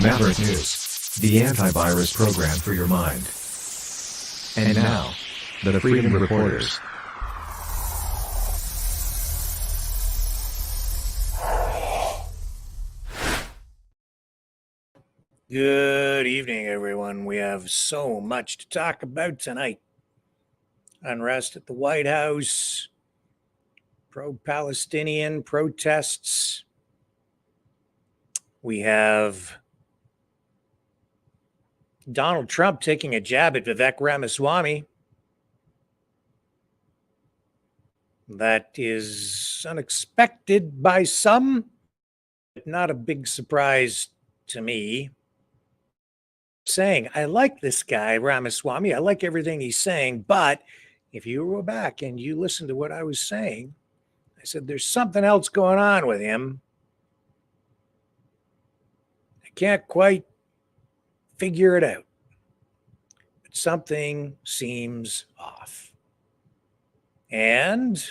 Maverick News, the antivirus program for your mind. And now, the Freedom Reporters. Good evening, everyone. We have so much to talk about tonight. Unrest at the White House, pro-Palestinian protests. We have Donald Trump taking a jab at Vivkek Ramaswamy. That is unexpected by some, but not a big surprise to me. Saying, I like this guy, Ramaswamy. I like everything he's saying, but if you go back and you listen to what I was saying, I said, there's something else going on with him. I can't quite figure it out, but something seems off. And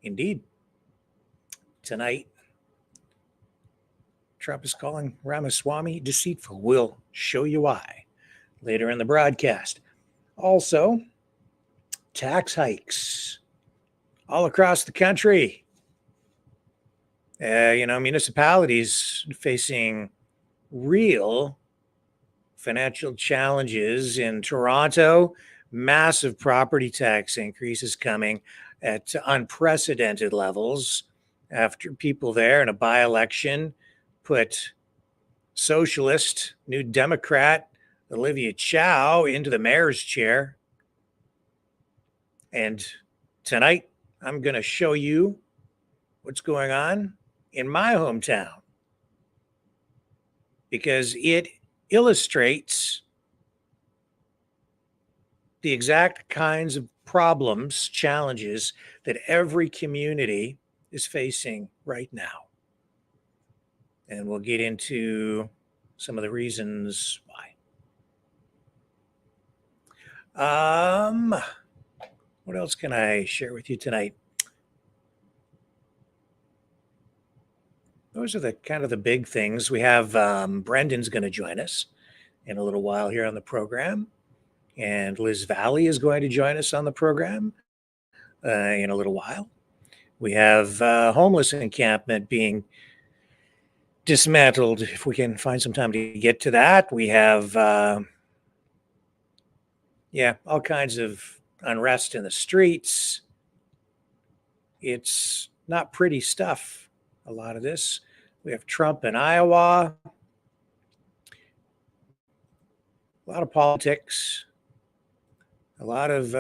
indeed, tonight, Trump is calling Ramaswamy deceitful. We'll show you why later in the broadcast. Also, tax hikes all across the country. Municipalities facing real financial challenges. In Toronto, massive property tax increases coming at unprecedented levels after people there in a by-election put socialist, New Democrat Olivia Chow into the mayor's chair. And tonight, I'm going to show you what's going on in my hometown, because it illustrates the exact kinds of problems, challenges that every community is facing right now. And we'll get into some of the reasons why. What else can I share with you tonight? Those are the kind of the big things. We have Brendan's going to join us in a little while here on the program. And Liz Valley is going to join us on the program in a little while. We have homeless encampment being dismantled, if we can find some time to get to that. We have, all kinds of unrest in the streets. It's not pretty stuff, a lot of this. We have Trump in Iowa. A lot of politics. A lot of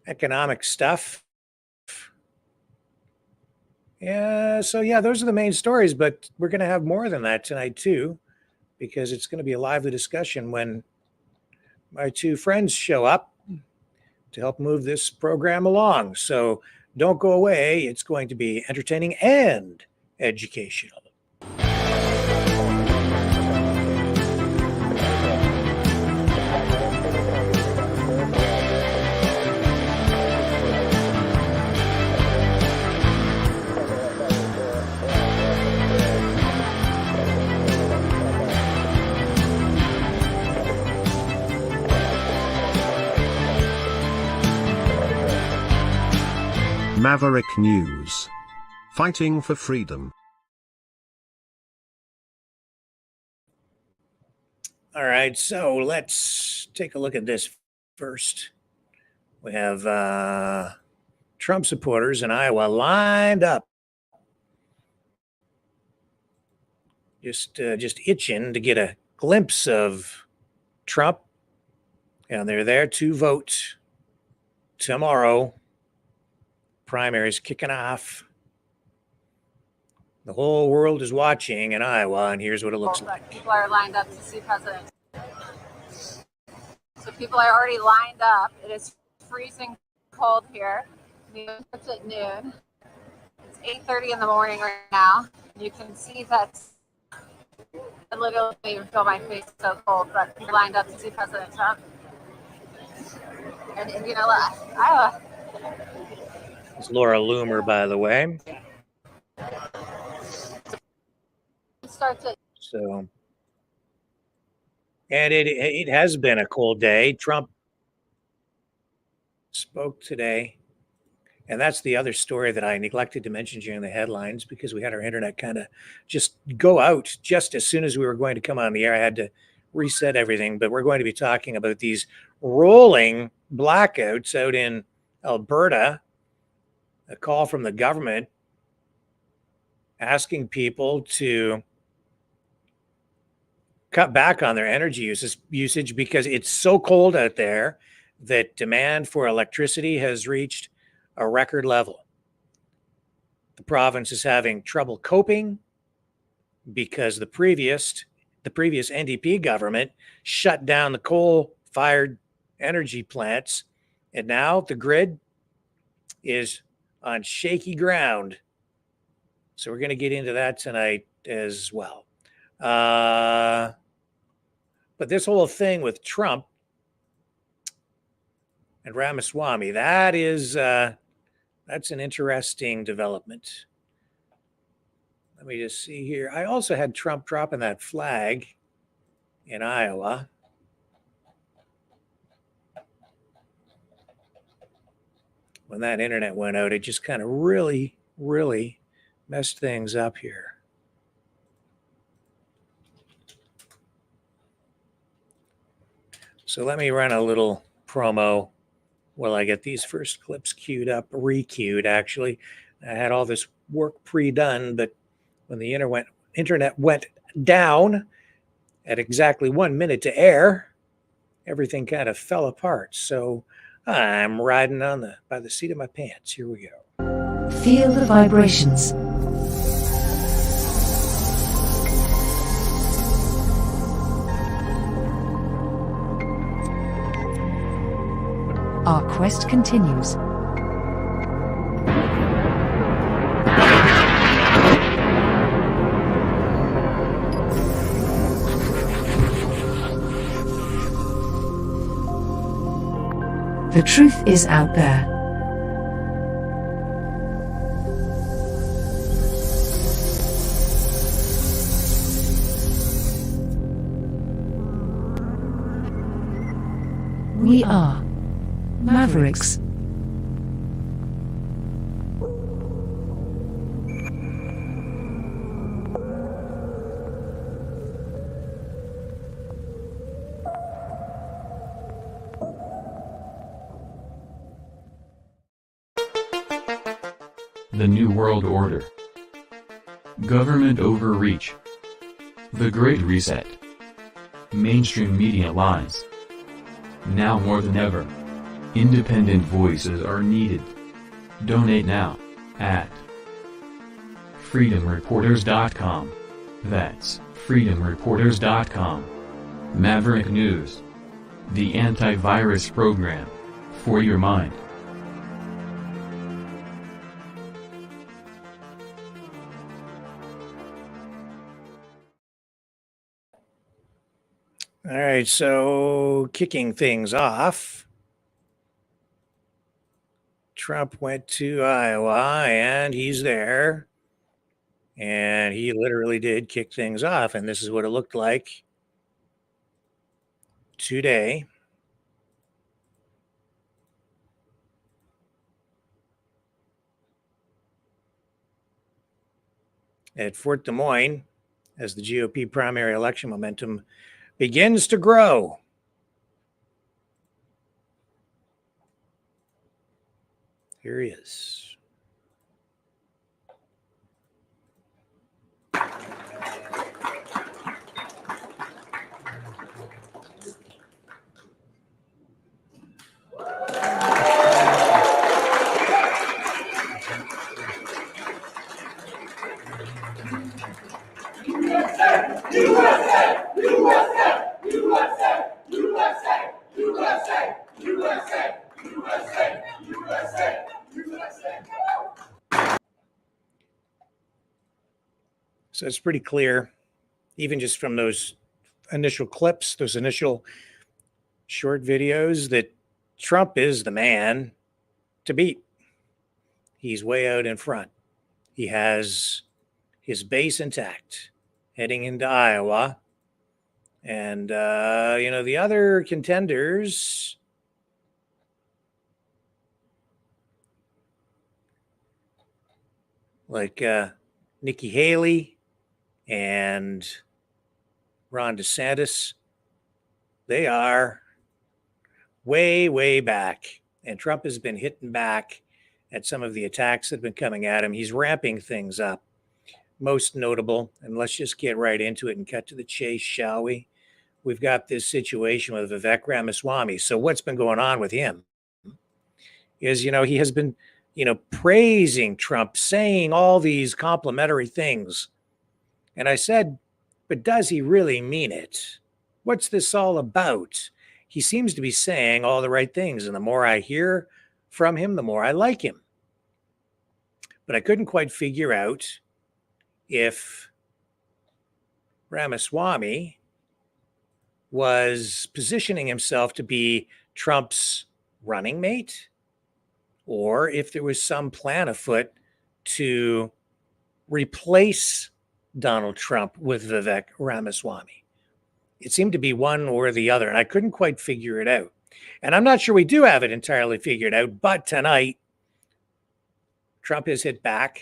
economic stuff. Those are the main stories, but we're going to have more than that tonight too, because it's going to be a lively discussion when my two friends show up to help move this program along. So don't go away. It's going to be entertaining and educational. Maverick News. Fighting for freedom. All right, so let's take a look at this first. We have Trump supporters in Iowa lined up, just itching to get a glimpse of Trump. And they're there to vote tomorrow. Primaries kicking off. The whole world is watching in Iowa, and here's what it looks like. People are lined up to see President. So people are already lined up. It is freezing cold here. It's at noon. It's 8:30 in the morning right now. You can see that I literally don't even feel my face so cold, but people lined up to see President Trump. And Iowa. It's Laura Loomer, by the way. Starts at So And it has been a cold day. Trump spoke today. And that's the other story that I neglected to mention during the headlines because we had our internet kind of just go out just as soon as we were going to come on the air. I had to reset everything. But we're going to be talking about these rolling blackouts out in Alberta, a call from the government asking people to cut back on their energy usage because it's so cold out there that demand for electricity has reached a record level. The province is having trouble coping because the previous NDP government shut down the coal-fired energy plants, and now the grid is on shaky ground. So we're going to get into that tonight as well. But this whole thing with Trump and Ramaswamy, that's an interesting development. Let me just see here. I also had Trump dropping that flag in Iowa. When that internet went out, it just kind of really, really messed things up here. So let me run a little promo while I get these first clips queued up, re-queued actually. I had all this work pre-done, but when the internet went down at exactly 1 minute to air, everything kind of fell apart. So I'm riding by the seat of my pants. Here we go. Feel the vibrations. Our quest continues. The truth is out there. We are Mavericks. The New World Order. Government overreach. The Great Reset. Mainstream media lies. Now more than ever, independent voices are needed. Donate now, at freedomreporters.com. That's freedomreporters.com. Maverick News. The antivirus program. For your mind. All right, so kicking things off, Trump went to Iowa and he's there, and he literally did kick things off, and this is what it looked like today. At Fort Des Moines, as the GOP primary election momentum begins to grow. Here he is. So it's pretty clear, even just from those initial clips, those initial short videos, that Trump is the man to beat. He's way out in front. He has his base intact heading into Iowa. And, the other contenders, like Nikki Haley and Ron DeSantis, they are way, way back. And Trump has been hitting back at some of the attacks that have been coming at him. He's ramping things up. Most notable, and let's just get right into it and cut to the chase, shall we? We've got this situation with Vivek Ramaswamy. So what's been going on with him is, he has been, praising Trump, saying all these complimentary things. And I said, but does he really mean it? What's this all about? He seems to be saying all the right things. And the more I hear from him, the more I like him. But I couldn't quite figure out if Ramaswamy was positioning himself to be Trump's running mate, or if there was some plan afoot to replace Donald Trump with Vivek Ramaswamy. It seemed to be one or the other, and I couldn't quite figure it out. And I'm not sure we do have it entirely figured out, but tonight, Trump has hit back.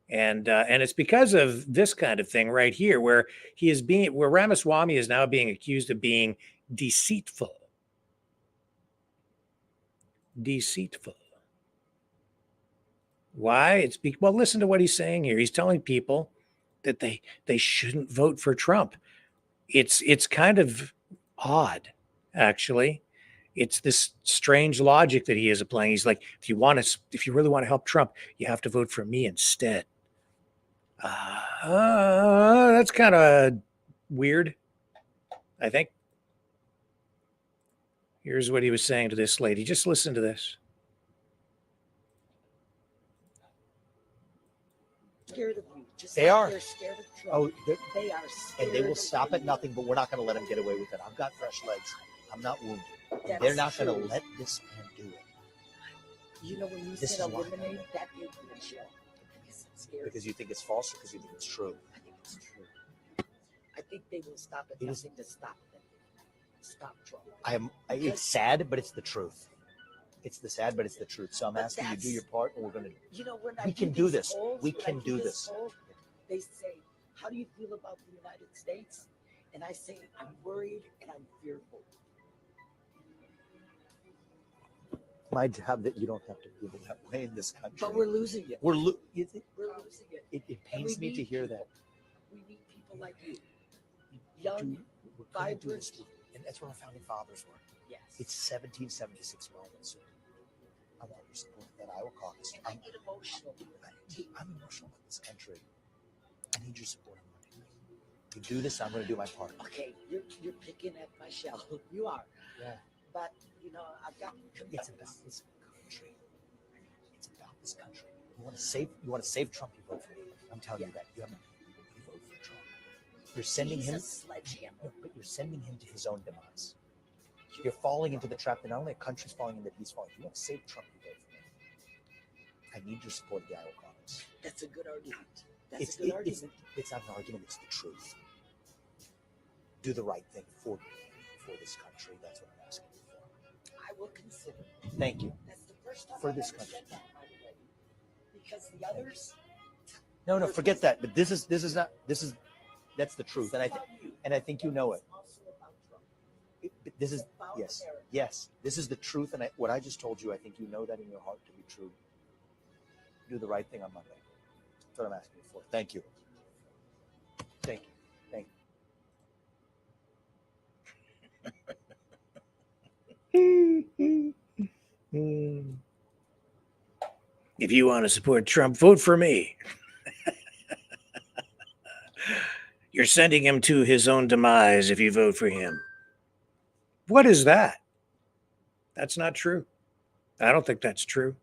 And it's because of this kind of thing right here, where where Ramaswamy is now being accused of being deceitful. Deceitful. Why? Well, listen to what he's saying here. He's telling people that they shouldn't vote for Trump. It's kind of odd, actually. It's this strange logic that he is applying. He's like, if you really want to help Trump, you have to vote for me instead. That's kind of weird, I think. Here's what he was saying to this lady. Just listen to this. Scared of you. Just They are. They're scared of Trump. Oh, They are scared. and they will of stop you. at nothing, but we're not going to let them get away with it. I've got fresh legs. I'm not wounded. That's They're not going true. to let this man do it You know, when you This said is why. eliminate, that made me chill. Because I'm scared. because you think it's false or because you think it's true. I think it's true. I think they will stop at It is- nothing to stop them. Stop Trump. It's sad, but it's the truth. It's the sad, but it's the truth. So I'm But asking you to do that's- your part, and we're going to. You know, when I We can do do these this. polls, We when I can do this. poll, they say, how do you feel about the United States? And I say, I'm worried and I'm fearful. My job that you don't have to feel that way in this country. But we're losing it. We're lo- We're losing it. it pains me to hear that. We need people like you. Young, We're gonna do this. vibrant. And that's what our founding fathers were. Yes. It's 1776 moment, sir. I want your support in that Iowa caucus. I get emotional. I'm emotional about this country. I need your support. You do this, I'm going to do my part. Okay, you're picking at my shell. You are. Yeah. But I've got It's about this country. It's about this country. You want to save Trump, you vote for me. I'm telling you that. You vote for Trump. You're sending He's him a sledgehammer. but you're sending him to his own demise. You're falling into the trap that not only a country's falling in, that he's falling. You want to save Trump, you vote for me. I need your support of the Iowa caucus. That's a good argument. It's That's a good argument. not an argument, it's the truth. Do the right thing for this country. That's what I'm asking you for. I will consider. Thank you. That's the first time For I've this ever country. said that, by the way. Because the others. No, forget that. But this is that's the truth, and I think you know it. But this is yes, this is the truth, and what I just told you, I think you know that in your heart to be true. Do the right thing on Monday. That's what I'm asking you for. Thank you. Thank you. Thank Hmm. If you want to support Trump, vote for me. You're sending him to his own demise if you vote for him. What is that? That's not true. I don't think that's true.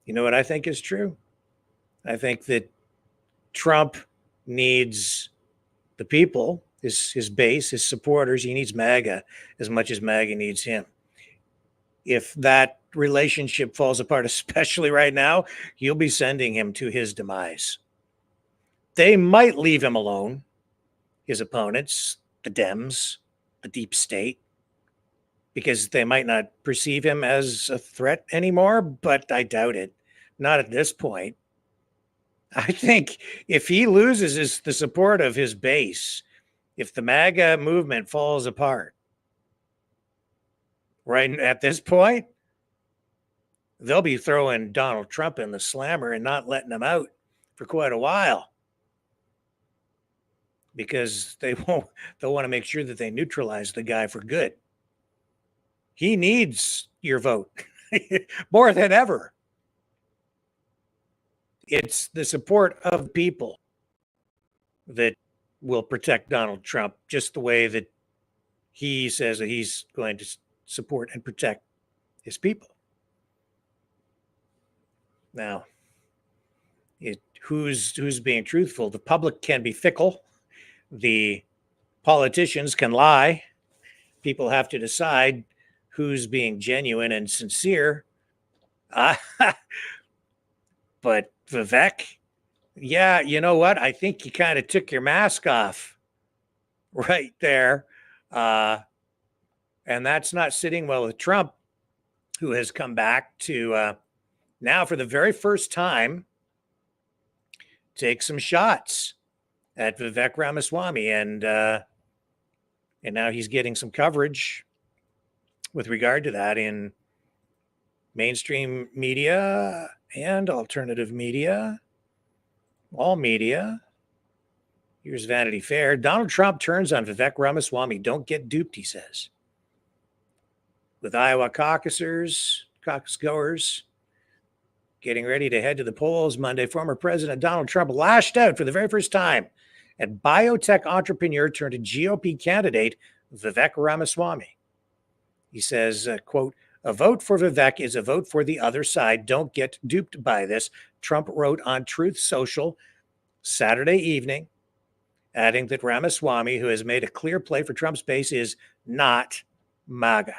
You know what I think is true? I think that Trump needs the people, his base, his supporters. He needs MAGA as much as MAGA needs him. If that relationship falls apart, especially right now, you'll be sending him to his demise. They might leave him alone, his opponents. the Dems, the deep state, because they might not perceive him as a threat anymore, but I doubt it. Not at this point. I think if he loses the support of his base, if the MAGA movement falls apart, right at this point, they'll be throwing Donald Trump in the slammer and not letting him out for quite a while, because they'll want to make sure that they neutralize the guy for good. He needs your vote more than ever. It's the support of people that will protect Donald Trump, just the way that he says that he's going to support and protect his people. Now, who's being truthful? The public can be fickle. The politicians can lie. People have to decide who's being genuine and sincere. But Vivek, yeah, you know what? I think you kind of took your mask off right there. And that's not sitting well with Trump, who has come back to now, for the very first time, take some shots at Vivek Ramaswamy. And now he's getting some coverage with regard to that in mainstream media and alternative media, all media. Here's Vanity Fair. Donald Trump turns on Vivek Ramaswamy. Don't get duped, he says. With Iowa caucus goers getting ready to head to the polls Monday, former President Donald Trump lashed out for the very first time at biotech entrepreneur turned GOP candidate Vivek Ramaswamy. He says, quote, "A vote for Vivek is a vote for the other side. Don't get duped by this," Trump wrote on Truth Social Saturday evening, adding that Ramaswamy, who has made a clear play for Trump's base, is not MAGA.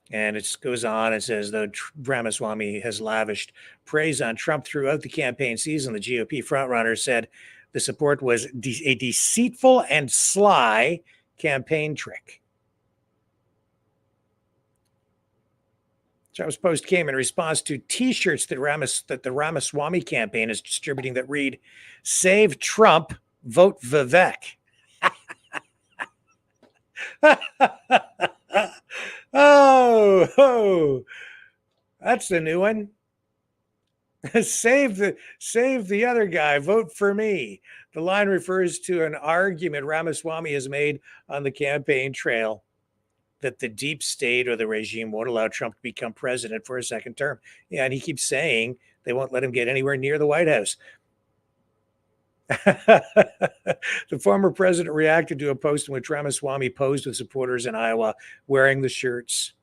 And it goes on and says, though Ramaswamy has lavished praise on Trump throughout the campaign season, the GOP frontrunner said the support was a deceitful and sly campaign trick. Trump's post came in response to T-shirts that the Ramaswamy campaign is distributing that read, "Save Trump, vote Vivek." Oh, that's the new one. Save the other guy, vote for me. The line refers to an argument Ramaswamy has made on the campaign trail that the deep state or the regime won't allow Trump to become president for a second term. Yeah, and he keeps saying they won't let him get anywhere near the White House. The former president reacted to a post in which Ramaswamy posed with supporters in Iowa wearing the shirts.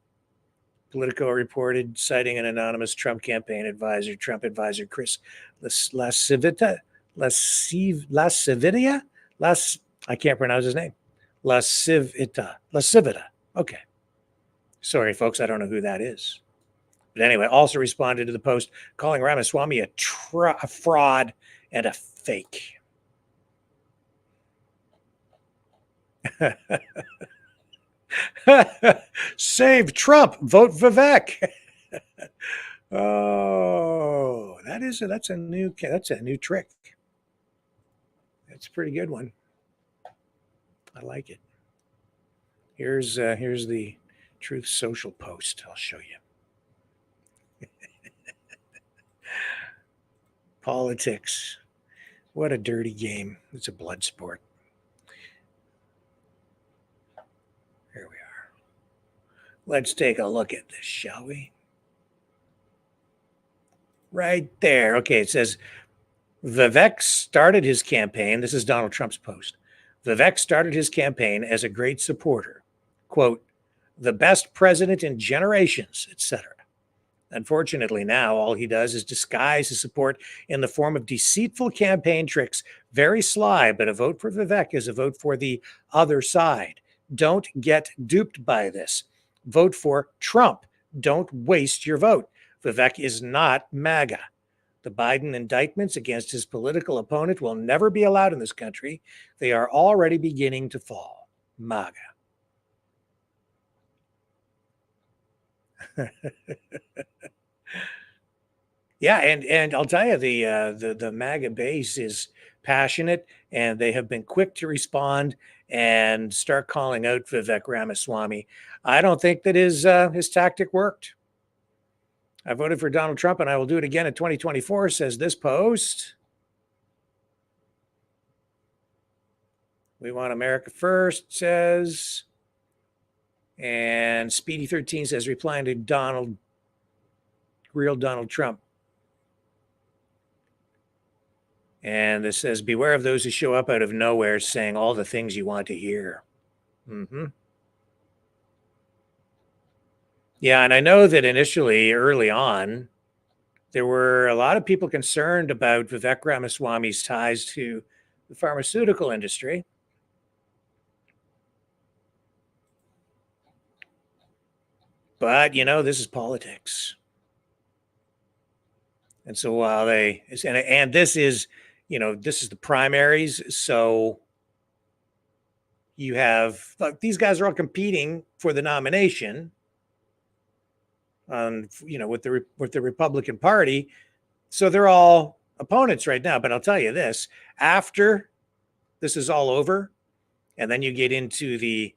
Politico reported, citing an anonymous Trump campaign advisor, Trump advisor Chris Lascivita. I can't pronounce his name. Lascivita. Okay. Sorry, folks, I don't know who that is. But anyway, also responded to the post, calling Ramaswamy a fraud and a fake. Save Trump, vote Vivek. Oh, that's a new trick. That's a pretty good one. I like it. Here's the Truth Social post. I'll show you. Politics. What a dirty game. It's a blood sport. Here we are. Let's take a look at this, shall we? Right there. Okay, it says Vivek started his campaign. This is Donald Trump's post. Vivek started his campaign as a great supporter. Quote, "The best president in generations," etc. Unfortunately, now all he does is disguise his support in the form of deceitful campaign tricks. Very sly, but a vote for Vivek is a vote for the other side. Don't get duped by this. Vote for Trump. Don't waste your vote. Vivek is not MAGA. The Biden indictments against his political opponent will never be allowed in this country. They are already beginning to fall. MAGA. Yeah, and I'll tell you, the MAGA base is passionate, and they have been quick to respond and start calling out Vivek Ramaswamy. I don't think that his tactic worked. I voted for Donald Trump, and I will do it again in 2024, says this post. We want America first, says. And Speedy13 says, replying to real Donald Trump. And this says, beware of those who show up out of nowhere saying all the things you want to hear. Mm-hmm. Yeah, and I know that initially, early on, there were a lot of people concerned about Vivek Ramaswamy's ties to the pharmaceutical industry. But, this is politics. And so while and this is, this is the primaries. So you have, these guys are all competing for the nomination with the Republican Party. So they're all opponents right now. But I'll tell you this, after this is all over, and then you get into the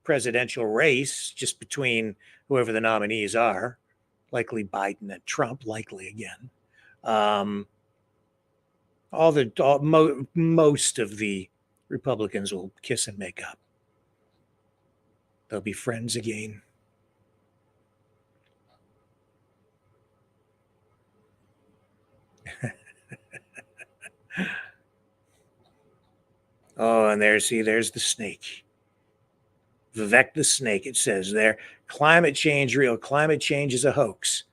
presidential race just between whoever the nominees are, likely Biden and Trump, likely again. Most of the Republicans will kiss and make up. They'll be friends again. Oh, and there's the snake. Vivek the snake, it says there. Climate change real. Climate change is a hoax.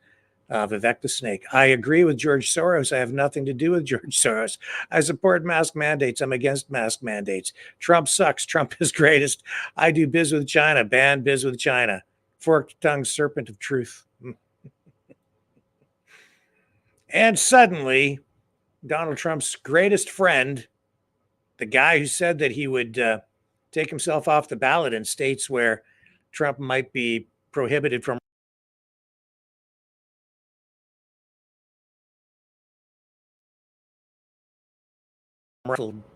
Vivek the snake. I agree with George Soros. I have nothing to do with George Soros. I support mask mandates. I'm against mask mandates. Trump sucks. Trump is greatest. I do biz with China. Ban biz with China. Forked-tongued serpent of truth. And suddenly, Donald Trump's greatest friend, the guy who said that he would take himself off the ballot in states where Trump might be prohibited from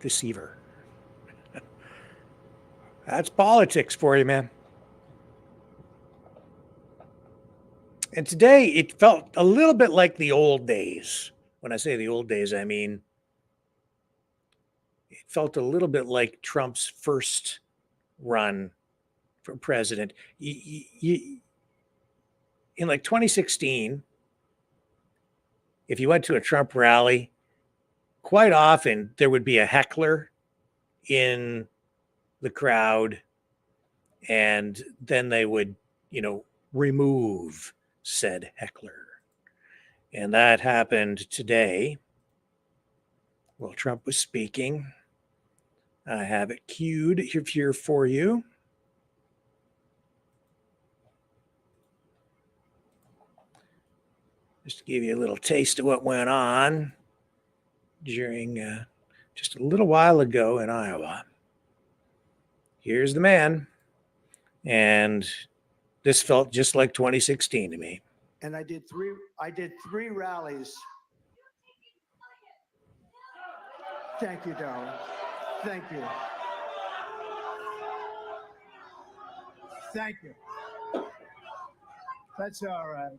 deceiver. That's politics for you, man. And today it felt a little bit like the old days. When I say the old days, I mean it felt a little bit like Trump's first run for president. In like 2016, if you went to a Trump rally, quite often there would be a heckler in the crowd, and then they would, remove said heckler. And that happened today while Trump was speaking. I have it queued here for you. Just to give you a little taste of what went on during just a little while ago in Iowa. Here's the man. And this felt just like 2016 to me. And I did three rallies. Thank you, darling. Thank you. Thank you. That's all right.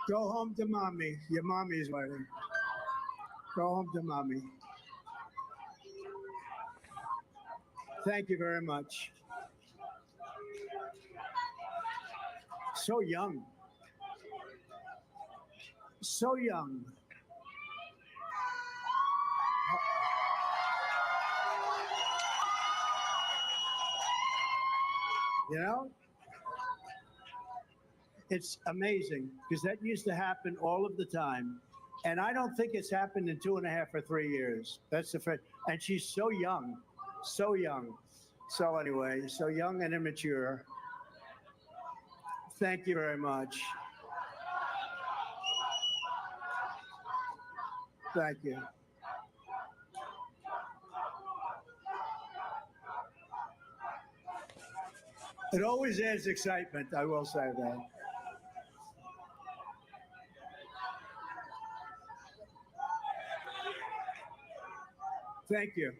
Go home to mommy. Your mommy's waiting. Go home to mommy. Thank you very much. So young. So young. It's amazing because that used to happen all of the time. And I don't think it's happened in 2.5 or 3 years. That's the fact. And she's so young, so young. So anyway, so young and immature. Thank you very much. Thank you. It always adds excitement, I will say that. Thank you.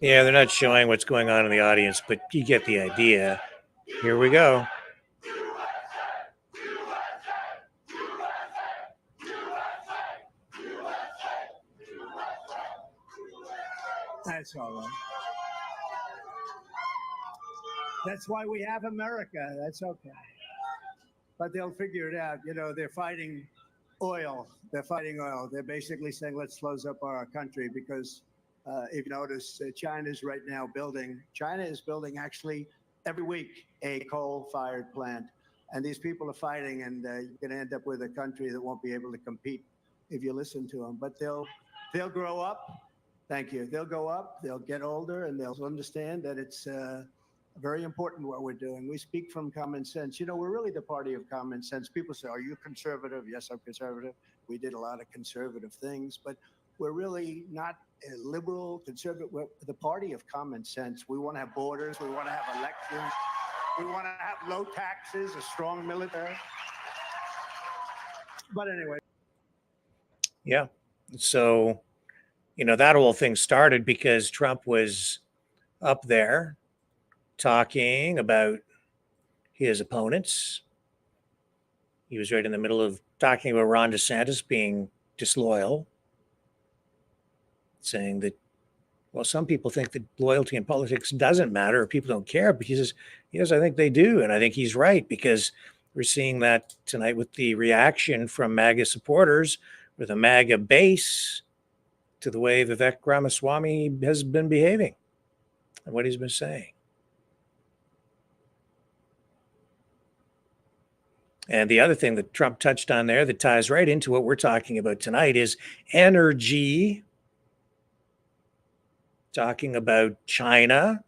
Yeah, they're not showing what's going on in the audience, but you get the idea. Here we go. That's all right. That's why we have America. That's okay. But they'll figure it out. You know, they're fighting oil. They're fighting oil. They're basically saying, let's close up our country because if you notice, China's right now building, China is building actually every week a coal-fired plant. And these people are fighting, and you're going to end up with a country that won't be able to compete if you listen to them. But they'll grow up. Thank you. They'll go up, they'll get older, and they'll understand that it's very important what we're doing. We speak from common sense. You know, we're really the party of common sense. People say, are you conservative? Yes, I'm conservative. We did a lot of conservative things, but we're really not a liberal, conservative. We're the party of common sense. We want to have borders. We want to have elections. We want to have low taxes, a strong military. But anyway. Yeah. So, you know, that whole thing started because Trump was up there talking about his opponents. He was right in the middle of talking about Ron DeSantis being disloyal, saying that, well, some people think that loyalty in politics doesn't matter or people don't care. But he says, yes, I think they do. And I think he's right, because we're seeing that tonight with the reaction from MAGA supporters with a MAGA base to the way Vivek Ramaswamy has been behaving and what he's been saying. And the other thing that Trump touched on there that ties right into what we're talking about tonight is energy. Talking about China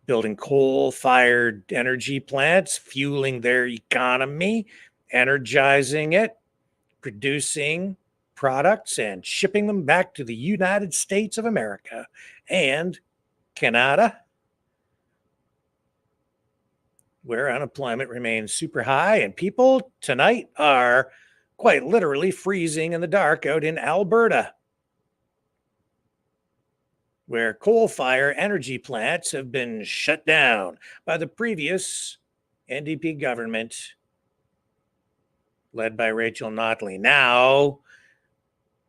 building coal-fired energy plants, fueling their economy, energizing it, producing products and shipping them back to the United States of America and Canada, where unemployment remains super high, and people tonight are quite literally freezing in the dark out in Alberta, where coal-fired energy plants have been shut down by the previous NDP government led by Rachel Notley. Now,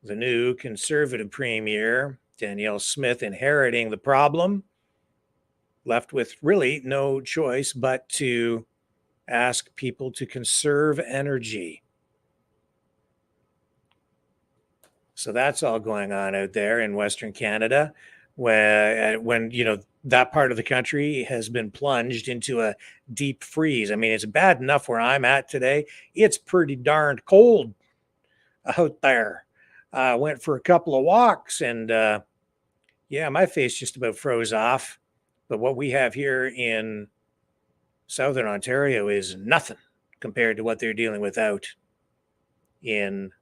the new Conservative Premier, Danielle Smith, inheriting the problem, left with really no choice but to ask people to conserve energy. So that's all going on out there in Western Canada, when you know that part of the country has been plunged into a deep freeze. I mean, it's bad enough where I'm at today. It's pretty darned cold out there. I went for a couple of walks, and yeah, my face just about froze off. But what we have here in Southern Ontario is nothing compared to what they're dealing with out in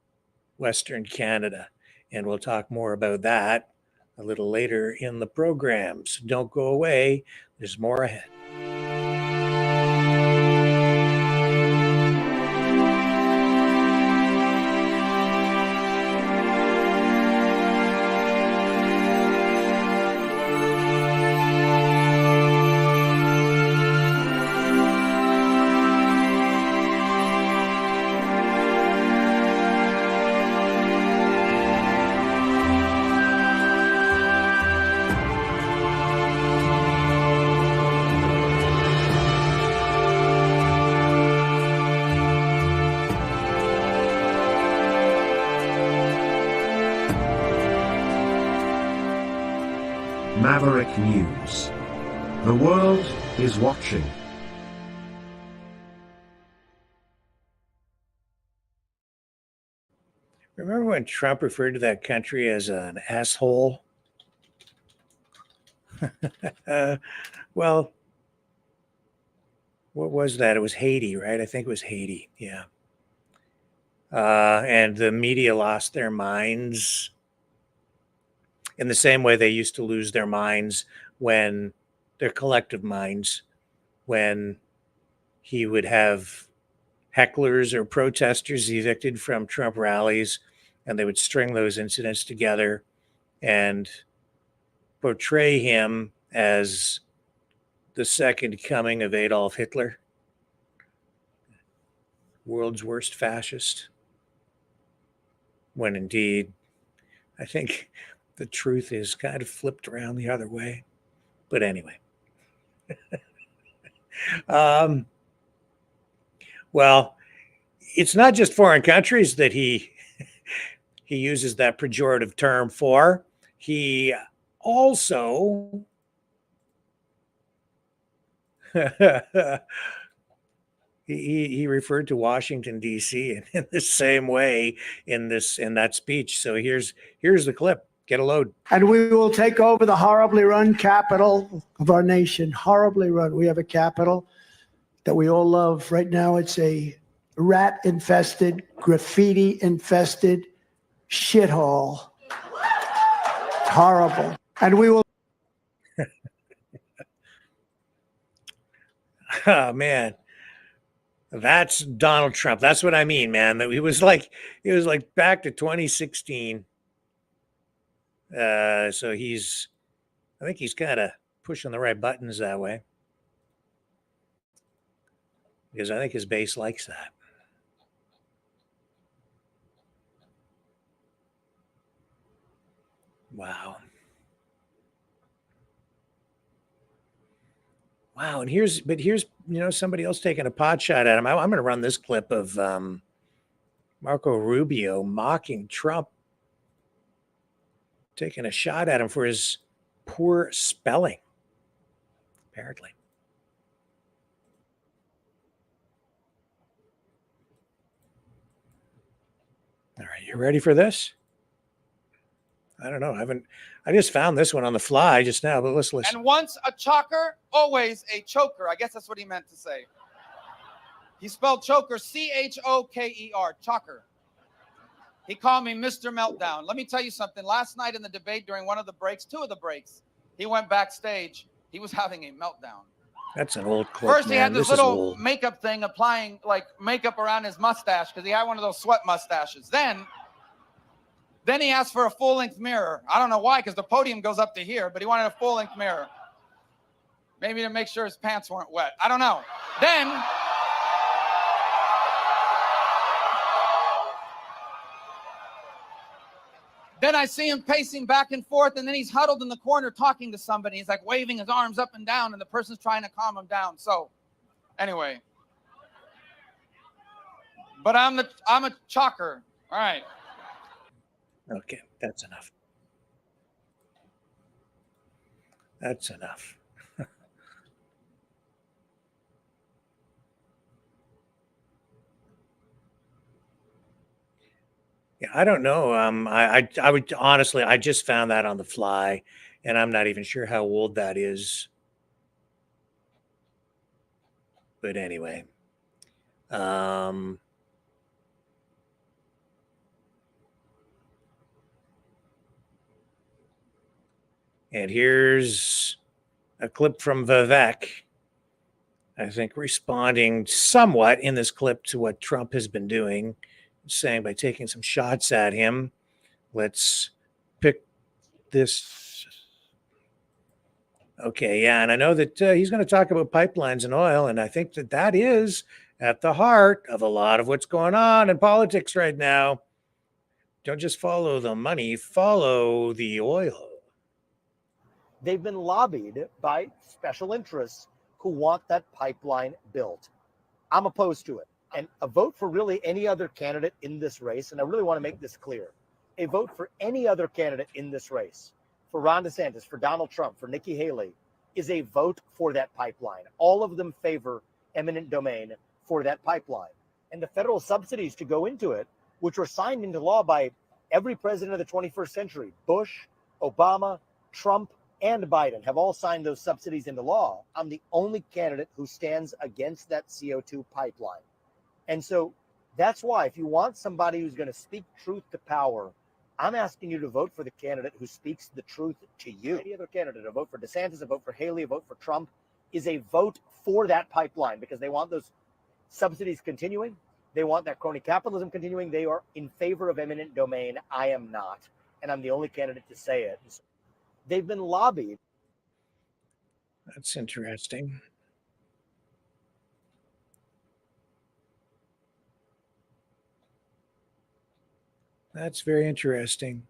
Western Canada. And we'll talk more about that a little later in the program. So don't go away. There's more ahead. Maverick News. The world is watching. Remember when Trump referred to that country as an asshole? Well, what was that? It was Haiti, right? I think it was Haiti. Yeah. And the media lost their minds in the same way they used to lose their minds when their collective minds when he would have hecklers or protesters evicted from Trump rallies, and they would string those incidents together and portray him as the second coming of Adolf Hitler, world's worst fascist, when indeed, I think the truth is kind of flipped around the other way. But anyway. Well, it's not just foreign countries that he uses that pejorative term for. He also he referred to Washington D.C. in the same way in that speech. So here's the clip. Get a load. And we will take over the horribly run capital of our nation. Horribly run. We have a capital that we all love. Right now, it's a rat-infested, graffiti-infested shithole. Horrible. And we will. Oh man, that's Donald Trump. That's what I mean, man. That it was like back to 2016. So I think he's kind of pushing the right buttons that way, because I think his base likes that. Wow. Wow. And here's somebody else taking a pot shot at him. I'm going to run this clip of Marco Rubio mocking Trump, taking a shot at him for his poor spelling, apparently. All right, you ready for this? I don't know. I just found this one on the fly just now, but let's listen. And once a choker, always a choker. I guess that's what he meant to say. He spelled choker, C-H-O-K-E-R, choker. He called me Mr. Meltdown. Let me tell you something. Last night in the debate during one of the breaks, two of the breaks, he went backstage. He was having a meltdown. That's an old clip. First, he had this little makeup thing applying like makeup around his mustache because he had one of those sweat mustaches. Then he asked for a full-length mirror. I don't know why, because the podium goes up to here, but he wanted a full-length mirror. Maybe to make sure his pants weren't wet. I don't know. Then I see him pacing back and forth, and then he's huddled in the corner talking to somebody. He's like waving his arms up and down, and the person's trying to calm him down. So, anyway. But I'm a choker. All right. Okay, that's enough. That's enough. Yeah, I don't know. I would honestly, I just found that on the fly, and I'm not even sure how old that is. But anyway, and here's a clip from Vivkek, I think, responding somewhat in this clip to what Trump has been doing, saying by taking some shots at him. Let's pick this. Okay, yeah, and I know that he's going to talk about pipelines and oil, and I think that is at the heart of a lot of what's going on in politics right now. Don't just follow the money, follow the oil. They've been lobbied by special interests who want that pipeline built. I'm opposed to it. And a vote for really any other candidate in this race, and I really want to make this clear, a vote for any other candidate in this race, for Ron DeSantis, for Donald Trump, for Nikki Haley, is a vote for that pipeline. All of them favor eminent domain for that pipeline. And the federal subsidies to go into it, which were signed into law by every president of the 21st century, Bush, Obama, Trump, and Biden have all signed those subsidies into law, I'm the only candidate who stands against that CO2 pipeline. And so that's why, if you want somebody who's going to speak truth to power, I'm asking you to vote for the candidate who speaks the truth to you. Any other candidate, a vote for DeSantis, a vote for Haley, a vote for Trump, is a vote for that pipeline because they want those subsidies continuing. They want that crony capitalism continuing. They are in favor of eminent domain. I am not. And I'm the only candidate to say it. They've been lobbied. That's interesting. That's very interesting.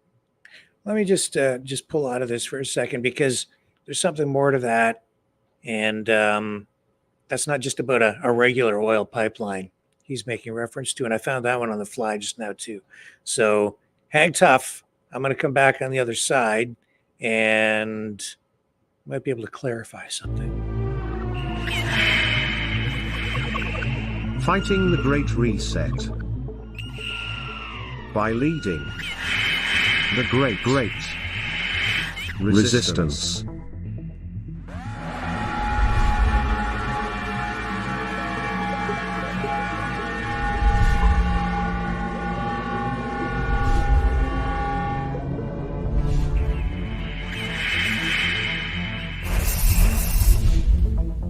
Let me just pull out of this for a second because there's something more to that, and that's not just about a regular oil pipeline he's making reference to, and I found that one on the fly just now too. So hang tough. I'm going to come back on the other side, and might be able to clarify something. Fighting the Great Reset by leading the Great Resistance.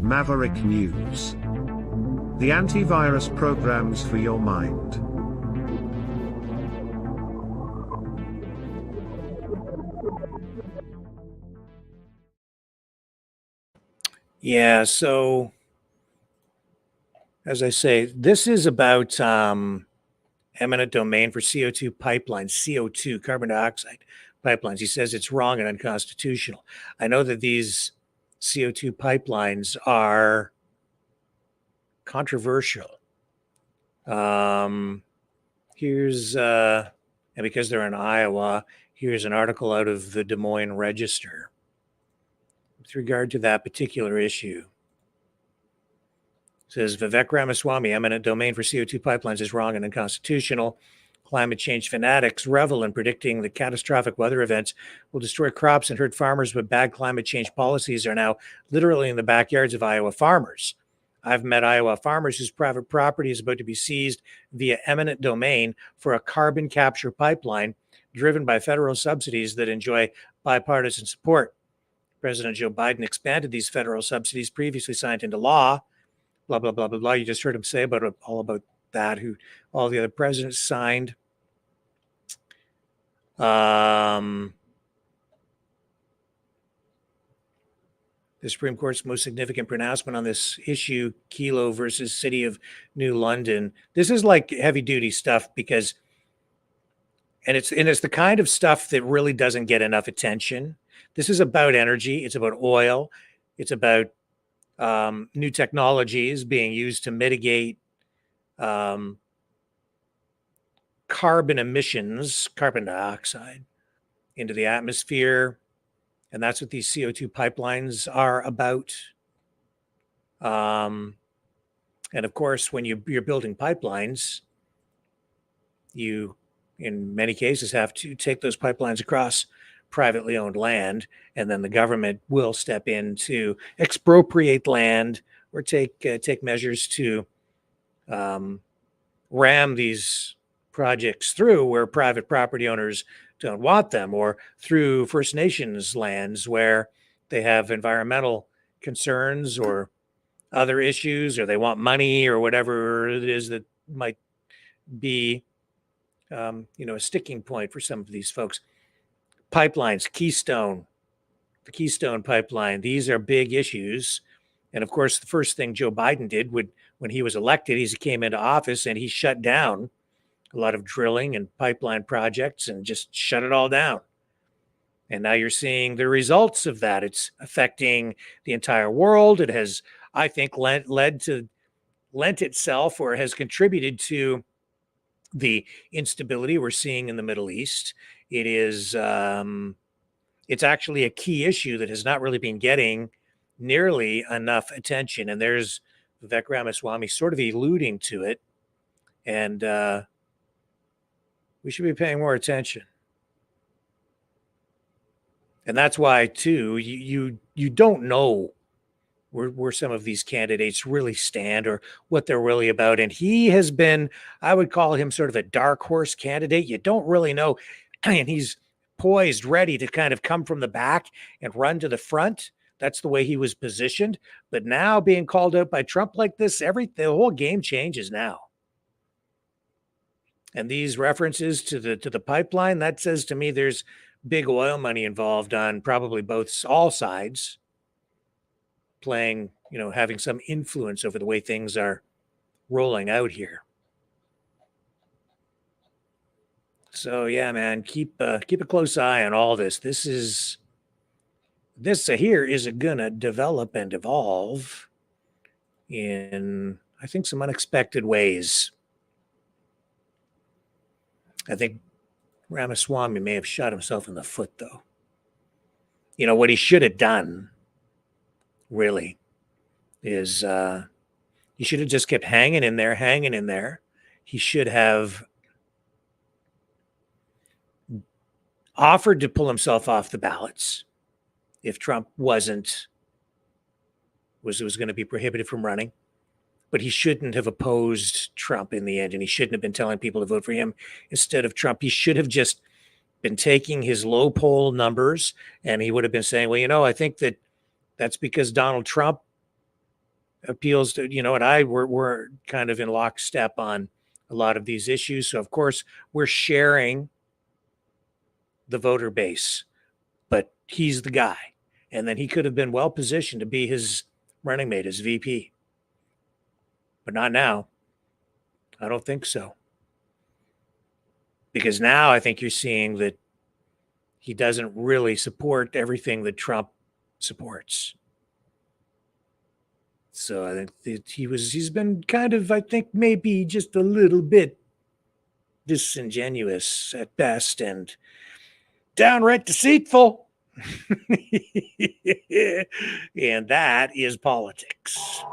Maverick News. The antivirus programs for your mind. Yeah, so as I say, this is about eminent domain for CO2 pipelines, CO2, carbon dioxide pipelines. He says it's wrong and unconstitutional. I know that these CO2 pipelines are controversial. Here's, and because they're in Iowa, here's an article out of the Des Moines Register with regard to that particular issue. It says Vivkek Ramaswamy, eminent domain for CO2 pipelines is wrong and unconstitutional. Climate change fanatics revel in predicting that catastrophic weather events will destroy crops and hurt farmers, but bad climate change policies are now literally in the backyards of Iowa farmers. I've met Iowa farmers whose private property is about to be seized via eminent domain for a carbon capture pipeline driven by federal subsidies that enjoy bipartisan support. President Joe Biden expanded these federal subsidies previously signed into law. Blah, blah, blah, blah, blah. You just heard him say all about that, who all the other presidents signed. The Supreme Court's most significant pronouncement on this issue, Kelo versus City of New London. This is like heavy duty stuff because, and it's the kind of stuff that really doesn't get enough attention. This is about energy. It's about oil. It's about new technologies being used to mitigate carbon emissions, carbon dioxide, into the atmosphere. And that's what these CO2 pipelines are about. And of course, when you're building pipelines, you, in many cases, have to take those pipelines across privately owned land, and then the government will step in to expropriate land or take measures to ram these projects through where private property owners don't want them, or through First Nations lands where they have environmental concerns or other issues, or they want money or whatever it is that might be a sticking point for some of these folks. Pipelines, the Keystone pipeline, these are big issues. And of course, the first thing Joe Biden did when he was elected, he came into office and he shut down a lot of drilling and pipeline projects and just shut it all down. And now you're seeing the results of that. It's affecting the entire world. It has, I think, lent itself or has contributed to the instability we're seeing in the Middle East. It is, it's actually a key issue that has not really been getting nearly enough attention. And there's Vivek Ramaswamy sort of alluding to it. And we should be paying more attention. And that's why, too, you don't know where some of these candidates really stand or what they're really about. And he has been, I would call him sort of a dark horse candidate. You don't really know. And he's poised, ready to kind of come from the back and run to the front. That's the way he was positioned. But now being called out by Trump like this, the whole game changes now. And these references to the pipeline, that says to me there's big oil money involved on probably all sides, playing, having some influence over the way things are rolling out here. So yeah, man, keep a close eye on all this. This here is gonna develop and evolve in, I think, some unexpected ways. I think Ramaswamy may have shot himself in the foot, though. What he should have done, really, is he should have just kept hanging in there. He should have offered to pull himself off the ballots if Trump was going to be prohibited from running. But he shouldn't have opposed Trump in the end, and he shouldn't have been telling people to vote for him instead of Trump. He should have just been taking his low poll numbers, and he would have been saying, well, I think that's because Donald Trump appeals to, and we're kind of in lockstep on a lot of these issues. So, of course, we're sharing the voter base, but he's the guy. And then he could have been well positioned to be his running mate as VP. But not now. I don't think so. Because now I think you're seeing that he doesn't really support everything that Trump supports. So I think that he's been kind of, I think, maybe just a little bit disingenuous at best and downright deceitful. And that is politics.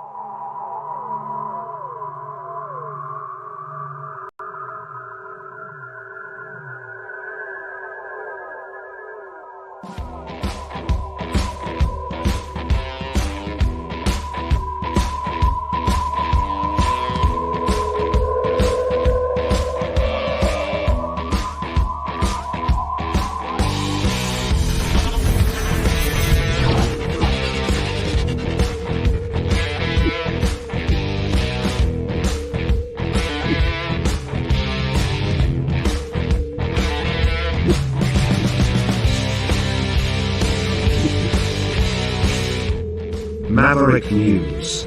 Maverick News.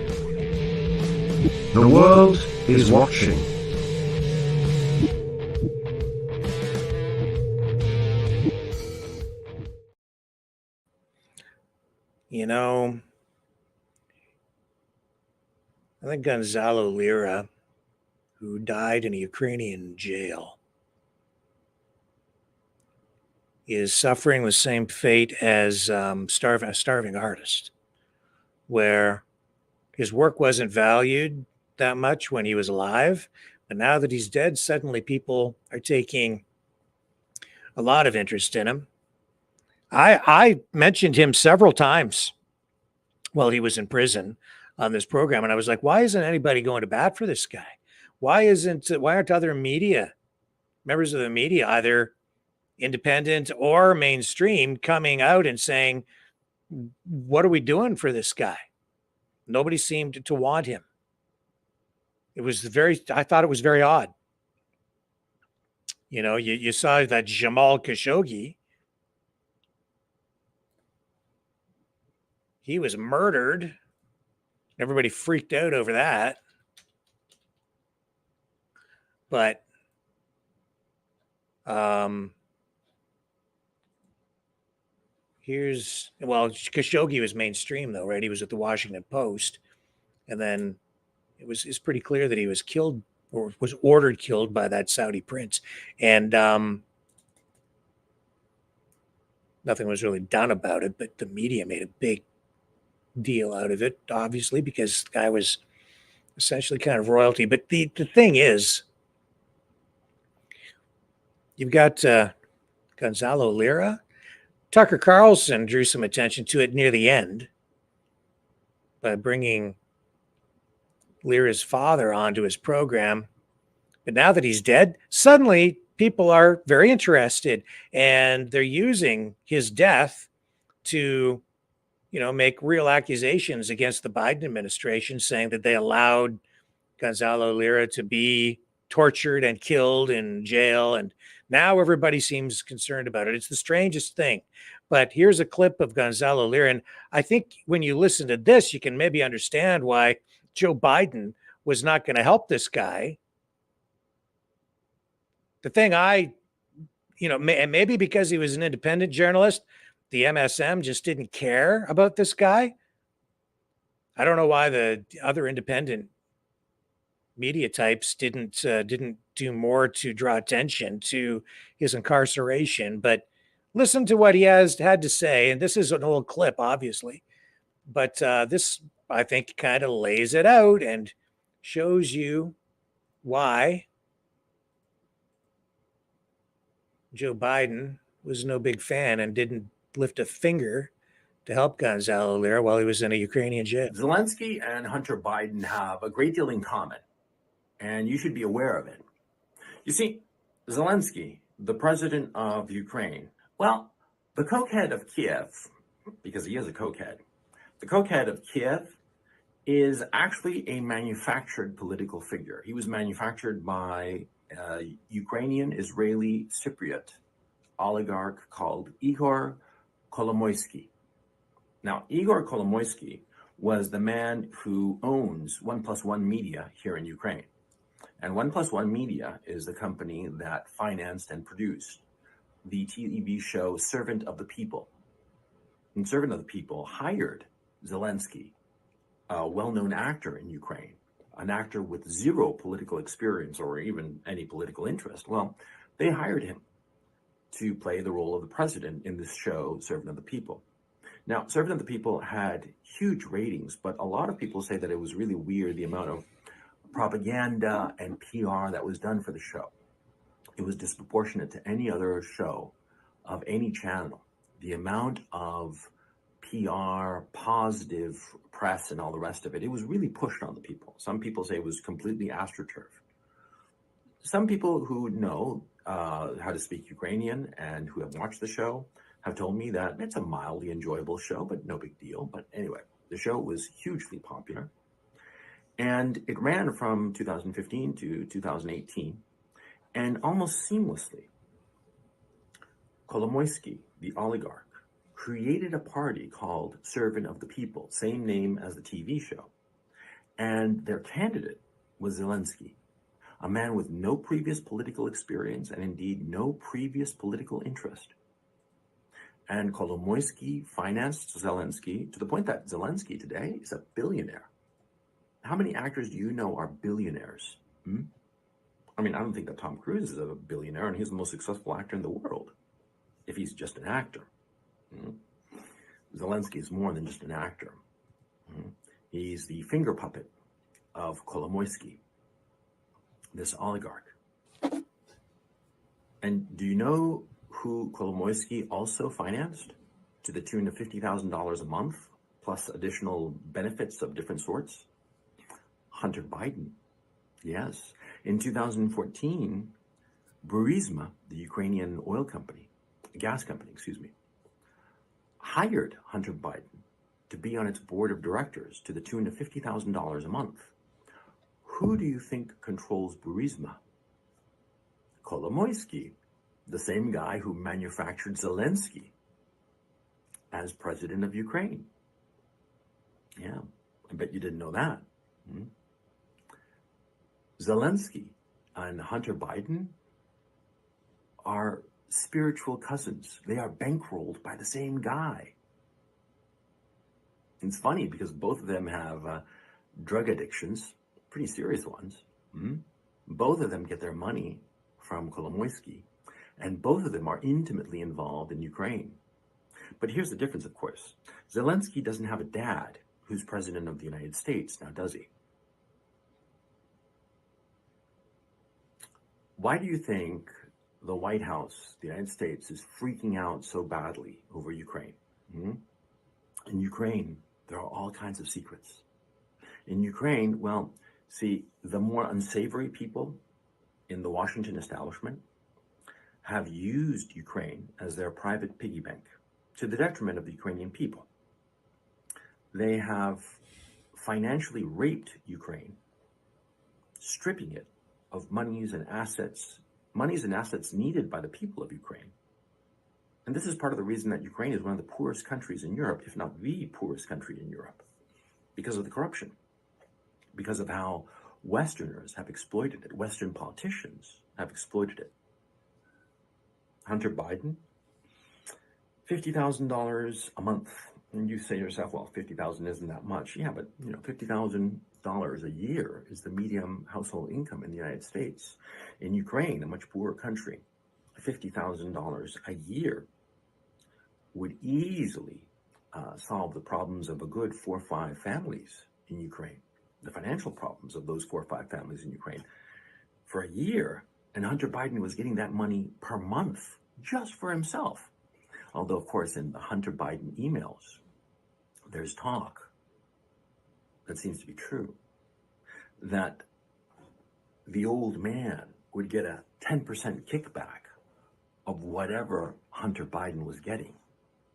The world is watching. I think Gonzalo Lira, who died in a Ukrainian jail, is suffering the same fate as a starving artist, where his work wasn't valued that much when he was alive. But now that he's dead, suddenly people are taking a lot of interest in him. I mentioned him several times while he was in prison on this program. And I was like, why isn't anybody going to bat for this guy? Why aren't other members of the media, either independent or mainstream, coming out and saying, what are we doing for this guy? Nobody seemed to want him. I thought it was very odd. You saw that Jamal Khashoggi, he was murdered. Everybody freaked out over that. But Khashoggi was mainstream, though, right? He was at the Washington Post. And then it's pretty clear that he was killed, or was ordered killed, by that Saudi prince. And nothing was really done about it, but the media made a big deal out of it, obviously, because the guy was essentially kind of royalty. But the thing is, you've got Gonzalo Lira, Tucker Carlson drew some attention to it near the end by bringing Lyra's father onto his program. But now that he's dead, suddenly people are very interested, and they're using his death to, make real accusations against the Biden administration, saying that they allowed Gonzalo Lira to be tortured and killed in jail. And now everybody seems concerned about it. It's the strangest thing. But here's a clip of Gonzalo Lira. And I think when you listen to this, you can maybe understand why Joe Biden was not going to help this guy. The thing and maybe because he was an independent journalist, the MSM just didn't care about this guy. I don't know why the other independent media types didn't do more to draw attention to his incarceration. But listen to what he had to say. And this is an old clip, obviously. But this, I think, kind of lays it out and shows you why Joe Biden was no big fan and didn't lift a finger to help Gonzalo Lira while he was in a Ukrainian jail. Zelensky and Hunter Biden have a great deal in common, and you should be aware of it. You see, Zelensky, the president of Ukraine, well, the cokehead of Kiev, because he is a cokehead, the cokehead of Kiev is actually a manufactured political figure. He was manufactured by Ukrainian Israeli Cypriot oligarch called Igor Kolomoisky. Now, Igor Kolomoisky was the man who owns 1+1 Media here in Ukraine. And 1+1 Media is the company that financed and produced the TV show Servant of the People. And Servant of the People hired Zelensky, a well-known actor in Ukraine, an actor with zero political experience or even any political interest. Well, they hired him to play the role of the president in this show, Servant of the People. Now, Servant of the People had huge ratings, but a lot of people say that it was really weird, the amount of propaganda and PR that was done for the show. It was disproportionate to any other show of any channel. The amount of PR, positive press, and all the rest of it, it was really pushed on the people. Some people say it was completely astroturfed. Some people who know how to speak Ukrainian and who have watched the show have told me that it's a mildly enjoyable show, but no big deal. But anyway, the show was hugely popular. And it ran from 2015 to 2018. And almost seamlessly, Kolomoisky, the oligarch, created a party called Servant of the People, same name as the TV show. And their candidate was Zelensky, a man with no previous political experience and indeed no previous political interest. And Kolomoisky financed Zelensky to the point that Zelensky today is a billionaire. How many actors do you know are billionaires? I mean, I don't think that Tom Cruise is a billionaire, and he's the most successful actor in the world, if he's just an actor. Zelensky is more than just an actor. He's the finger puppet of Kolomoisky, this oligarch. And do you know who Kolomoisky also financed to the tune of $50,000 a month, plus additional benefits of different sorts? Hunter Biden. Yes. In 2014, Burisma, the Ukrainian oil company, gas company, hired Hunter Biden to be on its board of directors to the tune of $50,000 a month. Who do you think controls Burisma? Kolomoisky, the same guy who manufactured Zelensky as president of Ukraine. Yeah, I bet you didn't know that. Zelensky and Hunter Biden are spiritual cousins. They are bankrolled by the same guy. It's funny because both of them have drug addictions, pretty serious ones. Both of them get their money from Kolomoisky, and both of them are intimately involved in Ukraine. But here's the difference, of course. Zelensky doesn't have a dad who's president of the United States, now does he? Why do you think the White House, the United States, is freaking out so badly over Ukraine. In Ukraine, there are all kinds of secrets. In Ukraine, well, see, the more unsavory people in the Washington establishment have used Ukraine as their private piggy bank to the detriment of the Ukrainian people. They have financially raped Ukraine, stripping it of monies and assets needed by the people of Ukraine. And this is part of the reason that Ukraine is one of the poorest countries in Europe, if not the poorest country in Europe, because of the corruption, because of how Westerners have exploited it, Western politicians have exploited it. Hunter Biden, $50,000 a month. And you say to yourself, well, $50,000 isn't that much. Yeah, but $50,000 a year is the median household income in the United States. In Ukraine, a much poorer country, $50,000 a year would easily solve the problems of a good 4 or 5 families in Ukraine, the financial problems of those 4 or 5 families in Ukraine for a year. And Hunter Biden was getting that money per month just for himself. Although, of course, in the Hunter Biden emails, there's talk that seems to be true that the old man would get a 10% kickback of whatever Hunter Biden was getting.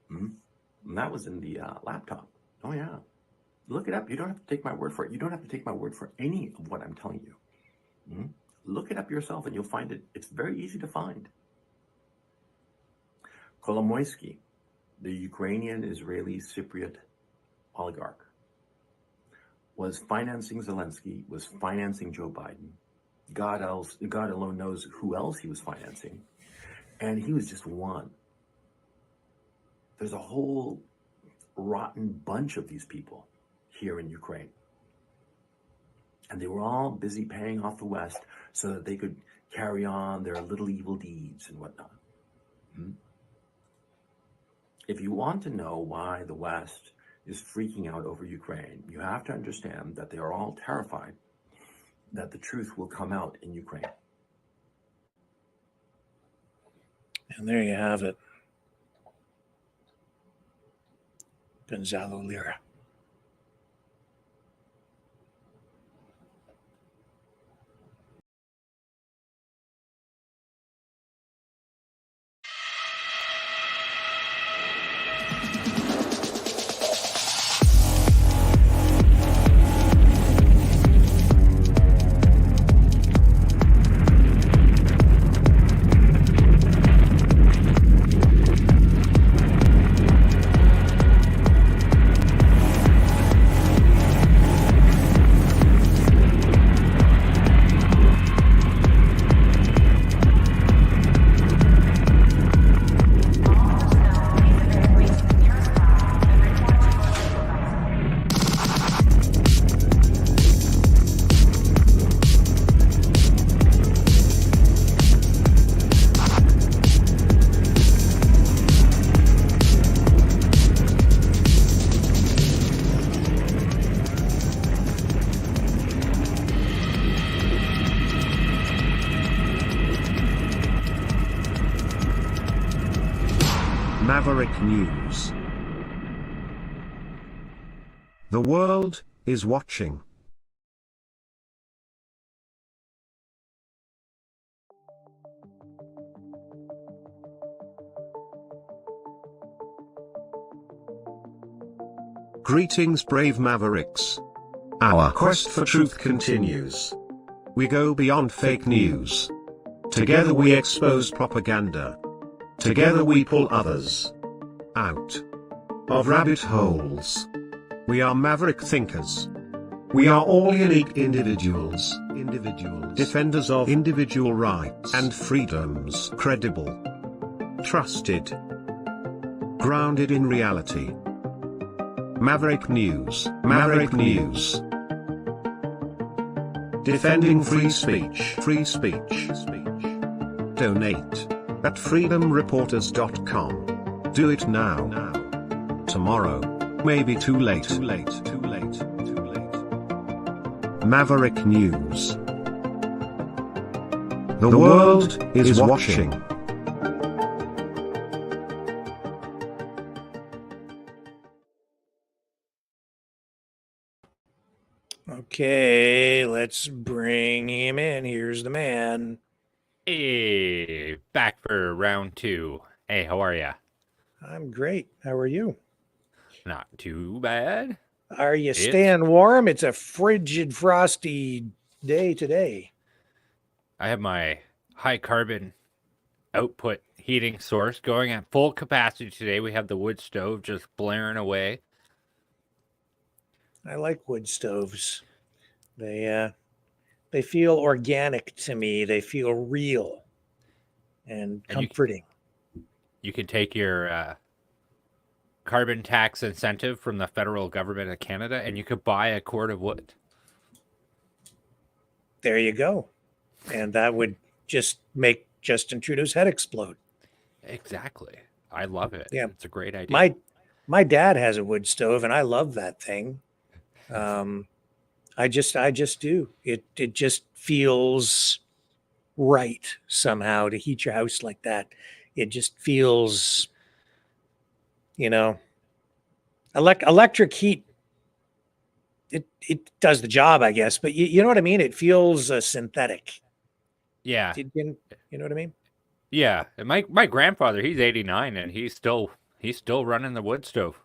And that was in the laptop. Oh, yeah. Look it up. You don't have to take my word for it. You don't have to take my word for any of what I'm telling you. Look it up yourself and you'll find it. It's very easy to find. Kolomoisky, the Ukrainian-Israeli Cypriot oligarch, was financing Zelensky, was financing Joe Biden. God alone knows who else he was financing. And he was just one. There's a whole rotten bunch of these people here in Ukraine. And they were all busy paying off the West so that they could carry on their little evil deeds and whatnot. If you want to know why the West is freaking out over Ukraine, you have to understand that they are all terrified that the truth will come out in Ukraine. And there you have it. Gonzalo Lira. Maverick News. The world is watching. Greetings, brave Mavericks. Our quest for truth continues. We go beyond fake news. Together we expose propaganda. Together we pull others out of rabbit holes. We are maverick thinkers. We are all unique individuals, defenders of individual rights and freedoms, credible, trusted, grounded in reality. Maverick News, Maverick News. Defending free speech, free speech. Donate at freedomreporters.com. Do it now. Tomorrow may be too late. Maverick News. The world is watching. Okay, let's bring him in. Here's the man. Hey, back for round 2. Hey, how are ya? I'm great. How are you? Not too bad. Are you It's- staying warm? It's a frigid, frosty day today. I have my high carbon output heating source going at full capacity today. We have the wood stove just blaring away. I like wood stoves. They feel organic to me. They feel real and And you- comforting. You can take your carbon tax incentive from the federal government of Canada and you could buy a cord of wood. There you go. And that would just make Justin Trudeau's head explode. Exactly. I love it. Yeah. It's a great idea. My dad has a wood stove and I love that thing. I just do. It just feels right somehow to heat your house like that. It just feels, electric heat. It does the job, I guess, but you know what I mean? It feels synthetic. Yeah. You know what I mean? Yeah. And my grandfather, he's 89 and he's still running the wood stove.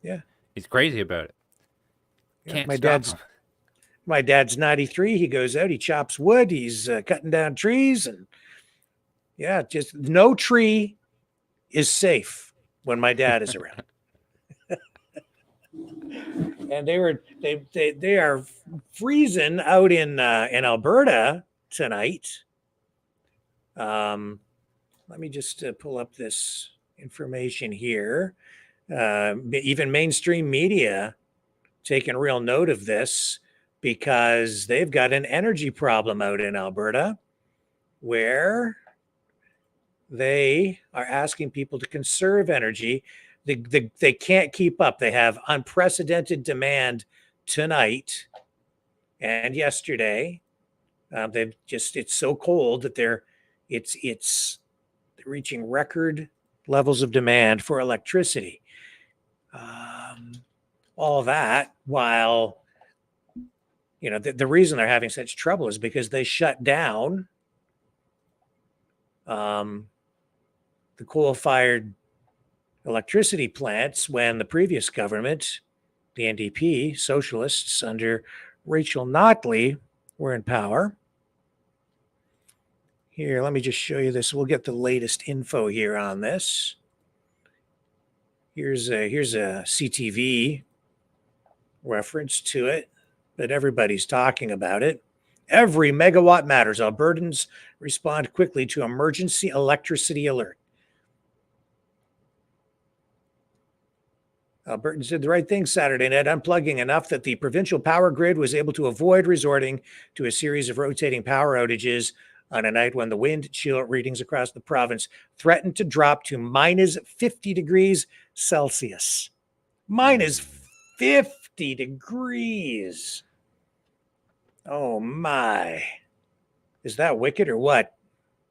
Yeah. He's crazy about it. Yeah, Can't my stop him. My dad's 93. He goes out, he chops wood, he's cutting down trees, and yeah, just no tree is safe when my dad is around. And they are freezing out in Alberta tonight. Let me just pull up this information here. Even mainstream media taking real note of this because they've got an energy problem out in Alberta where they are asking people to conserve energy. They can't keep up. They have unprecedented demand tonight and yesterday. It's so cold that it's reaching record levels of demand for electricity. All that while, the reason they're having such trouble is because they shut down the coal-fired electricity plants when the previous government, the NDP, socialists under Rachel Notley, were in power. Here, let me just show you this. We'll get the latest info here on this. Here's a CTV reference to it, but everybody's talking about it. Every megawatt matters. Albertans respond quickly to emergency electricity alert. Albertans did the right thing Saturday night, unplugging enough that the provincial power grid was able to avoid resorting to a series of rotating power outages on a night when the wind chill readings across the province threatened to drop to minus 50 degrees Celsius. Minus 50 degrees. Oh my. Is that wicked or what?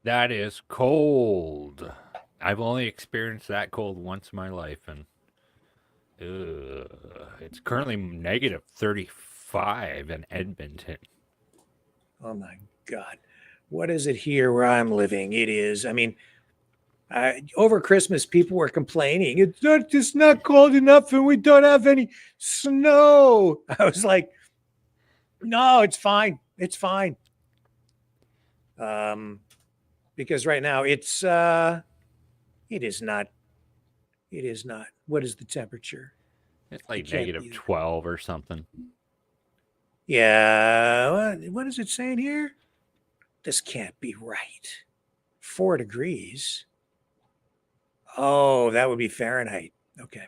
That is cold. I've only experienced that cold once in my life, and it's currently negative 35 in Edmonton. Oh my God. What is it here where I'm living? It is, over Christmas, people were complaining. It's not cold enough and we don't have any snow. I was like, no, it's fine. It's fine. Because right now it is not. What is the temperature? It's like negative 12 or something. Yeah. What is it saying here? This can't be right. 4 degrees. Oh, that would be Fahrenheit. Okay.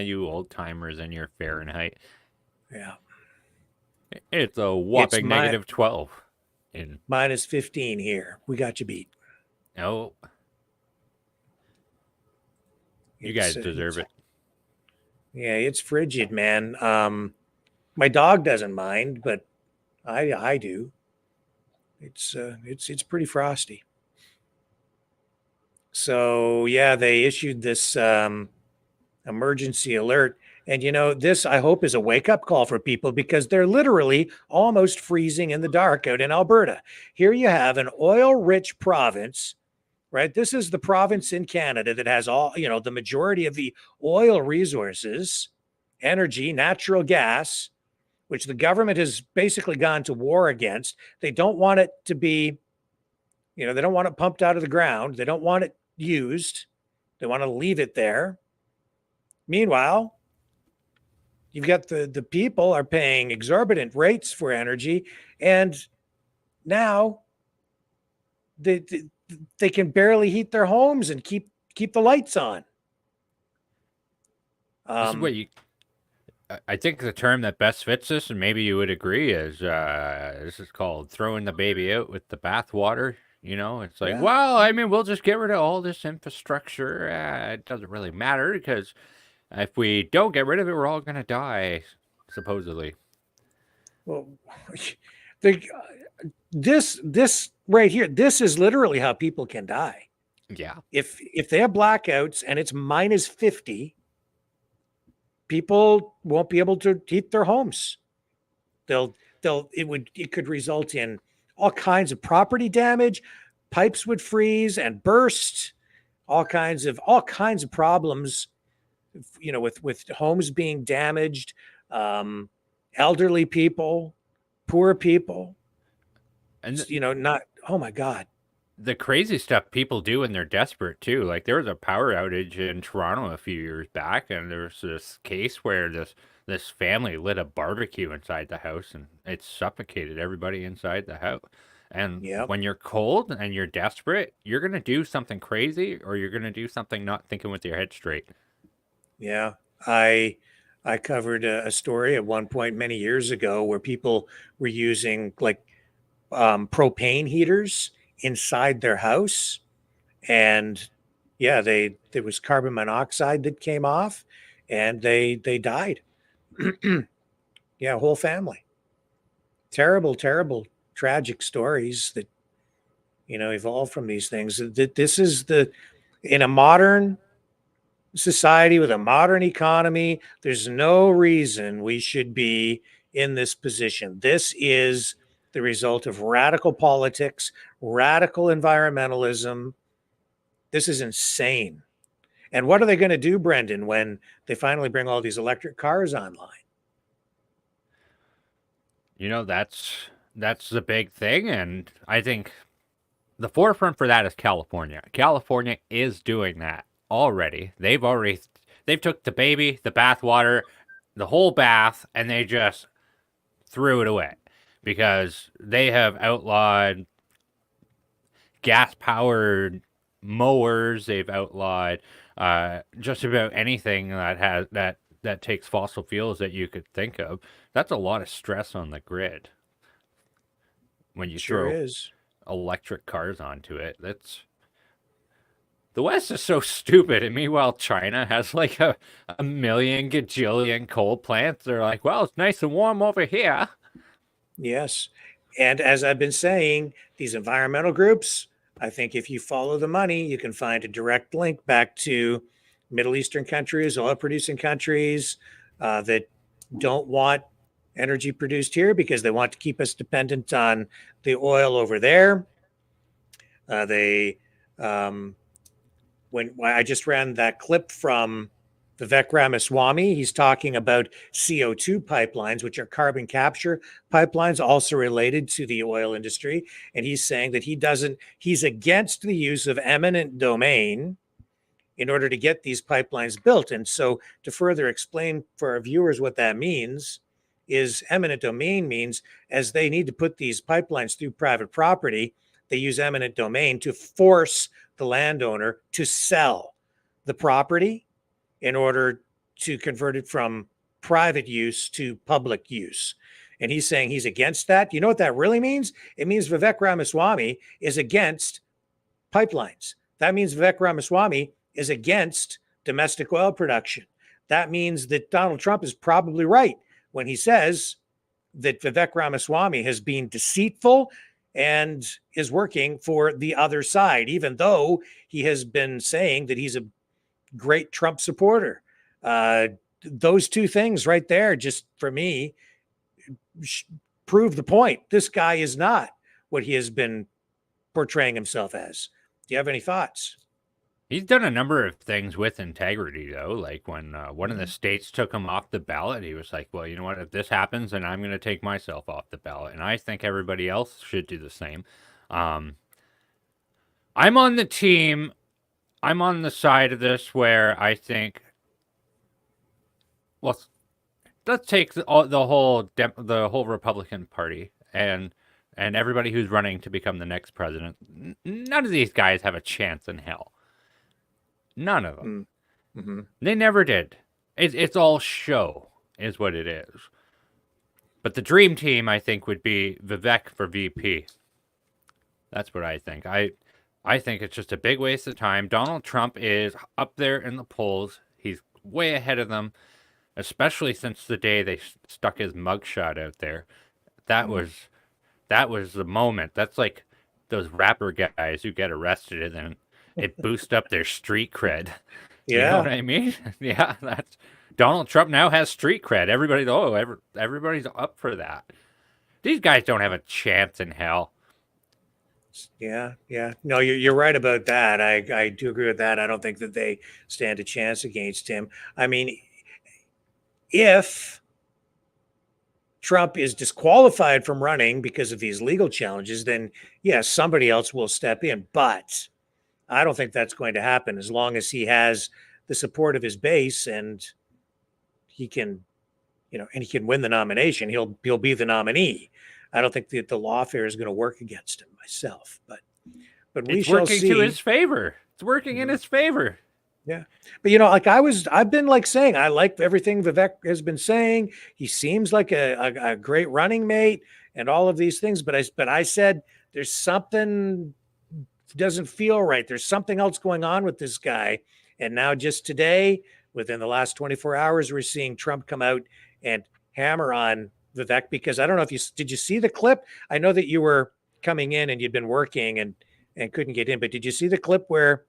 You old timers and your Fahrenheit. Yeah. It's a whopping negative 12. Minus 15 here. We got you beat. Oh. You guys deserve it. Yeah, it's frigid, man. My dog doesn't mind, but I do. It's pretty frosty. So yeah, they issued this emergency alert. And this I hope is a wake up call for people because they're literally almost freezing in the dark out in Alberta. Here you have an oil rich province, right? This is the province in Canada that has the majority of the oil resources, energy, natural gas, which the government has basically gone to war against. They don't want it to be, they don't want it pumped out of the ground. They don't want it used. They want to leave it there. Meanwhile, you've got the people are paying exorbitant rates for energy, and now they can barely heat their homes and keep the lights on. This is what I think the term that best fits this, and maybe you would agree, is this is called throwing the baby out with the bathwater. It's like, Yeah. well, I mean, we'll just get rid of all this infrastructure. It doesn't really matter because if we don't get rid of it, we're all going to die, supposedly. Well, this right here, this is literally how people can die. Yeah. If they have blackouts and it's minus 50, people won't be able to heat their homes. It could result in all kinds of property damage. Pipes would freeze and burst. All kinds of problems. With homes being damaged, elderly people, poor people, and not. Oh my God. The crazy stuff people do when they're desperate too. Like there was a power outage in Toronto a few years back, and there was this case where this family lit a barbecue inside the house, and it suffocated everybody inside the house. And when you're cold and you're desperate, you're gonna do something crazy, or you're gonna do something not thinking with your head straight. Yeah, I covered a story at one point many years ago where people were using like propane heaters inside their house, and there was carbon monoxide that came off, and they died. Yeah, whole family. Terrible, tragic stories that evolve from these things. This is in a modern society with a modern economy, there's no reason we should be in this position. This is the result of radical politics, radical environmentalism. This is insane. And what are they going to do, Brendan, when they finally bring all these electric cars online? That's the big thing, and I think the forefront for that is California. California is doing that already. They've took the baby, the bathwater, the whole bath, and they just threw it away because they have outlawed gas-powered mowers. They've outlawed just about anything that takes fossil fuels that you could think of. That's a lot of stress on the grid when you throw electric cars onto it. The West is so stupid, and meanwhile China has like a million gajillion coal plants. They're like, well, it's nice and warm over here. Yes. And as I've been saying, these environmental groups, I think if you follow the money, you can find a direct link back to Middle Eastern countries, oil-producing countries that don't want energy produced here because they want to keep us dependent on the oil over there. When I just ran that clip from Vivek Ramaswamy, he's talking about CO2 pipelines, which are carbon capture pipelines, also related to the oil industry. And he's saying that he's against the use of eminent domain in order to get these pipelines built. And so to further explain for our viewers what that means is eminent domain means as they need to put these pipelines through private property, they use eminent domain to force the landowner to sell the property in order to convert it from private use to public use. And he's saying he's against that. You know what that really means? It means Vivek Ramaswamy is against pipelines. That means Vivek Ramaswamy is against domestic oil production. That means that Donald Trump is probably right when he says that Vivek Ramaswamy has been deceitful and is working for the other side, even though he has been saying that he's a great Trump supporter. Those two things right there, just for me, prove the point. This guy is not what he has been portraying himself as. Do you have any thoughts? He's done a number of things with integrity, though. Like when one of the states took him off the ballot, he was like, well, you know what? If this happens, then I'm going to take myself off the ballot. And I think everybody else should do the same. I'm on the team. I'm on the side of this where I think, well, let's take the whole Republican Party and everybody who's running to become the next president. None of these guys have a chance in hell. None of them. Mm-hmm. They never did. It's all show, is what it is. But the dream team, I think, would be Vivkek for VP. That's what I think. I think it's just a big waste of time. Donald Trump is up there in the polls. He's way ahead of them, especially since the day they stuck his mugshot out there. That was the moment. That's like those rapper guys who get arrested and then it boosts up their street cred. Yeah. You know what I mean? Yeah, that's Donald Trump now has street cred. Everybody's up for that. These guys don't have a chance in hell. Yeah. No, you're right about that. I do agree with that. I don't think that they stand a chance against him. I mean, if Trump is disqualified from running because of these legal challenges, then yes, somebody else will step in. But I don't think that's going to happen as long as he has the support of his base and he can, and he can win the nomination. He'll be the nominee. I don't think that the lawfare is going to work against him myself, but we shall see. It's working to his favor. It's working in his favor. Yeah. But I've been saying, I like everything Vivek has been saying. He seems like a great running mate and all of these things. But I said, there's something doesn't feel right. There's something else going on with this guy. And now just today, within the last 24 hours, we're seeing Trump come out and hammer on Vivek, because I don't know if did you see the clip? I know that you were coming in and you'd been working and couldn't get in, but did you see the clip where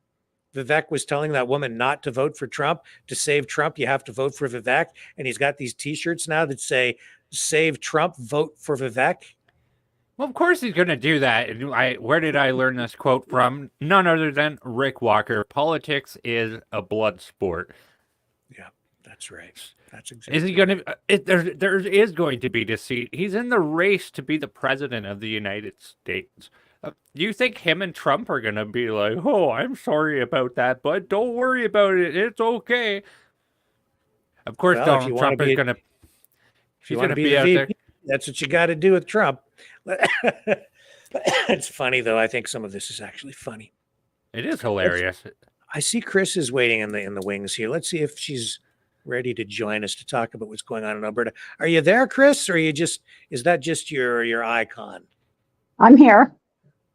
Vivek was telling that woman not to vote for Trump? To save Trump, you have to vote for Vivek. And he's got these T-shirts now that say, "Save Trump, vote for Vivek." Well, of course he's going to do that. And where did I learn this quote from? None other than Rick Walker. Politics is a blood sport. Yeah, that's right. That's exactly. Is he going to? There is going to be deceit. He's in the race to be the president of the United States. Do you think him and Trump are going to be like, "Oh, I'm sorry about that, but don't worry about it. It's okay"? Of course, Donald Trump is going to. He's going to be out there. That's what you got to do with Trump. It's funny, though. I think some of this is actually funny. It is hilarious. I see Chris is waiting in the wings here. Let's see if she's ready to join us to talk about what's going on in Alberta. Are you there, Chris? Or are you is that just your icon? I'm here.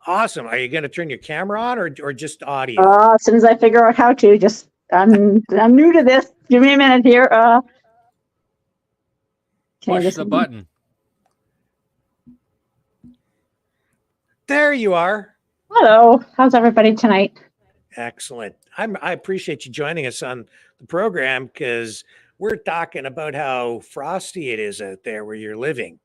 Awesome. Are you going to turn your camera on or just audio? As soon as I figure out how to, I'm new to this. Give me a minute here. Push the button. There you are. Hello. How's everybody tonight? Excellent. I appreciate you joining us on the program because we're talking about how frosty it is out there where you're living.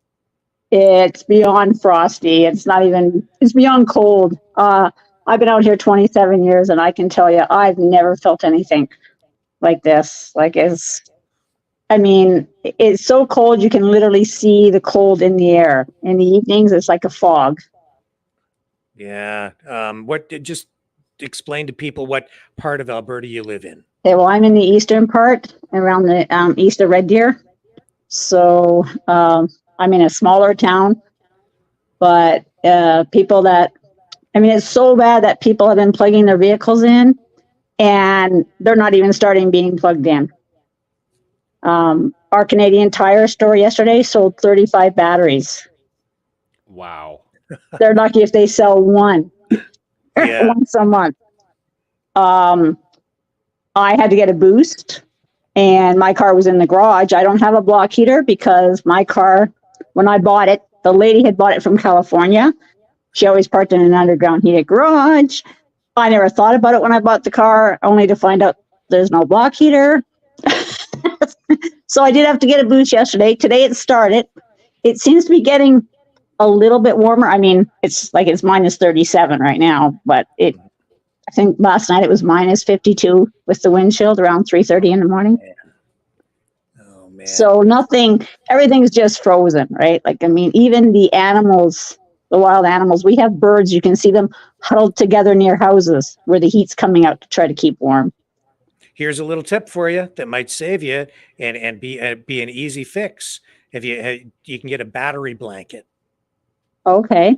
It's beyond frosty. It's beyond cold. I've been out here 27 years and I can tell you, I've never felt anything like this. It's so cold you can literally see the cold in the air. In the evenings, it's like a fog. Yeah. Just explain to people what part of Alberta you live in. Okay, well, I'm in the eastern part, around the east of Red Deer. So I'm in a smaller town, but it's so bad that people have been plugging their vehicles in, and they're not even starting being plugged in. Our Canadian Tire store yesterday sold 35 batteries. Wow. They're lucky if they sell one once a month. I had to get a boost, and my car was in the garage. I don't have a block heater because my car, when I bought it, the lady had bought it from California. She always parked in an underground heated garage. I never thought about it when I bought the car, only to find out there's no block heater. So I did have to get a boost yesterday. Today it started. It seems to be getting a little bit warmer. I mean, it's minus 37 right now, but I think last night it was minus 52 with the wind chill around 3:30 in the morning. Oh man. So everything's just frozen, right? Like, I mean, even the animals, the wild animals, we have birds, you can see them huddled together near houses where the heat's coming out to try to keep warm. Here's a little tip for you that might save you and be an easy fix. If you can get a battery blanket Okay.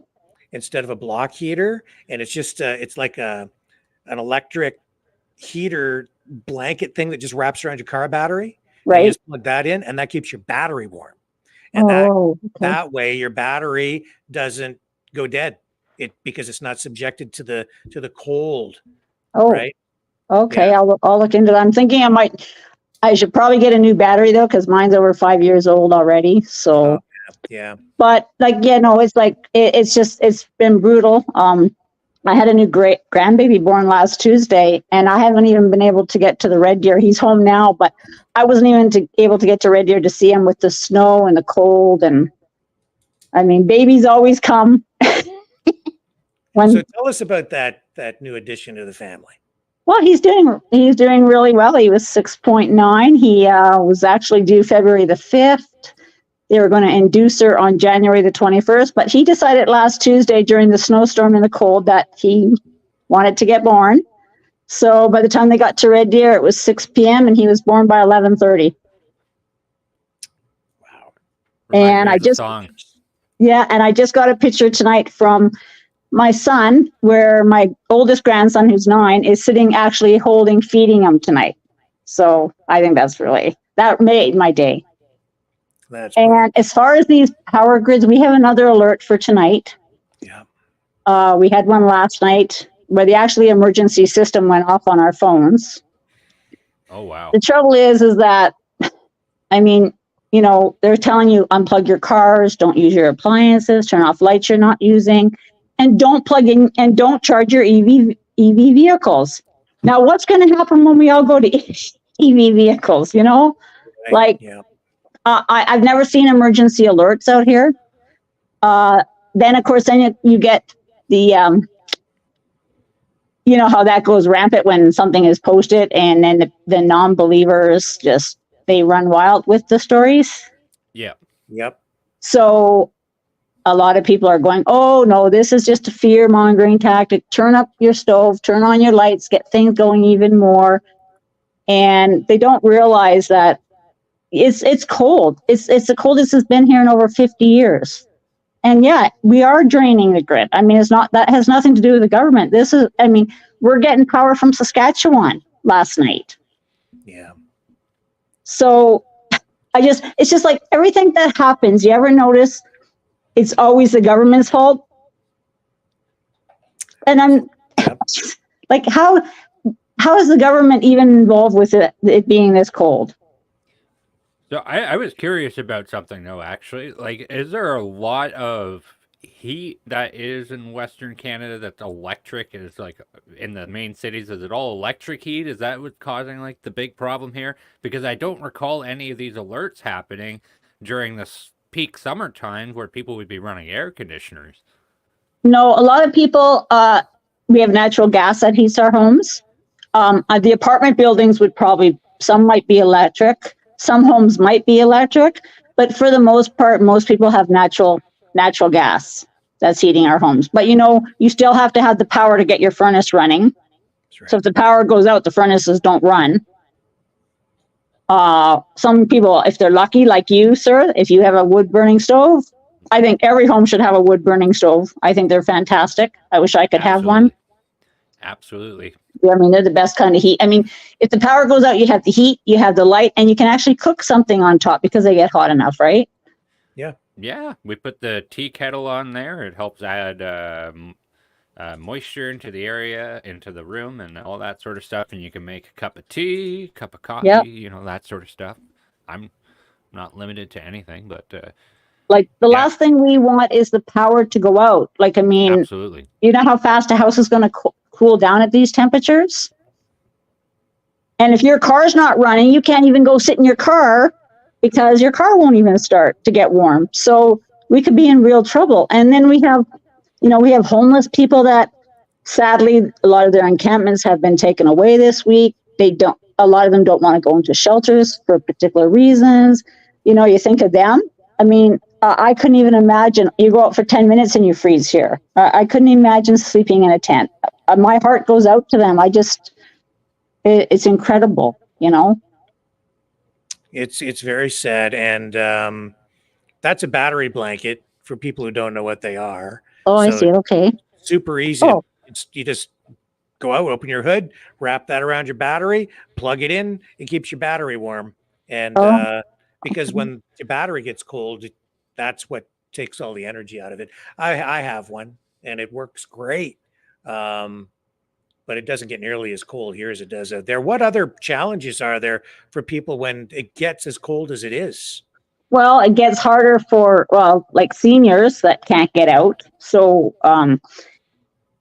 instead of a block heater, and it's just it's like an electric heater blanket thing that just wraps around your car battery. And you Right. just plug that in, and that keeps your battery warm. And that way your battery doesn't go dead. Because it's not subjected to the cold. Oh, Right. okay. Yeah. I'll look into that. I'm thinking I should probably get a new battery though, because mine's over 5 years old already. So, Oh, yeah. but it's been brutal. I had a new great grandbaby born last Tuesday, and I haven't even been able to get to the Red Deer. He's home now, but I wasn't even able to get to Red Deer to see him with the snow and the cold. And I mean, babies always come. So tell us about that new addition to the family. Well, he's doing really well. He was 6.9. He was actually due February the 5th. They were going to induce her on January the 21st, but he decided last Tuesday during the snowstorm and the cold that he wanted to get born. So by the time they got to Red Deer, it was 6 p.m. and he was born by 11:30. Wow. And I just got a picture tonight from my son, where my oldest grandson, who's 9, is sitting actually feeding him tonight. So I think that made my day. And as far as these power grids, we have another alert for tonight. Yeah. We had one last night where the emergency system went off on our phones. Oh, wow. The trouble is that, I mean, they're telling you unplug your cars, don't use your appliances, turn off lights you're not using, and don't plug in and don't charge your EV vehicles. Now, what's going to happen when we all go to EV vehicles? Right. Yeah. I've never seen emergency alerts out here. Then, of course, you get the, how that goes rampant when something is posted, and then the non-believers they run wild with the stories. Yeah. Yep. So a lot of people are going, oh, no, this is just a fear-mongering tactic. Turn up your stove, turn on your lights, get things going even more. And they don't realize that it's cold. It's the coldest it's been here in over 50 years. And yeah, we are draining the grid. I mean, that has nothing to do with the government. We're getting power from Saskatchewan last night. Yeah. So it's just like everything that happens, you ever notice it's always the government's fault? And I'm like, how is the government even involved with it being this cold? So I was curious about something though, actually. Like, is there a lot of heat that is in Western Canada that's electric? Is like in the main cities, is it all electric heat? Is that what's causing like the big problem here? Because I don't recall any of these alerts happening during this peak summertime where people would be running air conditioners. No, a lot of people, we have natural gas that heats our homes. The apartment buildings some might be electric. Some homes might be electric, but for the most part, most people have natural gas that's heating our homes. But you still have to have the power to get your furnace running. Right. So if the power goes out, the furnaces don't run. Some people, if they're lucky, like you, sir, if you have a wood burning stove, I think every home should have a wood burning stove. I think they're fantastic. I wish I could have one. Absolutely. I mean, they're the best kind of heat. I mean, if the power goes out, you have the heat, you have the light, and you can actually cook something on top because they get hot enough, right? Yeah. Yeah. We put the tea kettle on there. It helps add moisture into the area, into the room, and all that sort of stuff. And you can make a cup of tea, cup of coffee, that sort of stuff. I'm not limited to anything, but Like the Yeah. last thing we want is the power to go out. Like, I mean, Absolutely. you know how fast a house is going to cool down at these temperatures? And if your car's not running, you can't even go sit in your car because your car won't even start to get warm. So we could be in real trouble. And then we have, we have homeless people that sadly, a lot of their encampments have been taken away this week. A lot of them don't want to go into shelters for particular reasons. You think of them. I mean, I couldn't even imagine, you go out for 10 minutes and you freeze here. I couldn't imagine sleeping in a tent. My heart goes out to them. It's incredible, It's very sad, and that's a battery blanket for people who don't know what they are. Oh, I see. Okay. Super easy. Oh. You just go out, open your hood, wrap that around your battery, plug it in. It keeps your battery warm. And because when your battery gets cold, that's what takes all the energy out of it. I have one, and it works great. But it doesn't get nearly as cold here as it does out there. What other challenges are there for people when it gets as cold as it is? Well, it gets harder for, like seniors that can't get out. So,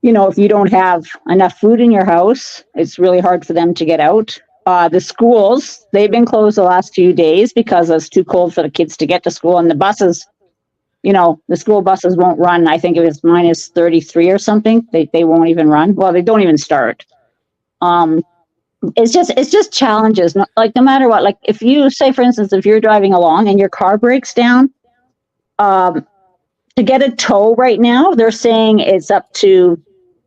if you don't have enough food in your house, it's really hard for them to get out. The schools, they've been closed the last few days because it's too cold for the kids to get to school. And the buses, the school buses won't run. I think it was minus 33 or something. They won't even run. Well, they don't even start. It's just challenges. No matter what, like if you say, for instance, if you're driving along and your car breaks down, to get a tow right now, they're saying it's up to,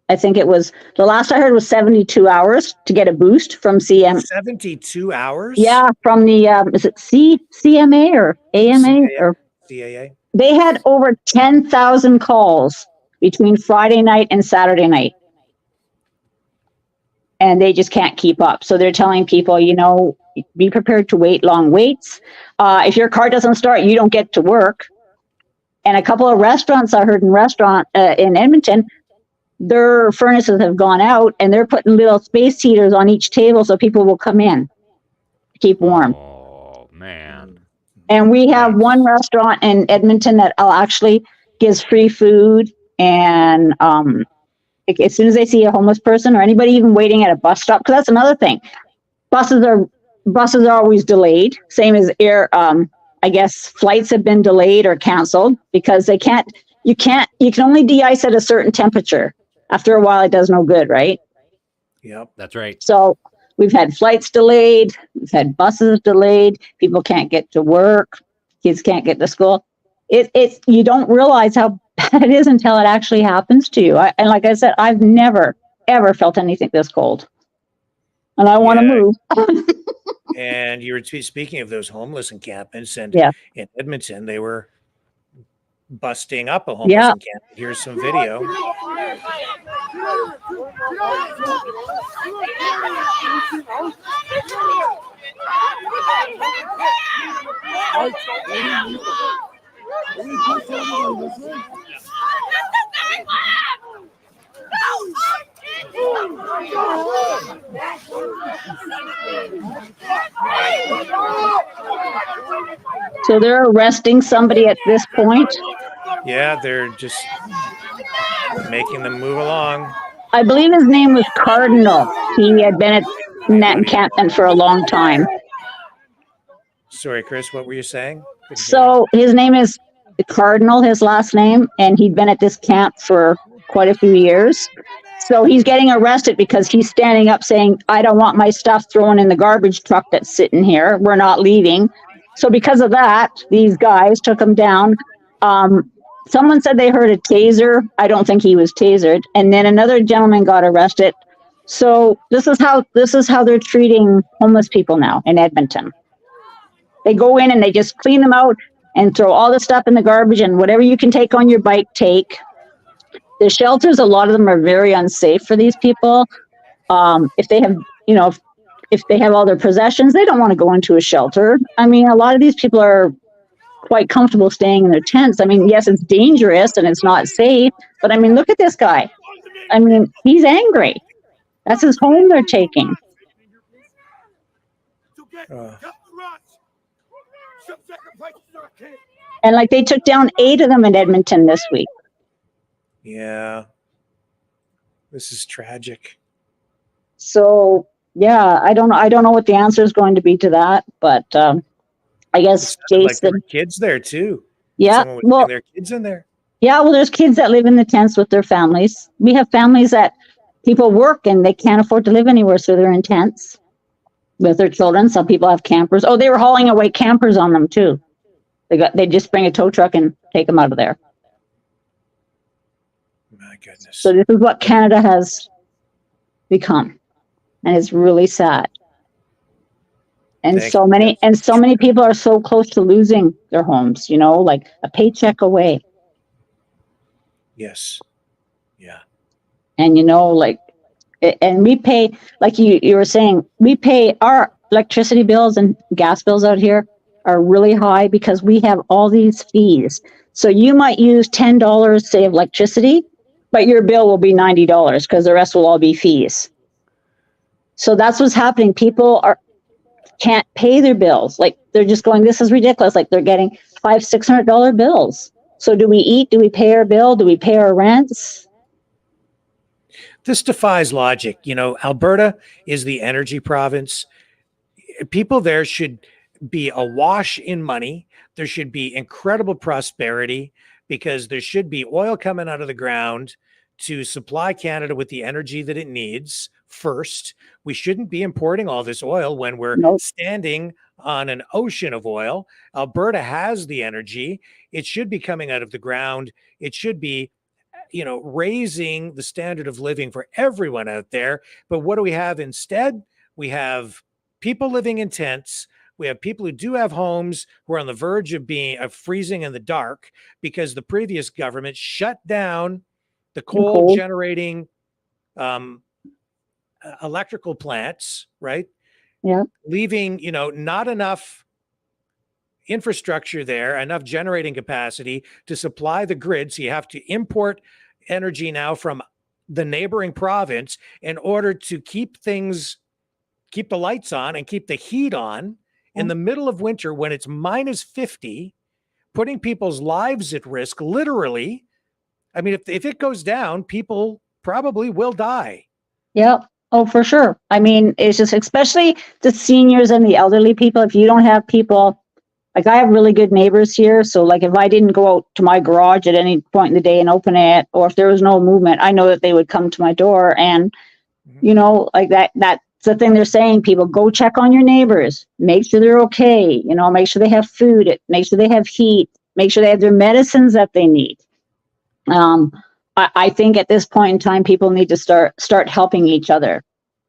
I think it was, the last I heard was 72 hours to get a boost from CM. 72 hours? Yeah, from the, is it CMA or AMA? Or CAA? They had over 10,000 calls between Friday night and Saturday night. And they just can't keep up. So they're telling people, be prepared to wait long waits. If your car doesn't start, you don't get to work. And a couple of restaurants, I heard in Edmonton, their furnaces have gone out and they're putting little space heaters on each table so people will come in to keep warm. Oh, man. And we have one restaurant in Edmonton that actually gives free food. And as soon as they see a homeless person or anybody even waiting at a bus stop, because that's another thing. Buses are always delayed, same as air. I guess flights have been delayed or canceled because you can only de-ice at a certain temperature. After a while, it does no good, right? Yep, that's right. So we've had flights delayed, we've had buses delayed, people can't get to work, kids can't get to school. You don't realize how bad it is until it actually happens to you. And like I said, I've never, ever felt anything this cold. And I want to move. And you were speaking of those homeless encampments, and in Edmonton, they were busting up a homeless encampment. Here's some video. So they're arresting somebody at this point? Yeah, they're just making them move along. I believe his name was Cardinal. He had been in that encampment for a long time. Sorry, Chris, what were you saying? So his name is Cardinal, his last name, and he'd been at this camp for quite a few years. So he's getting arrested because he's standing up saying, I don't want my stuff thrown in the garbage truck that's sitting here. We're not leaving. So because of that, these guys took him down. Someone said they heard a taser. I don't think he was tasered. And then another gentleman got arrested. So this is how they're treating homeless people now in Edmonton. They go in and they just clean them out and throw all the stuff in the garbage, and whatever you can take on your bike, take. The shelters, a lot of them are very unsafe for these people. If they have, if they have all their possessions, they don't want to go into a shelter. I mean, a lot of these people are quite comfortable staying in their tents. I mean, yes, it's dangerous and it's not safe, but I mean, look at this guy. I mean, he's angry. That's his home they're taking. And like they took down 8 of them in Edmonton this week. Yeah. This is tragic. So yeah, I don't know what the answer is going to be to that, but I guess Like there were Jason. kids there too. Yeah, Someone was well, taking their kids in there. yeah, well, there's kids that live in the tents with their families. We have families that people work and they can't afford to live anywhere, so they're in tents with their children. Some people have campers. Oh, they were hauling away campers on them too. They just bring a tow truck and take them out of there. My goodness. So this is what Canada has become, and it's really sad. And Thank so you. many people are so close to losing their homes. You know, like a paycheck away. Yes. Yeah. And you know, like, and we pay, like you were saying, we pay our electricity bills and gas bills out here are really high because we have all these fees. So you might use $10, say, of electricity, but your bill will be $90 because the rest will all be fees. So that's what's happening. People can't pay their bills. Like they're just going, this is ridiculous. Like they're getting $500-$600 bills. So do we eat? Do we pay our bill? Do we pay our rents? This defies logic. You know, Alberta is the energy province. People there should be awash in money. There should be incredible prosperity because there should be oil coming out of the ground to supply Canada with the energy that it needs first. We shouldn't be importing all this oil when we're standing on an ocean of oil. Alberta has the energy. It should be coming out of the ground. It should be, you know, raising the standard of living for everyone out there. But what do we have instead? We have people living in tents. We have people who do have homes who are on the verge of freezing in the dark because the previous government shut down the coal generating electrical plants, right? Yeah. Leaving, you know, not enough infrastructure there, enough generating capacity to supply the grid. So you have to import energy now from the neighboring province in order to keep the lights on and keep the heat on in the middle of winter when it's minus 50, putting people's lives at risk, literally. I mean, if it goes down, people probably will die. Yep. Oh, for sure. I mean, it's just, especially the seniors and the elderly people, if you don't have people, like I have really good neighbors here. So like if I didn't go out to my garage at any point in the day and open it, or if there was no movement, I know that they would come to my door and, you know, like that's the thing they're saying, people go check on your neighbors, make sure they're okay, you know, make sure they have food, make sure they have heat, make sure they have their medicines that they need. I think at this point in time, people need to start helping each other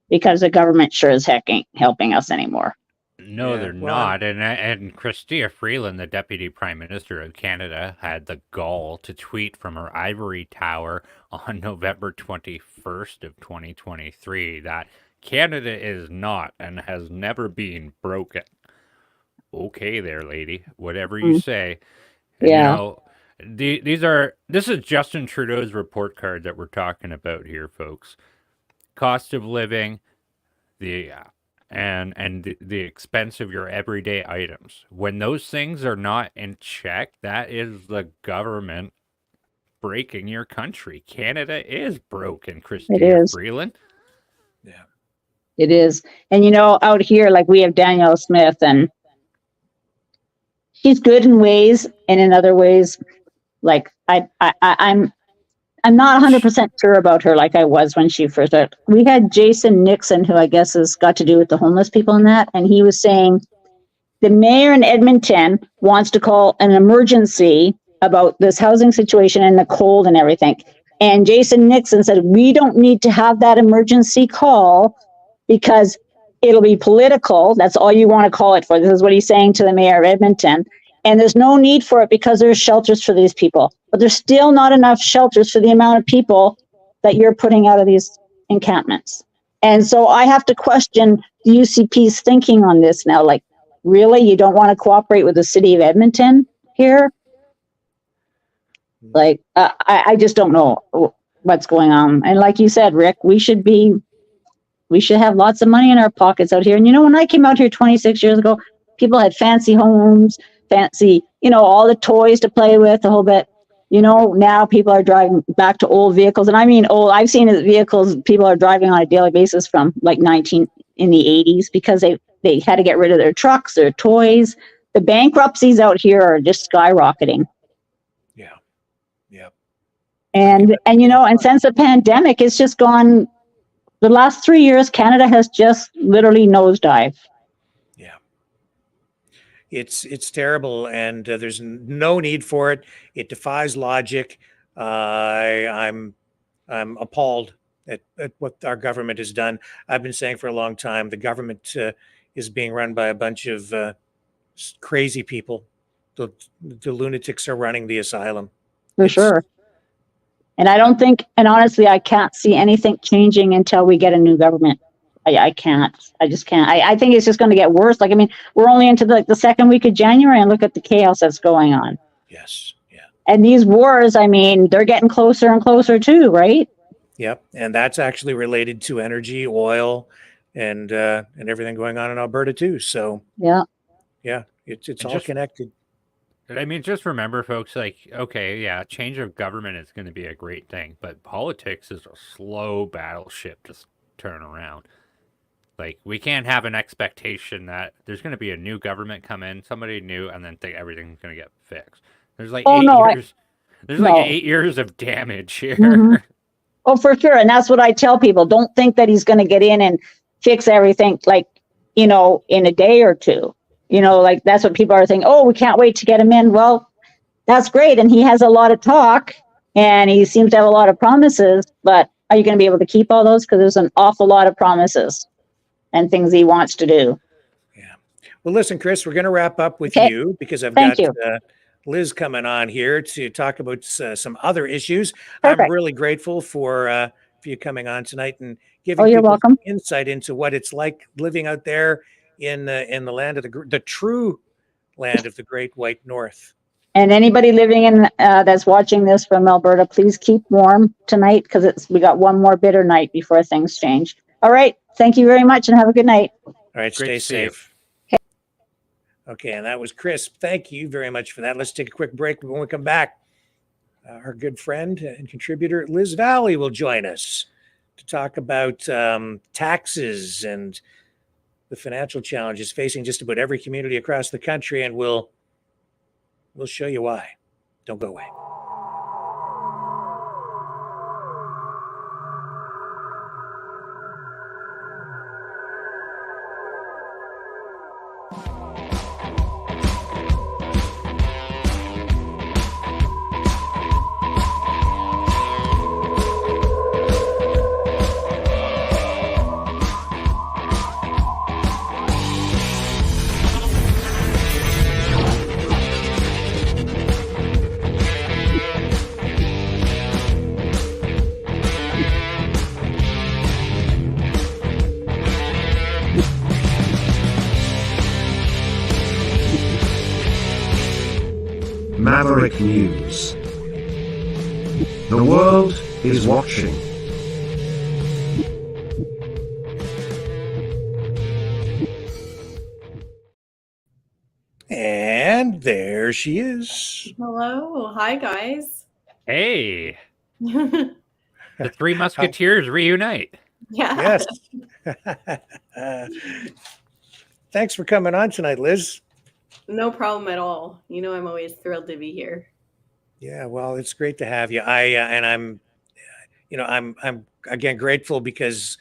because the government sure as heck ain't helping us anymore. No, they're not. And Chrystia Freeland, the Deputy Prime Minister of Canada, had the gall to tweet from her ivory tower on November 21st of 2023 that Canada is not and has never been broken. Okay there, lady. Whatever you say. And, yeah. You know, this is Justin Trudeau's report card that we're talking about here, folks. Cost of living, the expense of your everyday items. When those things are not in check, that is the government breaking your country. Canada is broken, Chrystia Freeland. Yeah. It is. And you know, out here, like we have Danielle Smith, and she's good in ways, and in other ways, like I'm not 100% sure about her like I was when she first started. We had Jason Nixon, who I guess has got to do with the homeless people in that, and he was saying the mayor in Edmonton wants to call an emergency about this housing situation and the cold and everything. And Jason Nixon said, we don't need to have that emergency call because it'll be political. That's all you want to call it for. This is what he's saying to the mayor of Edmonton. And there's no need for it because there's shelters for these people. But there's still not enough shelters for the amount of people that you're putting out of these encampments. And so I have to question the UCP's thinking on this now. Like, really? You don't want to cooperate with the city of Edmonton here? Like, I just don't know what's going on. And like you said, Rick, we should have lots of money in our pockets out here. And you know, when I came out here 26 years ago, people had fancy homes, fancy, all the toys to play with, the whole bit. Now people are driving back to old vehicles. And I mean old, I've seen vehicles people are driving on a daily basis from like in the 80s because they had to get rid of their trucks, their toys. The bankruptcies out here are just skyrocketing. Yeah. Yeah. And since the pandemic, it's just gone, the last 3 years, Canada has just literally nosedived. Yeah. It's terrible, and there's no need for it. It defies logic. I'm appalled at what our government has done. I've been saying for a long time the government is being run by a bunch of crazy people. The lunatics are running the asylum. For sure. And I don't think, and honestly, I can't see anything changing until we get a new government. I can't. I just can't. I think it's just going to get worse. Like, I mean, we're only into the second week of January, and look at the chaos that's going on. Yes. Yeah. And these wars, I mean, they're getting closer and closer too, right? Yep. And that's actually related to energy, oil, and everything going on in Alberta too. So yeah, it's all connected. I mean, just remember, folks, like, okay, yeah, change of government is going to be a great thing, but politics is a slow battleship to turn around. Like, we can't have an expectation that there's going to be a new government come in, somebody new, and then think everything's going to get fixed. There's like 8 years. There's like 8 years of damage here. Mm-hmm. Oh, for sure. And that's what I tell people. Don't think that he's going to get in and fix everything, like, in a day or two. Like that's what people are thinking. Oh, we can't wait to get him in. Well, that's great. And he has a lot of talk and he seems to have a lot of promises, but are you going to be able to keep all those? Because there's an awful lot of promises and things he wants to do. Yeah. Well, listen, Chris, we're going to wrap up with you because I've got Liz coming on here to talk about some other issues. Perfect. I'm really grateful for you coming on tonight and giving you're people welcome. insight into what it's like living out there in the land of the true land of the Great White North. And anybody living in that's watching this from Alberta, please keep warm tonight because we got one more bitter night before things change. All right. Thank you very much and have a good night. All right. Stay safe. Okay. And that was Chris. Thank you very much for that. Let's take a quick break. When we come back, our good friend and contributor Liz Valley will join us to talk about taxes and the financial challenges facing just about every community across the country, and we'll show you why. Don't go away. Maverick News. The world is watching. And there she is. Hello. Hi, guys. Hey. The Three Musketeers reunite. Yeah. Yes. Thanks for coming on tonight, Liz. No problem at all. I'm always thrilled to be here. Yeah, well, it's great to have you. I'm again grateful because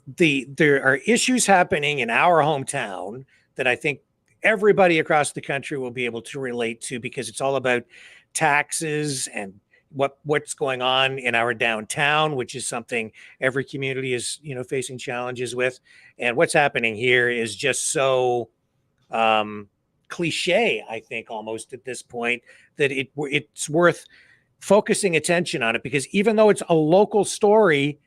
there are issues happening in our hometown that I think everybody across the country will be able to relate to because it's all about taxes and what's going on in our downtown, which is something every community is facing challenges with, and what's happening here is just so cliche, I think, almost at this point, that it's worth focusing attention on it, because even though it's a local story,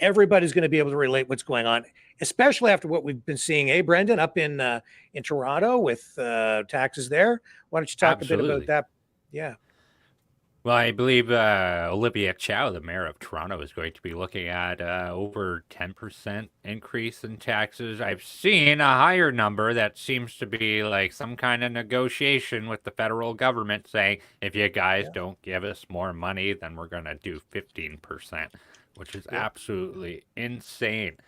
everybody's going to be able to relate what's going on, especially after what we've been seeing. Brendan, up in Toronto with taxes there. Why don't you talk a bit about that? Yeah. Well, I believe Olivia Chow, the mayor of Toronto, is going to be looking at over 10% increase in taxes. I've seen a higher number that seems to be like some kind of negotiation with the federal government saying, if you guys don't give us more money, then we're going to do 15%, which is absolutely insane.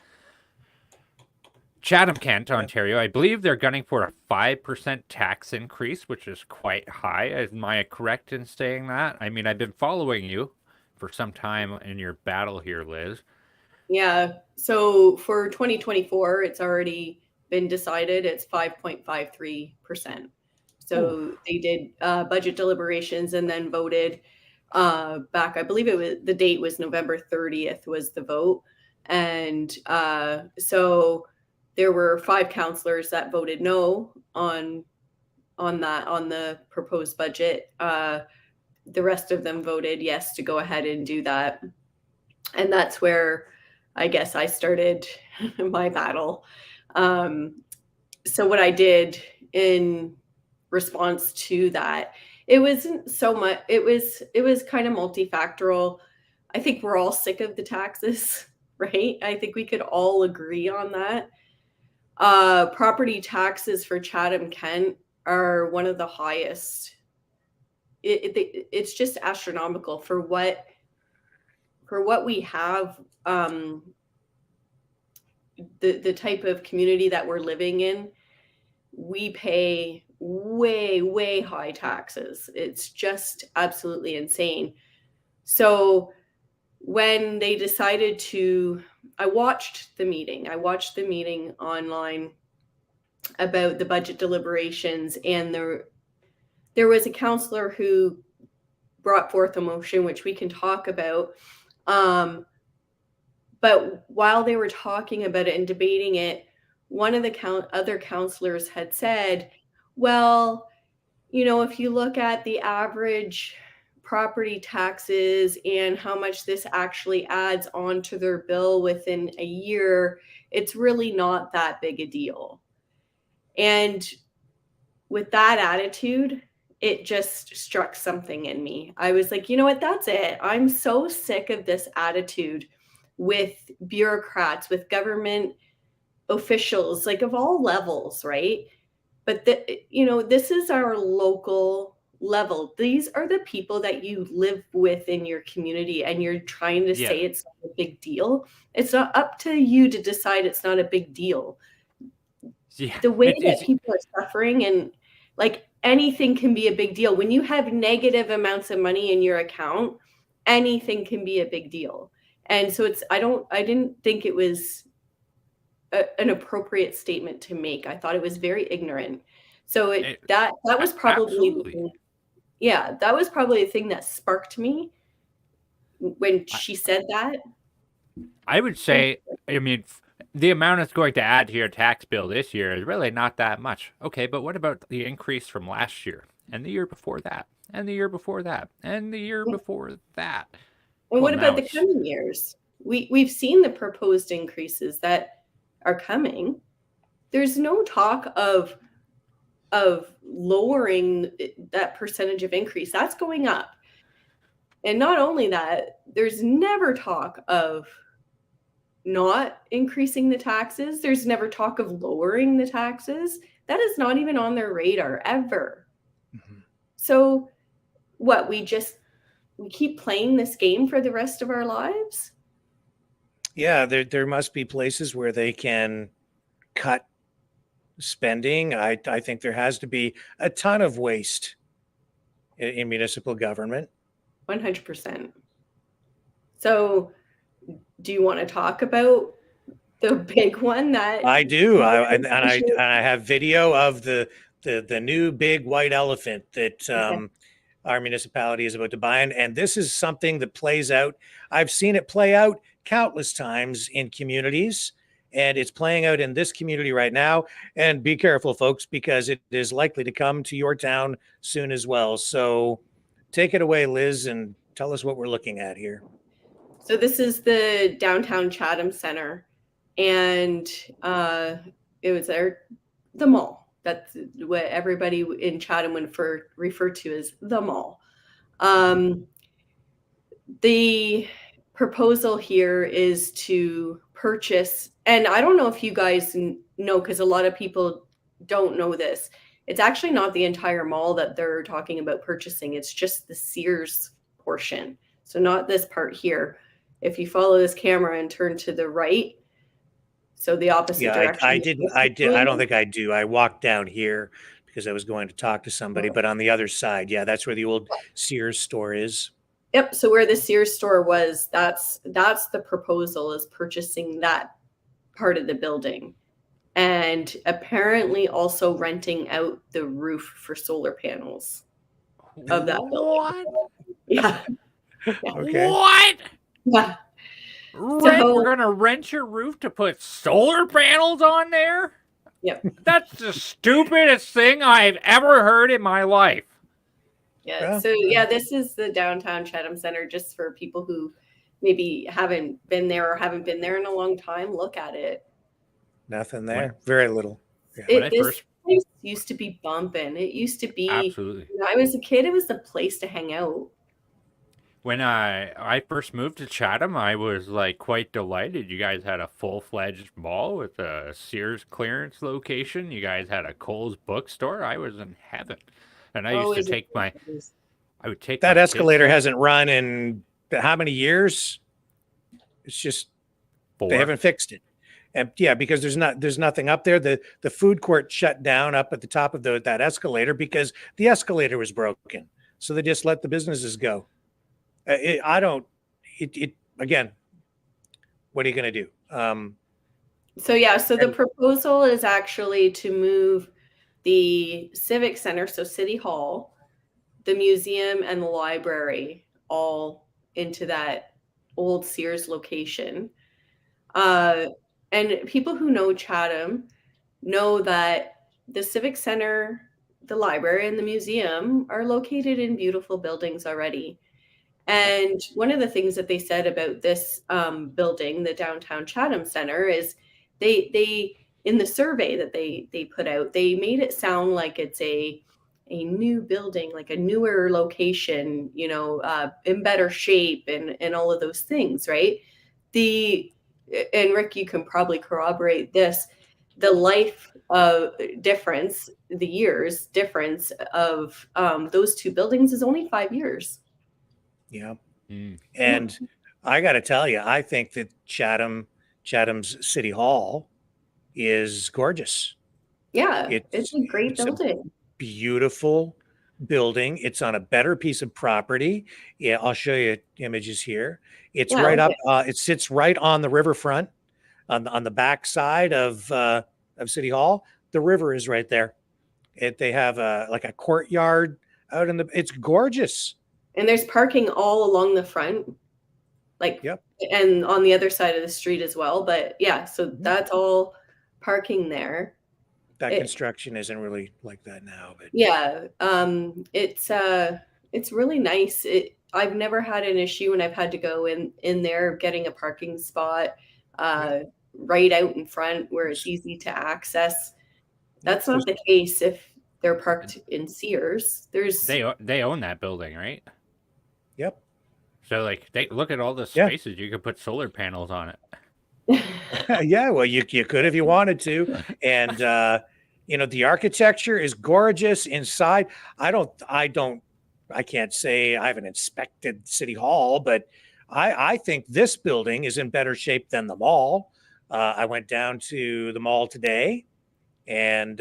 Chatham-Kent, Ontario, I believe they're gunning for a 5% tax increase, which is quite high. Am I correct in saying that? I mean, I've been following you for some time in your battle here, Liz. Yeah. So for 2024, it's already been decided. It's 5.53%. So they did budget deliberations and then voted back. I believe it was the date was November 30th was the vote, and so there were 5 councillors that voted no on the proposed budget. The rest of them voted yes to go ahead and do that, and that's where I guess I started my battle. So what I did in response to that, it wasn't so much. It was kind of multifactorial. I think we're all sick of the taxes, right? I think we could all agree on that. Property taxes for Chatham-Kent are one of the highest. It's just astronomical for what we have. The type of community that we're living in, we pay way high taxes. It's just absolutely insane. So when they decided to, I watched the meeting online about the budget deliberations, and there was a councillor who brought forth a motion, which we can talk about. But while they were talking about it and debating it, one of the other councillors had said, well, if you look at the average property taxes and how much this actually adds onto their bill within a year, it's really not that big a deal. And with that attitude, it just struck something in me. I was like, you know what, that's it. I'm so sick of this attitude with bureaucrats, with government officials, like of all levels, right? But this is our local level. These are the people that you live with in your community, and you're trying to say it's not a big deal. It's not up to you to decide it's not a big deal. The way that people are suffering, and like anything can be a big deal. When you have negative amounts of money in your account, anything can be a big deal. And so I didn't think it was an appropriate statement to make. I thought it was very ignorant. So that was probably that was probably the thing that sparked me when she said that. I would say, I mean, the amount it's going to add to your tax bill this year is really not that much. Okay, but what about the increase from last year and the year before that and the year before that and the year before that? And what about the coming years? We've seen the proposed increases that are coming. There's no talk of lowering that percentage of increase. That's going up. And not only that, there's never talk of not increasing the taxes. There's never talk of lowering the taxes. That is not even on their radar ever. Mm-hmm. So what, we keep playing this game for the rest of our lives? Yeah, there must be places where they can cut spending. I think there has to be a ton of waste in municipal government. 100%. So do you want to talk about the big one that I do? I have video of the new big white elephant that our municipality is about to buy in. And this is something that plays out. I've seen it play out countless times in communities, and it's playing out in this community right now. And be careful, folks, because it is likely to come to your town soon as well. So take it away, Liz, and tell us what we're looking at here. So this is the downtown Chatham Center, and it was the mall. That's what everybody in Chatham would refer to as the mall. The proposal here is to purchase, and I don't know if you guys know, because a lot of people don't know this. It's actually not the entire mall that they're talking about purchasing. It's just the Sears portion. So not this part here. If you follow this camera and turn to the right, so the opposite direction. I don't think I do. I walked down here because I was going to talk to somebody, but on the other side, yeah, that's where the old Sears store is. Yep. So where the Sears store was, that's the proposal, is purchasing that part of the building, and apparently also renting out the roof for solar panels of that building. What? Yeah. Okay. What? Yeah. We're gonna rent your roof to put solar panels on there? Yep. That's the stupidest thing I've ever heard in my life. Yeah. So yeah, this is the downtown Chatham Center, just for people who maybe haven't been there or haven't been there in a long time. Look at it. Nothing there. Very little. Yeah. This place used to be bumping. It used to be. Absolutely. When I was a kid, it was the place to hang out. When I first moved to Chatham, I was like quite delighted. You guys had a full-fledged mall with a Sears clearance location. You guys had a Kohl's bookstore. I was in heaven. And I used to take I would take that my escalator kids. hasn't run in how many years? It's just 4. They haven't fixed it. And yeah, because there's nothing up there. The food court shut down up at the top of that escalator because the escalator was broken. So they just let the businesses go. Again, what are you going to do? So the proposal is actually to move the Civic Center, so City Hall, the museum, and the library all into that old Sears location. And people who know Chatham know that the Civic Center, the library, and the museum are located in beautiful buildings already. And one of the things that they said about this building, the downtown Chatham Center, is they in the survey that they put out, they made it sound like it's a new building, like a newer location, in better shape and all of those things, right? And Rick, you can probably corroborate this. The life difference, the years difference of those two buildings is only 5 years. Yeah. And I got to tell you, I think that Chatham's City Hall is gorgeous. Yeah, it's a great building. Beautiful building. It's on a better piece of property. Yeah, I'll show you images here. It's right up. It sits right on the riverfront, on the back side of City Hall. The river is right there. They have like a courtyard out in the. It's gorgeous. And there's parking all along the front, and on the other side of the street as well. But yeah, so that's all parking there. That construction isn't really like that now, but yeah, it's really nice. I've never had an issue when I've had to go in there getting a parking spot right out in front where it's easy to access. That's not the case if they're parked in Sears. They own that building, right? Yep. So they look at all the spaces you could put solar panels on it. Yeah, well, you could if you wanted to, and the architecture is gorgeous inside. I can't say I haven't inspected City Hall, but I think this building is in better shape than the mall. I went down to the mall today, and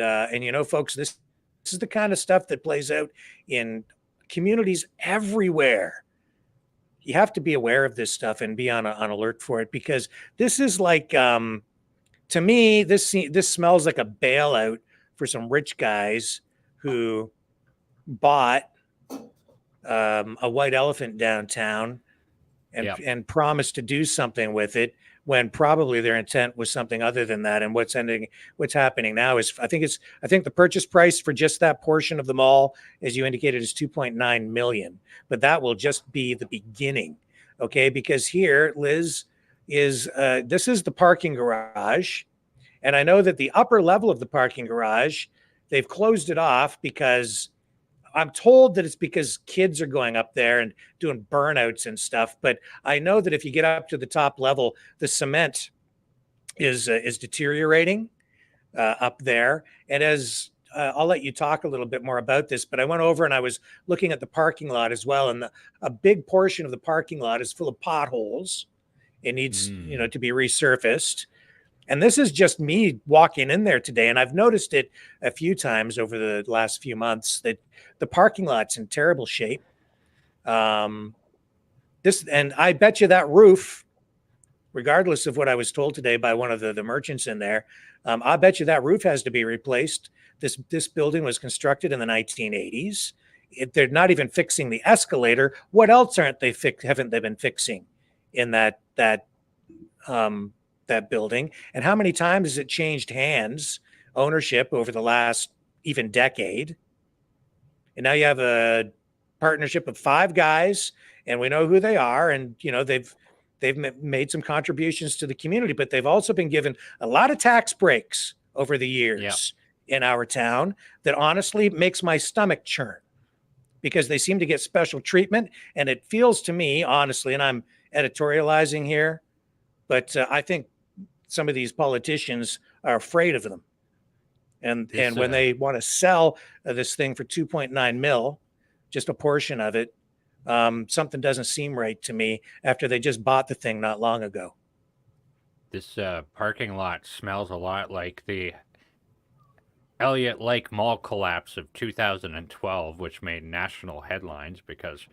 folks, this is the kind of stuff that plays out in communities everywhere. You have to be aware of this stuff and be on alert for it, because this is like, to me, this smells like a bailout for some rich guys who bought a white elephant downtown and promised to do something with it when probably their intent was something other than that. And what's happening now is I think the purchase price for just that portion of the mall, as you indicated, is 2.9 million. But that will just be the beginning. Okay, because here, Liz, this is the parking garage. And I know that the upper level of the parking garage, they've closed it off because I'm told that it's because kids are going up there and doing burnouts and stuff. But I know that if you get up to the top level, the cement is deteriorating up there. And as I'll let you talk a little bit more about this, but I went over and I was looking at the parking lot as well, and a big portion of the parking lot is full of potholes. It needs, to be resurfaced. And this is just me walking in there today, and I've noticed it a few times over the last few months that the parking lot's in terrible shape. And I bet you that roof, regardless of what I was told today by one of the merchants in there, I bet you that roof has to be replaced. This building was constructed in the 1980s. They're not even fixing the escalator. What else haven't they been fixing in that building? And how many times has it changed hands, ownership over the last even decade? And now you have a partnership of 5 guys, and we know who they are, and they've made some contributions to the community, but they've also been given a lot of tax breaks over the years in our town that honestly makes my stomach churn, because they seem to get special treatment. And it feels to me, honestly, and I'm editorializing here, but I think some of these politicians are afraid of them. And when they want to sell this thing for 2.9 mil, just a portion of it, something doesn't seem right to me after they just bought the thing not long ago. This parking lot smells a lot like the Elliott Lake Mall collapse of 2012, which made national headlines because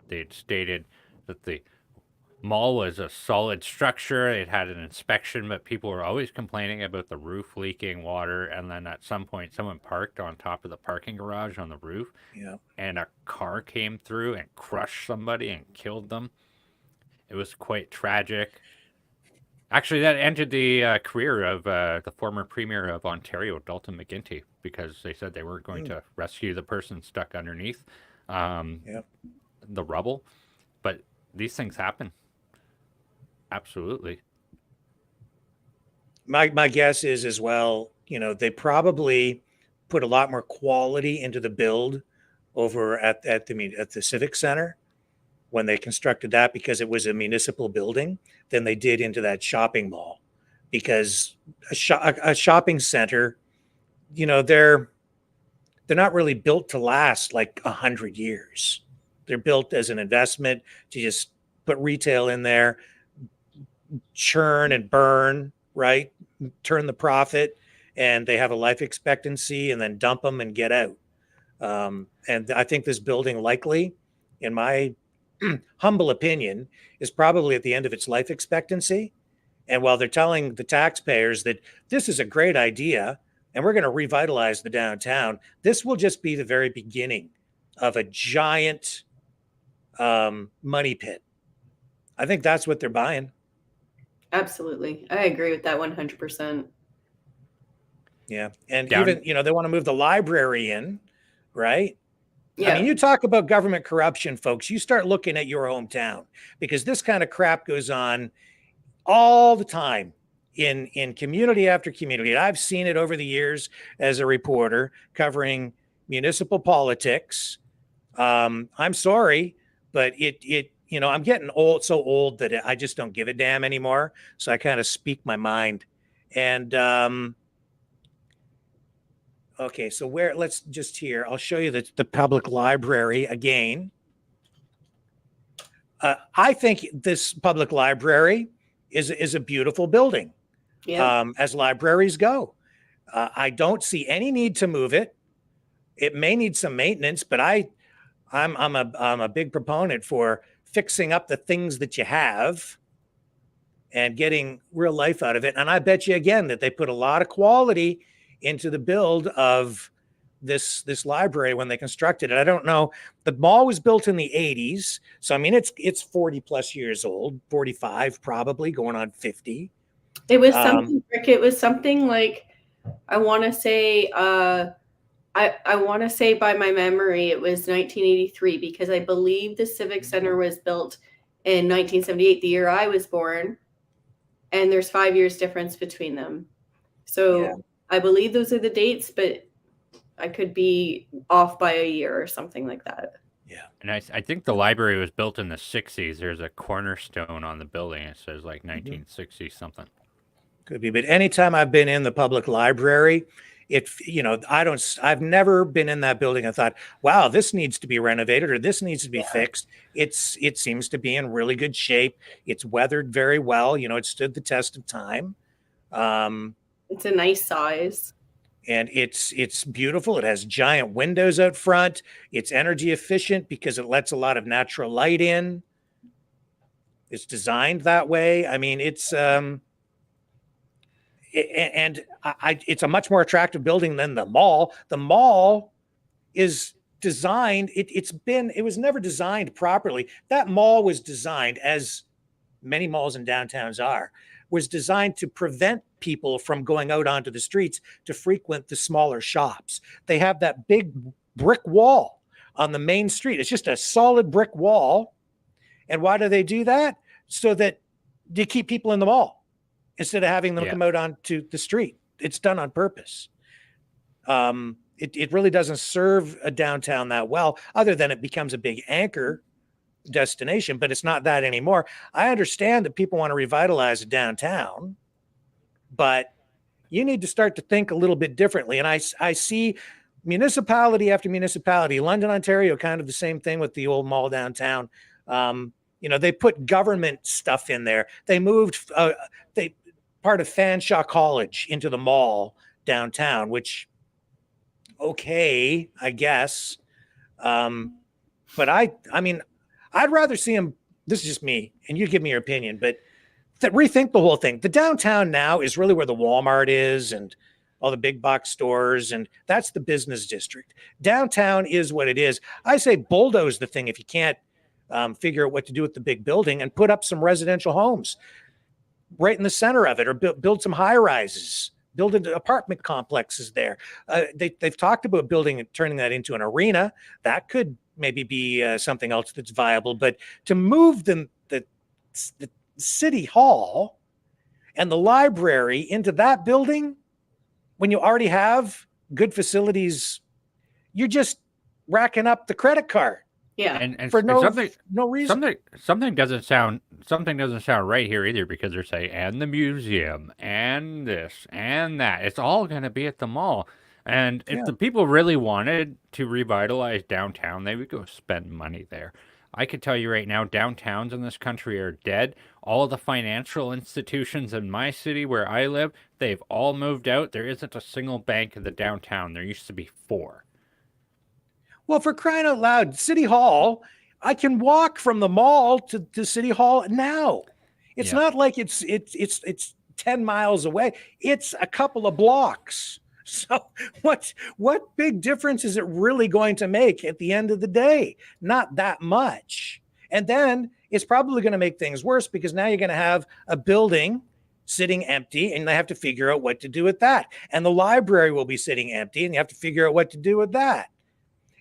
they'd stated that the mall was a solid structure. It had an inspection, but people were always complaining about the roof leaking water. And then at some point, someone parked on top of the parking garage on the roof. Yeah. And a car came through and crushed somebody and killed them. It was quite tragic. Actually, that ended the career of the former premier of Ontario, Dalton McGuinty, because they said they weren't going to rescue the person stuck underneath the rubble. But these things happen. Absolutely. My guess is as well, they probably put a lot more quality into the build over at the Civic Center when they constructed that, because it was a municipal building, than they did into that shopping mall. Because a shopping center, they're not really built to last like 100 years. They're built as an investment to just put retail in there, churn and burn, right? Turn the profit, and they have a life expectancy, and then dump them and get out. And I think this building likely, in my humble opinion, is probably at the end of its life expectancy. And while they're telling the taxpayers that this is a great idea and we're going to revitalize the downtown, this will just be the very beginning of a giant money pit. I think that's what they're buying. Absolutely. I agree with that 100%. Yeah. And even, they want to move the library in, right? Yeah. I mean, you talk about government corruption, folks. You start looking at your hometown, because this kind of crap goes on all the time in community after community. I've seen it over the years as a reporter covering municipal politics. I'm sorry, but I'm getting so old that I just don't give a damn anymore. So I kind of speak my mind. And okay, so let's just here, I'll show you the public library again. I think this public library is a beautiful building, as libraries go. I don't see any need to move it. It may need some maintenance, but I'm a big proponent for fixing up the things that you have and getting real life out of it. And I bet you again that they put a lot of quality into the build of this library when they constructed it. I don't know. The mall was built in the 80s. So, I mean, it's 40 plus years old, 45 probably, going on 50. It was something, Rick, it was something like, I want to say, I want to say by my memory, it was 1983, because I believe the Civic Center was built in 1978, the year I was born. And there's 5 years difference between them. So I believe those are the dates, but I could be off by a year or something like that. Yeah. And I think the library was built in the 60s. There's a cornerstone on the building. It says like 1960 something. Could be, but anytime I've been in the public library, I've never been in that building and thought, wow, this needs to be renovated or this needs to be fixed. It seems to be in really good shape. It's weathered very well. It stood the test of time. It's a nice size. And it's beautiful. It has giant windows out front. It's energy efficient because it lets a lot of natural light in. It's designed that way. I mean, it's it's a much more attractive building than the mall. The mall is designed. It was never designed properly. That mall was designed, as many malls in downtowns are, was designed to prevent people from going out onto the streets to frequent the smaller shops. They have that big brick wall on the main street. It's just a solid brick wall. And why do they do that? So that they keep people in the mall instead of having them come out onto the street. It's done on purpose. It really doesn't serve a downtown that well, other than it becomes a big anchor destination, but it's not that anymore. I understand that people want to revitalize a downtown, but you need to start to think a little bit differently. And I see municipality after municipality, London, Ontario, kind of the same thing with the old mall downtown. They put government stuff in there. They moved part of Fanshawe College into the mall downtown, which, okay, I guess. But I mean, I'd rather see them. This is just me, and you give me your opinion, but rethink the whole thing. The downtown now is really where the Walmart is and all the big box stores, and that's the business district. Downtown is what it is. I say bulldoze the thing if you can't figure out what to do with the big building, and put up some residential homes right in the center of it, or build some high rises, build apartment complexes there. They've talked about turning that into an arena. That could maybe be something else that's viable. But to move the city hall and the library into that building when you already have good facilities, you're just racking up the credit card. Yeah, and for no reason. Something doesn't sound right here either, because they're saying, and the museum and this and that, it's all going to be at the mall. And if the people really wanted to revitalize downtown, they would go spend money there. I can tell you right now, downtowns in this country are dead. All the financial institutions in my city where I live, they've all moved out. There isn't a single bank in the downtown. There used to be 4. Well, for crying out loud, City Hall, I can walk from the mall to City Hall now. It's not like it's 10 miles away. It's a couple of blocks. So what big difference is it really going to make at the end of the day? Not that much. And then it's probably going to make things worse, because now you're going to have a building sitting empty, and they have to figure out what to do with that. And the library will be sitting empty, and you have to figure out what to do with that.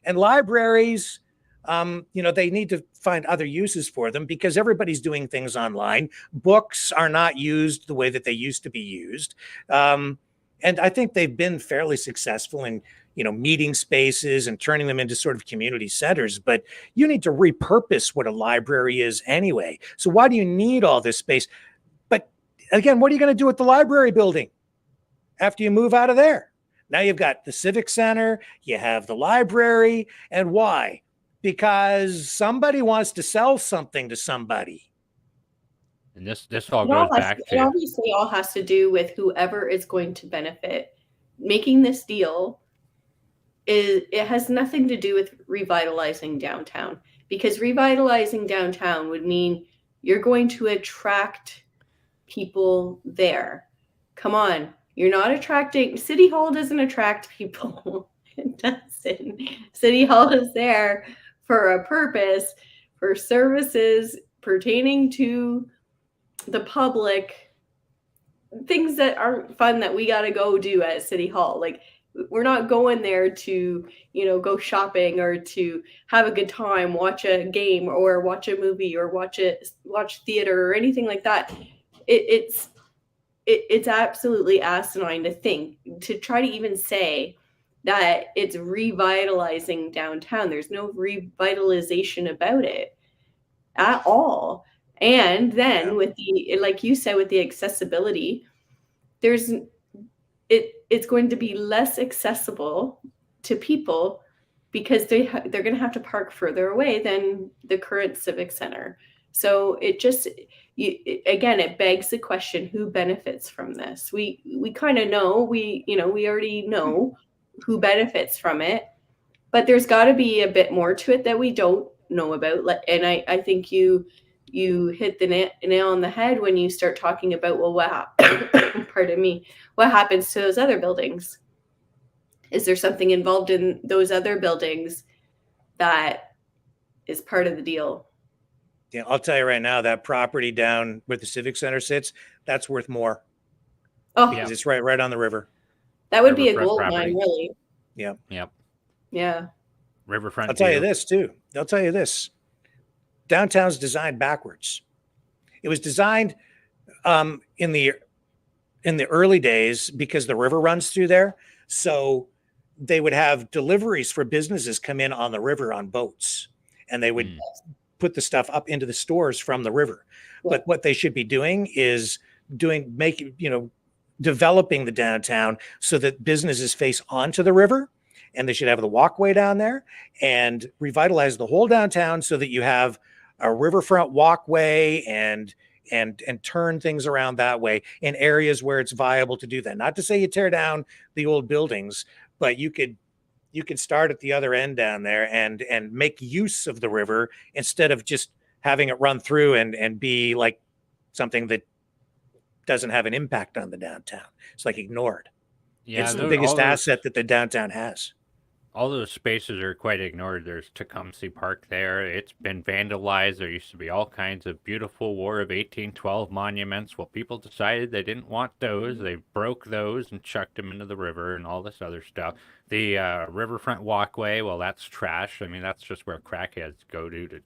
And libraries, they need to find other uses for them, because everybody's doing things online. Books are not used the way that they used to be used. And I think they've been fairly successful in, meeting spaces and turning them into sort of community centers. But you need to repurpose what a library is anyway. So why do you need all this space? But again, what are you going to do with the library building after you move out of there? Now you've got the Civic Center, you have the library, and why? Because somebody wants to sell something to somebody. And this all goes back to... It obviously all has to do with whoever is going to benefit. Making this deal, it has nothing to do with revitalizing downtown, because revitalizing downtown would mean you're going to attract people there. Come on. You're not attracting. City Hall doesn't attract people. It doesn't. City Hall is there for a purpose, for services pertaining to the public, things that aren't fun that we got to go do at City Hall. Like, we're not going there to, go shopping or to have a good time, watch a game or watch a movie or watch theater or anything like that. It's absolutely asinine to try to even say that it's revitalizing downtown. There's no revitalization about it at all. And then with the, like you said, with the accessibility, it's going to be less accessible to people because they're going to have to park further away than the current civic center. So it just, again, it begs the question: who benefits from this? We kind of know, we already know who benefits from it, but there's got to be a bit more to it that we don't know about. And I think you hit the nail on the head when you start talking about, well, pardon me, what happens to those other buildings? Is there something involved in those other buildings that is part of the deal? Yeah, I'll tell you right now, that property down where the Civic Center sits, that's worth more. Oh, because it's right on the river. That would be a gold mine, really. Yep. Yeah. Riverfront. I'll tell you this too. They'll tell you this. Downtown's designed backwards. It was designed in the early days because the river runs through there. So they would have deliveries for businesses come in on the river on boats, and they would put the stuff up into the stores from the river. Yeah. But what they should be doing is developing the downtown so that businesses face onto the river, and they should have the walkway down there and revitalize the whole downtown so that you have a riverfront walkway and turn things around that way in areas where it's viable to do that. Not to say you tear down the old buildings, but you could start at the other end down there and make use of the river instead of just having it run through and be like something that doesn't have an impact on the downtown. It's like ignored. Yeah, it's the biggest asset that the downtown has. All those spaces are quite ignored. There's Tecumseh Park there. It's been vandalized. There used to be all kinds of beautiful War of 1812 monuments. Well, people decided they didn't want those. They broke those and chucked them into the river and all this other stuff. The riverfront walkway, well, that's trash. I mean, that's just where crackheads go to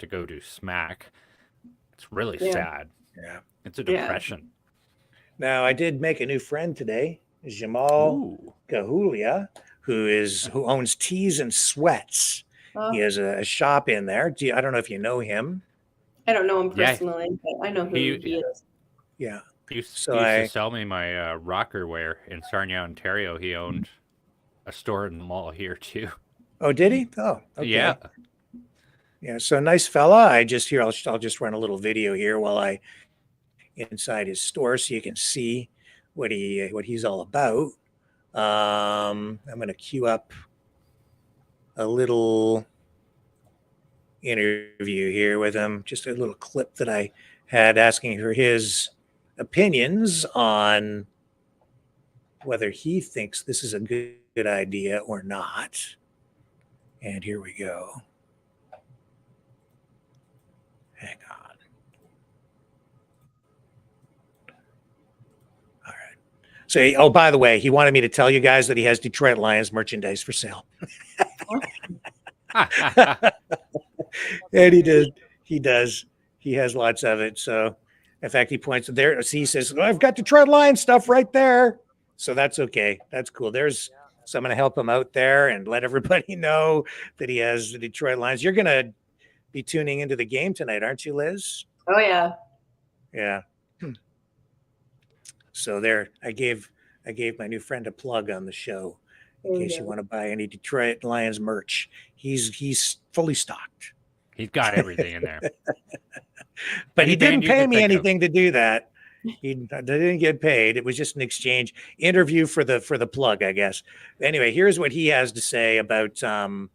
go do smack. It's really sad. Yeah. It's a depression. Now, I did make a new friend today, Jamal Gahulia, who owns Tees and Sweats. Oh. He has a shop in there. I don't know if you know him. I don't know him personally, but I know who he is. Yeah. He used to sell me my rocker wear in Sarnia, Ontario. He owned a store in the mall here too. Oh, did he? Oh, okay. Yeah. Yeah. So nice fella. I'll just run a little video here while I inside his store so you can see what he's all about. I'm going to queue up a little interview here with him, just a little clip that I had asking for his opinions on whether he thinks this is a good idea or not. And here we go. Hang on. So, by the way, he wanted me to tell you guys that he has Detroit Lions merchandise for sale. And he does. He has lots of it. So, in fact, he points there. He says, I've got Detroit Lions stuff right there. So that's okay. That's cool. So I'm going to help him out there and let everybody know that he has the Detroit Lions. You're going to be tuning into the game tonight, aren't you, Liz? Oh, yeah. Yeah. So there, I gave my new friend a plug on the show in case you want to buy any Detroit Lions merch. He's fully stocked. He's got everything in there. But he didn't pay me anything to do that. They didn't get paid. It was just an exchange interview for the plug, I guess. Anyway, here's what he has to say about. Hang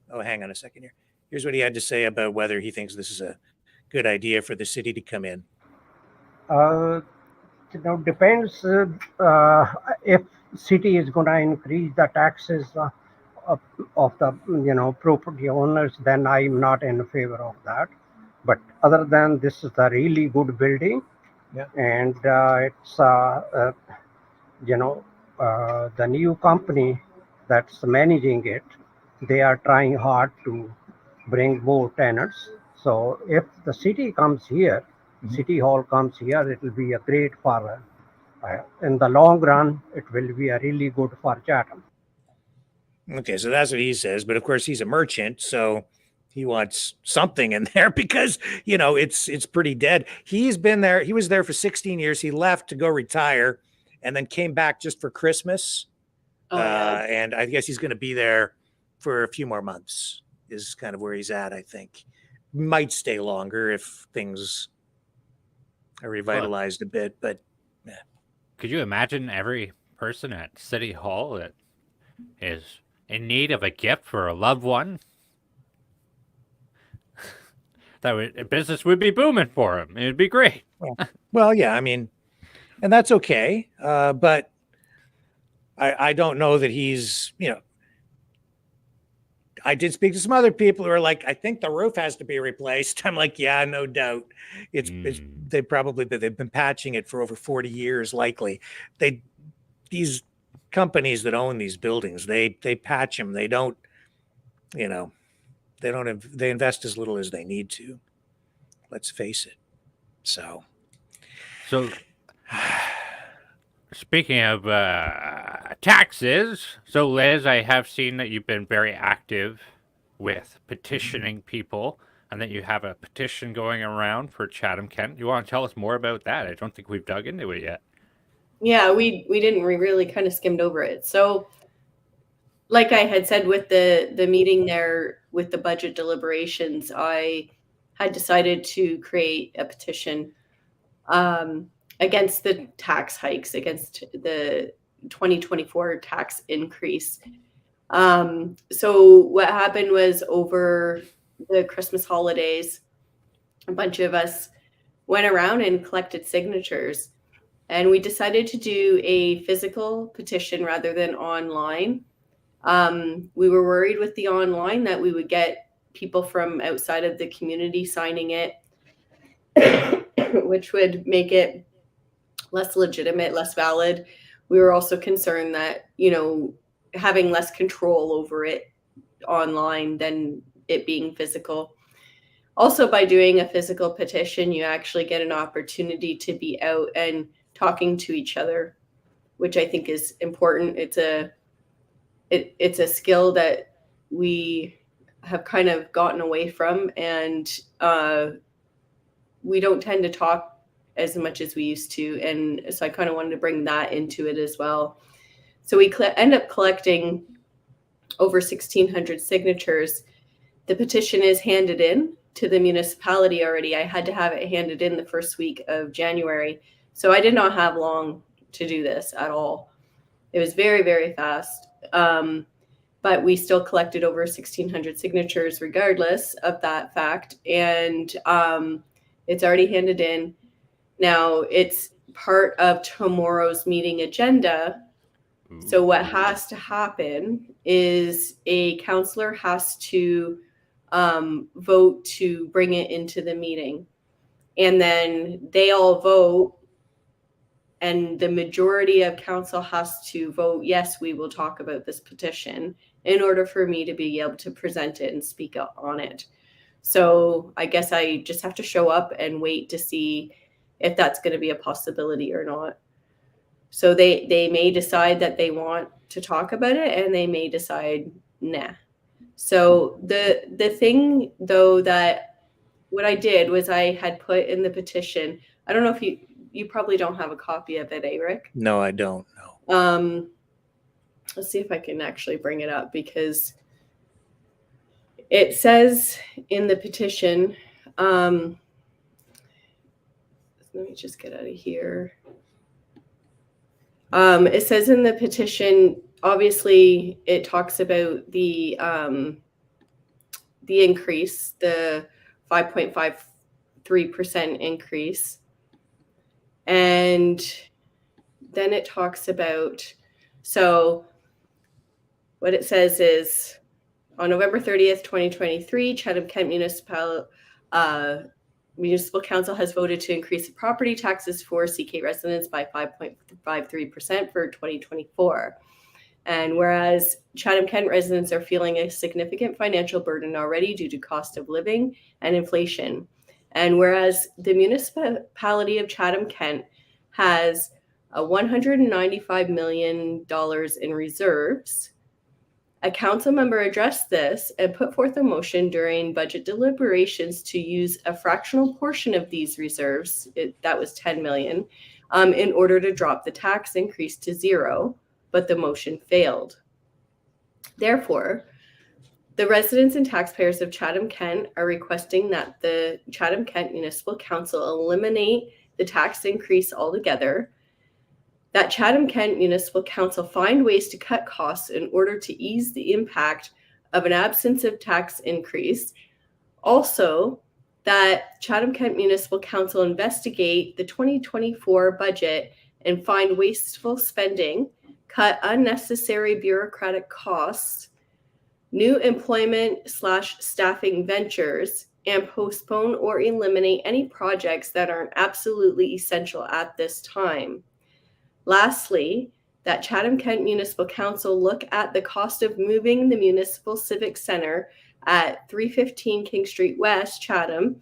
on a second here. Here's what he had to say about whether he thinks this is a good idea for the city to come in. Depends if city is going to increase the taxes of the property owners, then I'm not in favor of that. But other than this is a really good building, and it's the new company that's managing it, they are trying hard to bring more tenants. So if the city comes here, City Hall comes here, it will be a great for in the long run, it will be a really good for Chatham. Okay, so that's what he says. But of course, he's a merchant, so he wants something in there because it's pretty dead. He's been there. He was there for 16 years. He left to go retire, and then came back just for Christmas. Oh, yeah. And I guess he's going to be there for a few more months. Is kind of where he's at. I think might stay longer if things are revitalized a bit. But Could you imagine every person at City Hall that is in need of a gift for a loved one? Business would be booming for him. It'd be great. Well, yeah, I mean, and that's okay. But I don't know that he's, I did speak to some other people who are like, I think the roof has to be replaced. I'm like, yeah, no doubt. It's they've been patching it for over 40 years, likely. These companies that own these buildings, they patch them. They don't, they invest as little as they need to. Let's face it. So speaking of taxes, so Liz, I have seen that you've been very active with petitioning people, and that you have a petition going around for Chatham-Kent. You want to tell us more about that? I don't think we've dug into it yet. Yeah, we didn't. We really kind of skimmed over it. So, like I had said with the meeting there with the budget deliberations, I had decided to create a petition against the tax hikes, against the 2024 tax increase. So what happened was, over the Christmas holidays, a bunch of us went around and collected signatures, and we decided to do a physical petition rather than online. We were worried with the online that we would get people from outside of the community signing it, which would make it less legitimate, less valid. We were also concerned that, having less control over it online than it being physical. Also, by doing a physical petition, you actually get an opportunity to be out and talking to each other, which I think is important. It's a skill that we have kind of gotten away from, and we don't tend to talk as much as we used to. And so I kind of wanted to bring that into it as well. So we end up collecting over 1,600 signatures. The petition is handed in to the municipality already. I had to have it handed in the first week of January. So I did not have long to do this at all. It was very, very fast. But we still collected over 1,600 signatures regardless of that fact. And it's already handed in. Now, it's part of tomorrow's meeting agenda. So what has to happen is a councillor has to vote to bring it into the meeting. And then they all vote, and the majority of council has to vote, yes, we will talk about this petition, in order for me to be able to present it and speak on it. So I guess I just have to show up and wait to see if that's going to be a possibility or not. So they may decide that they want to talk about it, and they may decide nah. So the thing, though, that what I did was I had put in the petition, I don't know if you probably don't have a copy of it, Rick? No, I don't. No. Let's see if I can actually bring it up, because it says in the petition, let me just get out of here. It says in the petition, obviously, it talks about the increase, the 5.53% increase. And then it talks about, so what it says is, on November 30th, 2023, Chatham-Kent Municipal Council has voted to increase the property taxes for CK residents by 5.53% for 2024. And whereas Chatham-Kent residents are feeling a significant financial burden already due to cost of living and inflation, and whereas the municipality of Chatham-Kent has $195 million in reserves, A council member addressed this and put forth a motion during budget deliberations to use a fractional portion of these reserves, that was 10 million, in order to drop the tax increase to zero, but the motion failed. Therefore, the residents and taxpayers of Chatham-Kent are requesting that the Chatham-Kent Municipal Council eliminate the tax increase altogether, that Chatham-Kent Municipal Council find ways to cut costs in order to ease the impact of an absence of tax increase. Also, that Chatham-Kent Municipal Council investigate the 2024 budget and find wasteful spending, cut unnecessary bureaucratic costs, new employment/staffing ventures, and postpone or eliminate any projects that aren't absolutely essential at this time. Lastly, that Chatham-Kent Municipal Council look at the cost of moving the Municipal Civic Center at 315 King Street West, Chatham,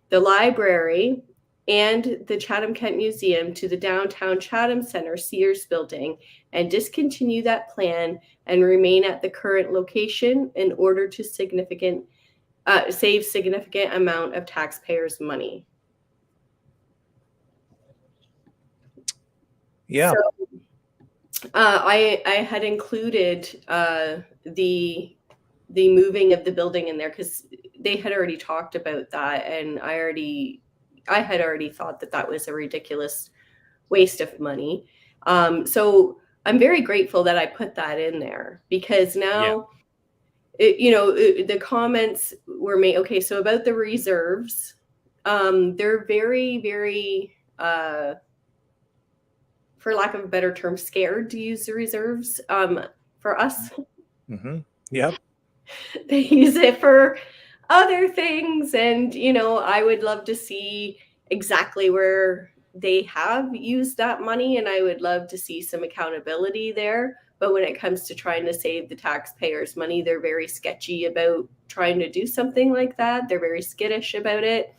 the library, and the Chatham-Kent Museum to the downtown Chatham Center Sears building, and discontinue that plan and remain at the current location in order to save significant amount of taxpayers' money. Yeah. So, I had included the moving of the building in there because they had already talked about that, and I had already thought that that was a ridiculous waste of money. So I'm very grateful that I put that in there, because now, the comments were made. Okay, so about the reserves, they're very, very, for lack of a better term, scared to use the reserves. For us, Yep. they use it for other things, and I would love to see exactly where they have used that money, and I would love to see some accountability there. But when it comes to trying to save the taxpayers' money, they're very sketchy about trying to do something like that. They're very skittish about it,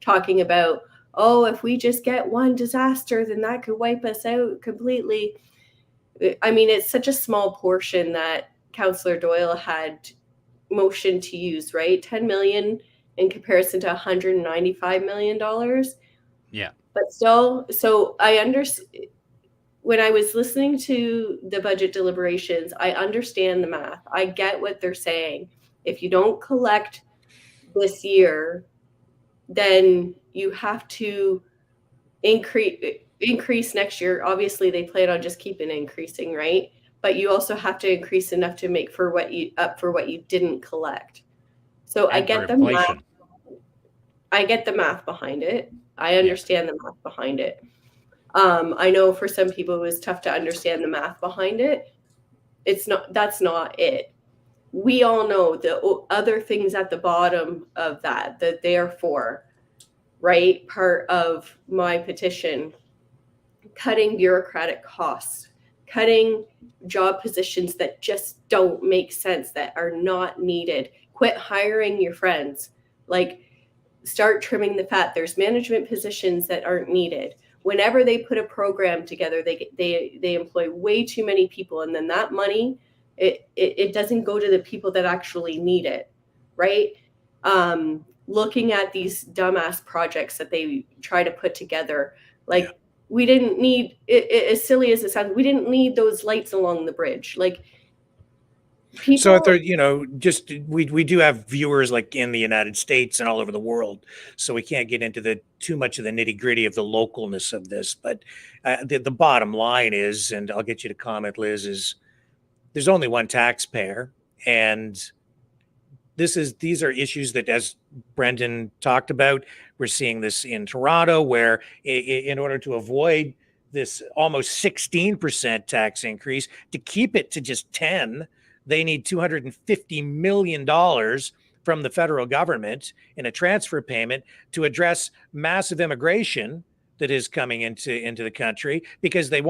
talking about, oh, if we just get one disaster, then that could wipe us out completely. I mean, it's such a small portion that Councillor Doyle had motion to use, right? 10 million in comparison to $195 million. Yeah. But still, so I understand. When I was listening to the budget deliberations, I understand the math. I get what they're saying. If you don't collect this year, then you have to increase next year. Obviously, they plan on just keeping increasing, right? But you also have to increase enough to make for what you didn't collect. So I get the math. I get the math behind it. I understand the math behind it. I know for some people it was tough to understand the math behind it. That's not it. We all know the other things at the bottom of that therefore, right? Part of my petition, cutting bureaucratic costs, cutting job positions that just don't make sense, that are not needed. Quit hiring your friends. Like, start trimming the fat. There's management positions that aren't needed. Whenever they put a program together, they employ way too many people, and then that money, it doesn't go to the people that actually need it, right? Looking at these dumbass projects that they try to put together, like we didn't need it, as silly as it sounds. We didn't need those lights along the bridge, like. People, so if there, just we do have viewers like in the United States and all over the world, so we can't get into too much of the nitty gritty of the localness of this. But the bottom line is, and I'll get you to comment, Liz, is there's only one taxpayer, and these are issues that, as Brendan talked about, we're seeing this in Toronto, where in order to avoid this almost 16% tax increase, to keep it to just 10, they need $250 million from the federal government in a transfer payment to address massive immigration that is coming into the country, because they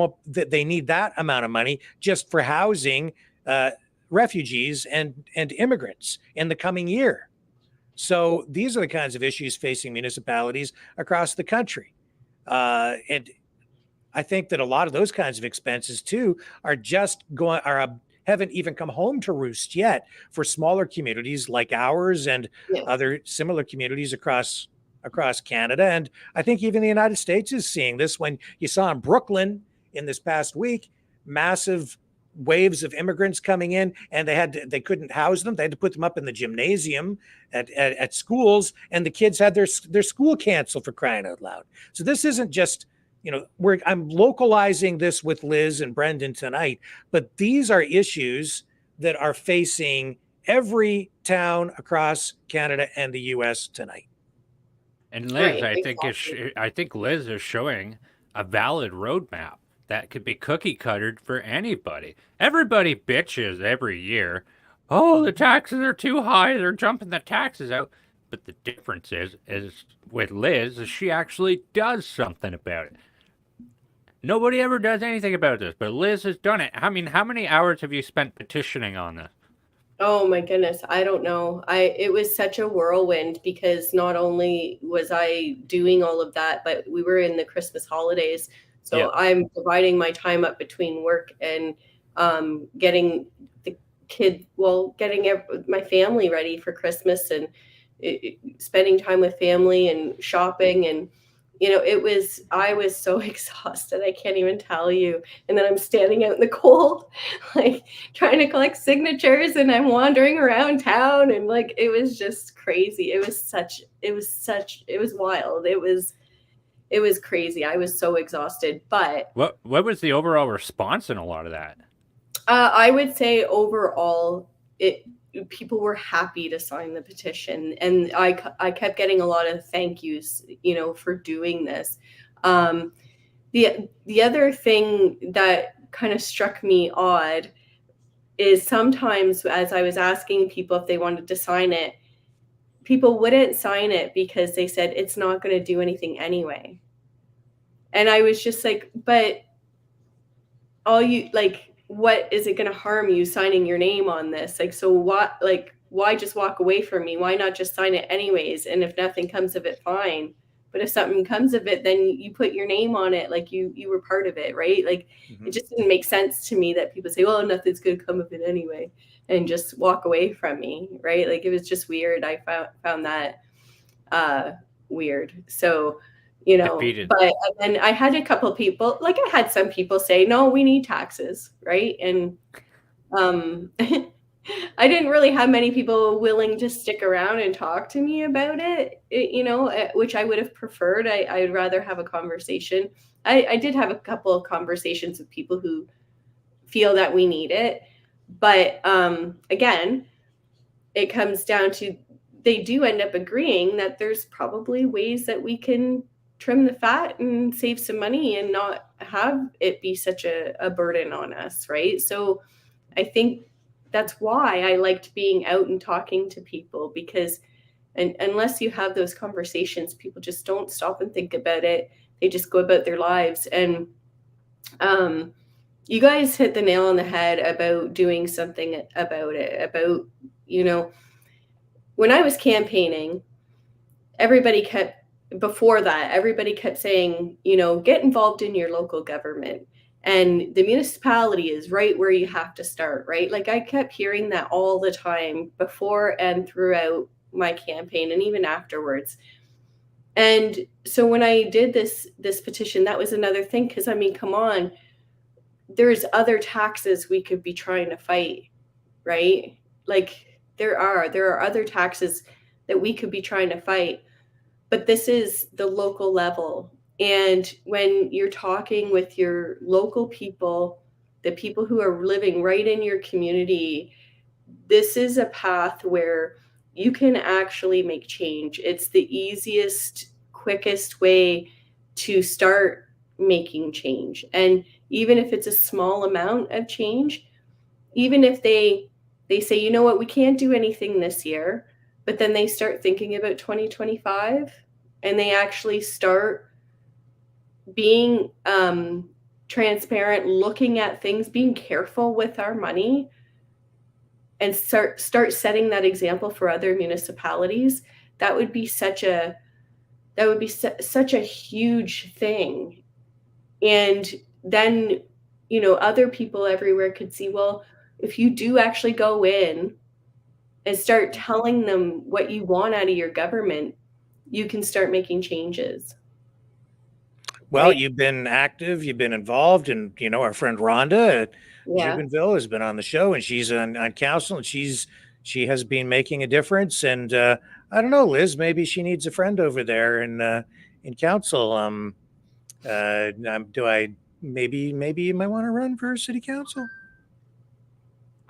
need that amount of money just for housing refugees and immigrants in the coming year. So these are the kinds of issues facing municipalities across the country. And I think that a lot of those kinds of expenses too are haven't even come home to roost yet for smaller communities like ours and other similar communities across Canada. And I think even the United States is seeing this. When you saw in Brooklyn in this past week, massive waves of immigrants coming in, and they couldn't house them. They had to put them up in the gymnasium at schools, and the kids had their school canceled, for crying out loud. So this isn't just, I'm localizing this with Liz and Brendan tonight, but these are issues that are facing every town across Canada and the US tonight. And Liz, I think Liz is showing a valid roadmap that could be cookie cuttered for anybody. Everybody bitches every year. Oh, the taxes are too high. They're jumping the taxes out. But the difference is with Liz, is she actually does something about it. Nobody ever does anything about this, but Liz has done it. I mean, how many hours have you spent petitioning on this? Oh my goodness, I don't know. It was such a whirlwind because not only was I doing all of that, but we were in the Christmas holidays. So I'm dividing my time up between work and getting my family ready for Christmas and spending time with family and shopping. And I was so exhausted, I can't even tell you. And then I'm standing out in the cold, like trying to collect signatures, and I'm wandering around town, and like it was just crazy. It was wild. It was crazy. I was so exhausted. But what was the overall response in a lot of that? I would say overall, people were happy to sign the petition, and I kept getting a lot of thank yous, for doing this. The other thing that kind of struck me odd is sometimes as I was asking people if they wanted to sign it, people wouldn't sign it because they said it's not going to do anything anyway. And I was just like, but what is it going to harm you signing your name on this? Like, so what, why just walk away from me? Why not just sign it anyways? And if nothing comes of it, fine. But if something comes of it, then you put your name on it. Like you were part of it, right? Like It just didn't make sense to me that people say, well, nothing's going to come of it anyway, and just walk away from me. Right. Like it was just weird. I found that weird. So, Defeated. But then I had a couple of people, I had some people say, no, we need taxes. Right. And I didn't really have many people willing to stick around and talk to me about it, which I would have preferred. I'd rather have a conversation. I did have a couple of conversations with people who feel that we need it. But again, it comes down to they do end up agreeing that there's probably ways that we can trim the fat and save some money and not have it be such a burden on us, right? So I think that's why I liked being out and talking to people, because unless you have those conversations, people just don't stop and think about it. They just go about their lives. And you guys hit the nail on the head about doing something about it, about, when I was campaigning, everybody kept saying, get involved in your local government. And the municipality is right where you have to start, right? Like I kept hearing that all the time before and throughout my campaign and even afterwards. And so when I did this petition, that was another thing, because come on, there's other taxes we could be trying to fight, right? Like there are other taxes that we could be trying to fight. But this is the local level. And when you're talking with your local people, the people who are living right in your community, this is a path where you can actually make change. It's the easiest, quickest way to start making change. And even if it's a small amount of change, even if they say, you know what, we can't do anything this year, but then they start thinking about 2025 and they actually start being transparent, looking at things, being careful with our money, and start setting that example for other municipalities. That would be such a huge thing. And then, other people everywhere could see, well, if you do actually go in and start telling them what you want out of your government, you can start making changes. Well, Right? you've been active, you've been involved, and our friend Rhonda at Yeah. Jubenville has been on the show, and she's on council, and she has been making a difference. And I don't know, Liz, maybe she needs a friend over there in council. Do I maybe you might want to run for city council?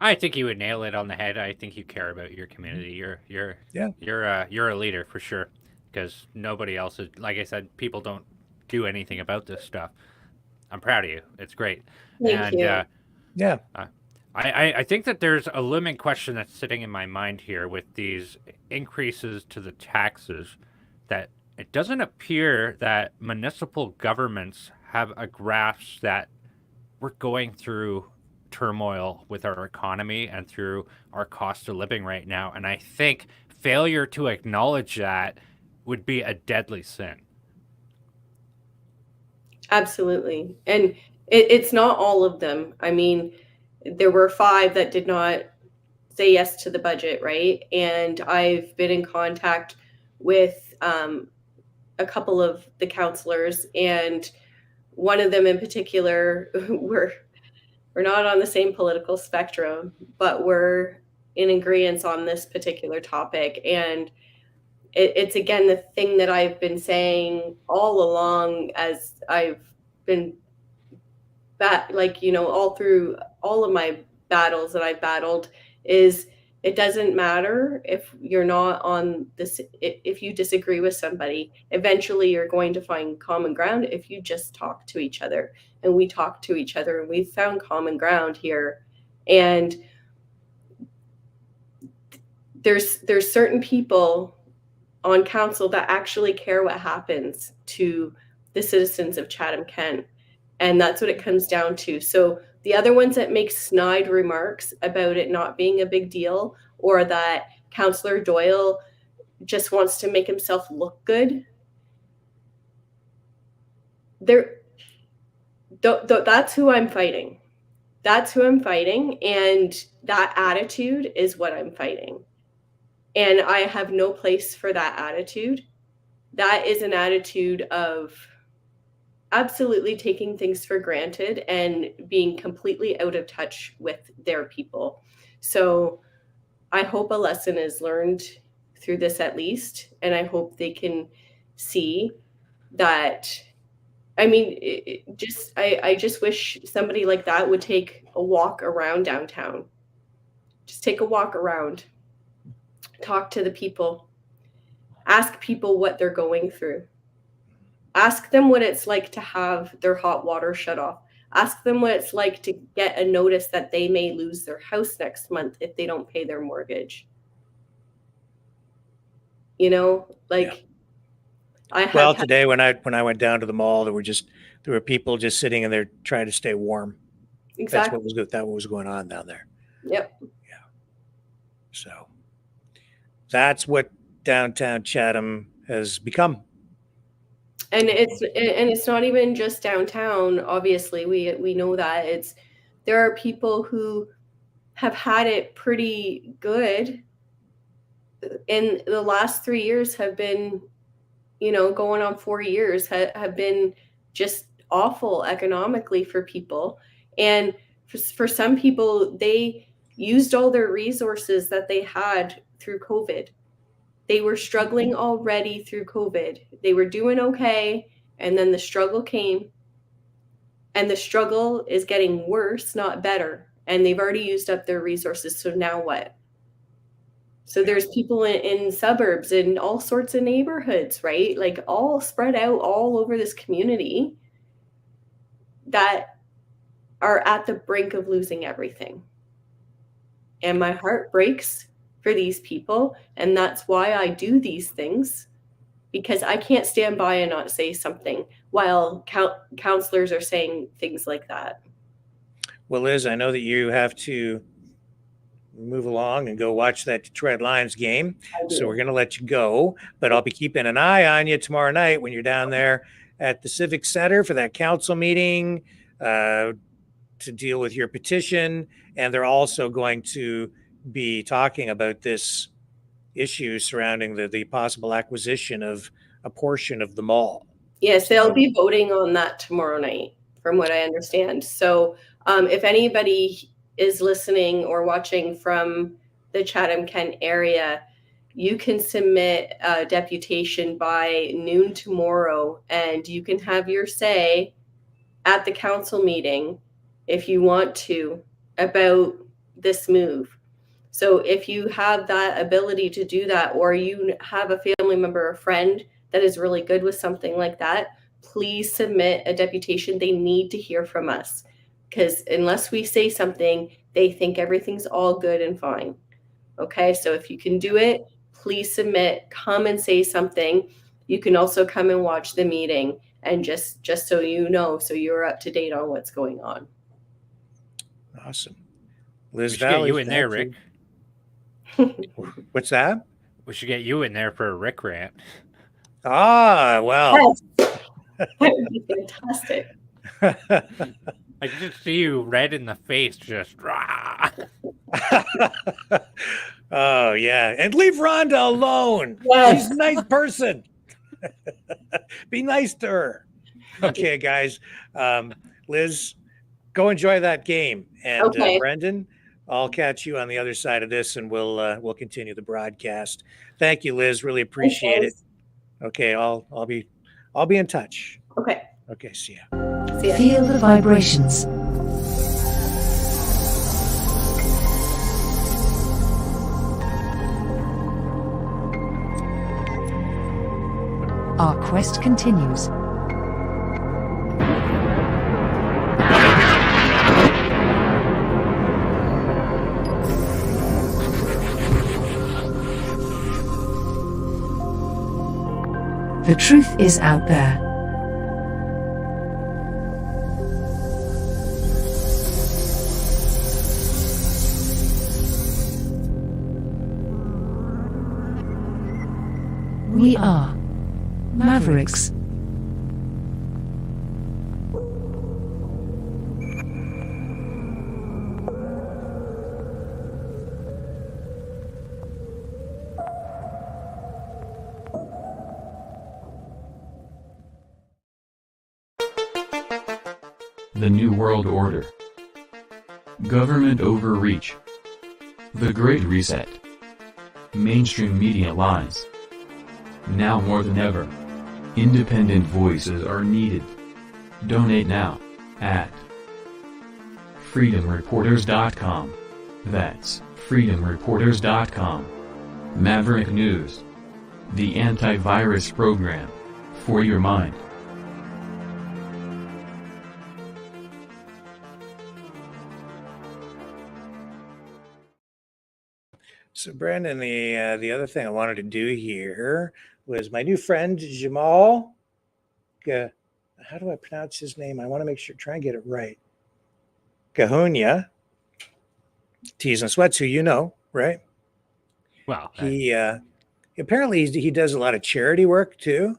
I think you would nail it on the head. I think you care about your community. You're a leader for sure. Because nobody else is, like I said, people don't do anything about this stuff. I'm proud of you. It's great. Thank you. Yeah. I think that there's a looming question that's sitting in my mind here with these increases to the taxes, that it doesn't appear that municipal governments have a grasp that we're going through turmoil with our economy and through our cost of living right now. And I think failure to acknowledge that would be a deadly sin. Absolutely. And it's not all of them. I mean, there were 5 that did not say yes to the budget, right? And I've been in contact with a couple of the counselors, and one of them in particular, we're not on the same political spectrum, but we're in agreement on this particular topic. And it's again the thing that I've been saying all along, as I've been all through all of my battles that I've battled, is it doesn't matter if you're not on this, if you disagree with somebody, eventually you're going to find common ground if you just talk to each other. And we talk to each other, and we've found common ground here. And there's certain people on council that actually care what happens to the citizens of Chatham-Kent. And that's what it comes down to. So the other ones that make snide remarks about it not being a big deal, or that Councillor Doyle just wants to make himself look good, that's who I'm fighting. That's who I'm fighting. And that attitude is what I'm fighting. And I have no place for that attitude. That is an attitude of absolutely taking things for granted and being completely out of touch with their people. So I hope a lesson is learned through this, at least. And I hope they can see that. I mean, I just wish somebody like that would take a walk around downtown. Just take a walk around. Talk to the people. Ask people what they're going through. Ask them what it's like to have their hot water shut off. Ask them what it's like to get a notice that they may lose their house next month if they don't pay their mortgage. Today when I went down to the mall, there were people just sitting in there trying to stay warm. Exactly. That's what was going on down there. Yep. Yeah. So that's what downtown Chatham has become. And it's not even just downtown. Obviously, we know that there are people who have had it pretty good. In the last 3 years have been, going on 4 years, have been just awful economically for people. And for some people, they used all their resources that they had through COVID. They were struggling already through COVID. They were doing okay, and then the struggle came, and the struggle is getting worse, not better. And they've already used up their resources. So now what? So there's people in suburbs, in all sorts of neighborhoods, right? Like all spread out all over this community, that are at the brink of losing everything. And my heart breaks for these people. And that's why I do these things, because I can't stand by and not say something while counselors are saying things like that. Well, Liz, I know that you have to move along and go watch that Detroit Lions game. So we're going to let you go, but I'll be keeping an eye on you tomorrow night when you're down there at the Civic Center for that council meeting to to deal with your petition, and they're also going to be talking about this issue surrounding the possible acquisition of a portion of the mall. Yes, they'll be voting on that tomorrow night, from what I understand. So if anybody is listening or watching from the Chatham-Kent area, you can submit a deputation by noon tomorrow, and you can have your say at the council meeting if you want to about this move. So if you have that ability to do that, or you have a family member or friend that is really good with something like that, please submit a deputation. They need to hear from us, because unless we say something, they think everything's all good and fine. Okay, so if you can do it, please submit, come and say something. You can also come and watch the meeting, and just so you know, so you're up to date on what's going on. Awesome. Liz We should get Valley, you in there, thank Rick. What's that? We should get you in there for a Rick rant. Ah, well. Yes. That would be fantastic. I can just see you red in the face, just rah. Oh, yeah. And leave Rhonda alone. Yes. She's a nice person. Be nice to her. Okay, guys. Liz, go enjoy that game. And Okay. Brendan, I'll catch you on the other side of this, and we'll continue the broadcast. Thank you, Liz. Really appreciate it. Okay, I'll be in touch. Okay. Okay, see ya. See ya. Feel the vibrations. Our quest continues. The truth is out there. We are Mavericks. The New World Order. Government overreach. The Great Reset. Mainstream media lies. Now more than ever, independent voices are needed. Donate now at freedomreporters.com. That's freedomreporters.com. Maverick News. The antivirus program for your mind. So, Brandon, the other thing I wanted to do here was my new friend Jamal. How do I pronounce his name? I want to make sure, try and get it right. Gahunya, Tees and Sweats, who you know, right? Well, he apparently he does a lot of charity work too.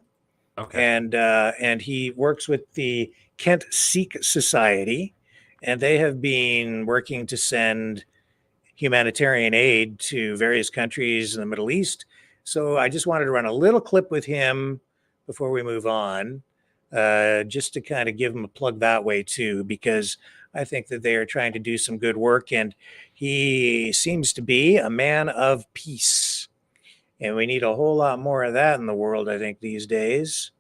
Okay. And he works with the Kent Sikh Society, and they have been working to send humanitarian aid to various countries in the Middle East. So I just wanted to run a little clip with him before we move on, just to kind of give him a plug that way too, because I think that they are trying to do some good work, and he seems to be a man of peace. And we need a whole lot more of that in the world, I think, these days.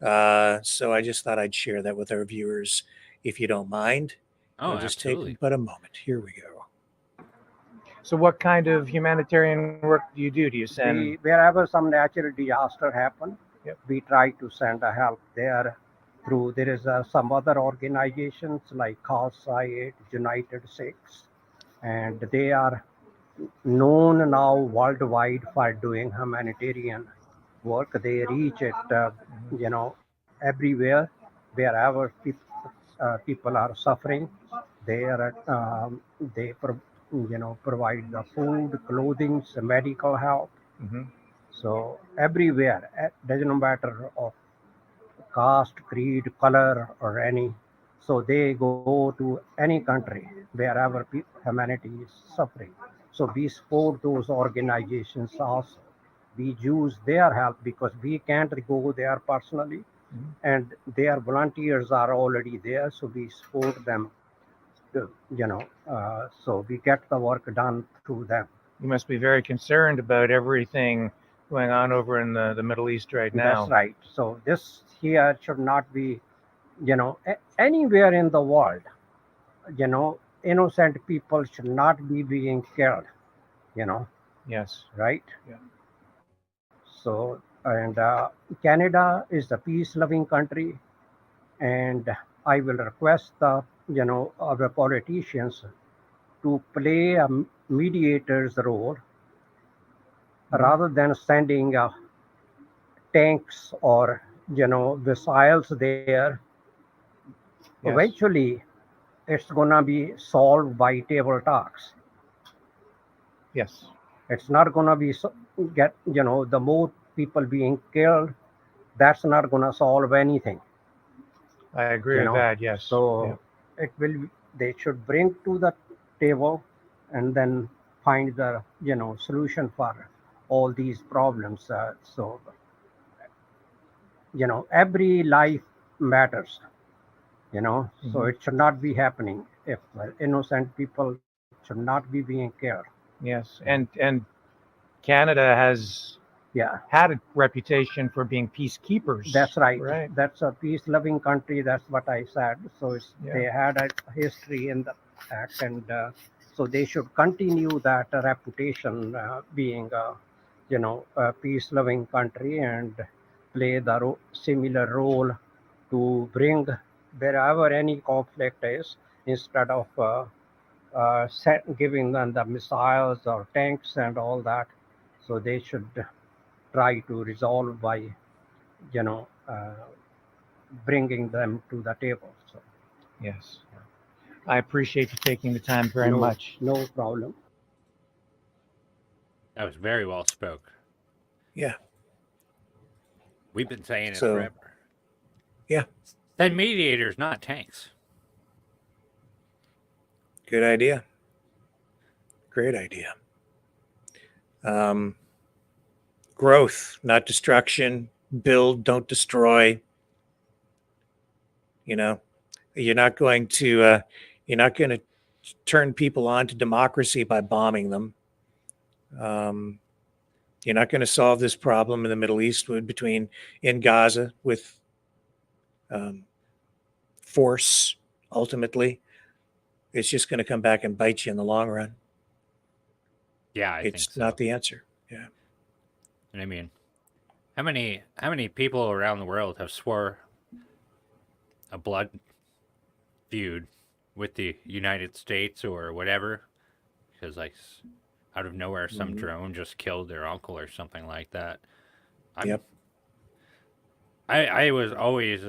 So I just thought I'd share that with our viewers, if you don't mind. Oh, It'll just absolutely. take but a moment. Here we go. So what kind of humanitarian work do you do? Do you send? Wherever some natural disaster happen, Yep. we try to send a help there. Through there is some other organizations like CAUSA, United States, and they are known now worldwide for doing humanitarian work. They reach it, everywhere, wherever people are suffering. They are provide the food, clothing, medical help. Mm-hmm. So everywhere, it doesn't matter of caste, creed, color, or any So they go to any country wherever humanity is suffering. So we support those organizations also. We use their help because we can't go there personally, and their volunteers are already there. So we support them, so we get the work done through them. You must be very concerned about everything going on over in the Middle East right now. That's right. So this here should not be, anywhere in the world, innocent people should not be being killed, Yes. right? Yeah. So, and Canada is a peace-loving country, and I will request our politicians to play a mediator's role rather than sending tanks or missiles there. Yes. Eventually, it's gonna be solved by table talks. Yes. It's not gonna be the more people being killed. That's not gonna solve anything. I agree with that. Yes. So it will. They should bring to the table, and then find the solution for all these problems. So every life matters. So it should not be happening. If innocent people should not be being killed. Yes, and Canada has had a reputation for being peacekeepers. That's right. Right. That's a peace-loving country. That's what I said. So they had a history in the act, and so they should continue that reputation, being a peace-loving country, and play the similar role to bring wherever any conflict is, instead of giving them the missiles or tanks and all that. So they should try to resolve by you know uh, bringing them to the table. So Yes. I appreciate you taking the time very much. No problem. That was very well spoke. Yeah. We've been saying it So, forever. Yeah. Send mediators, not tanks. Good idea. Great idea. Growth, not destruction. Build, don't destroy. You're not going to turn people on to democracy by bombing them. You're not going to solve this problem in the Middle East in Gaza with force. Ultimately, it's just going to come back and bite you in the long run. Yeah, I think It's so. not the answer. Yeah. And I mean, how many people around the world have swore a blood feud with the United States or whatever? Because out of nowhere, some drone just killed their uncle or something like that. Yep. I was always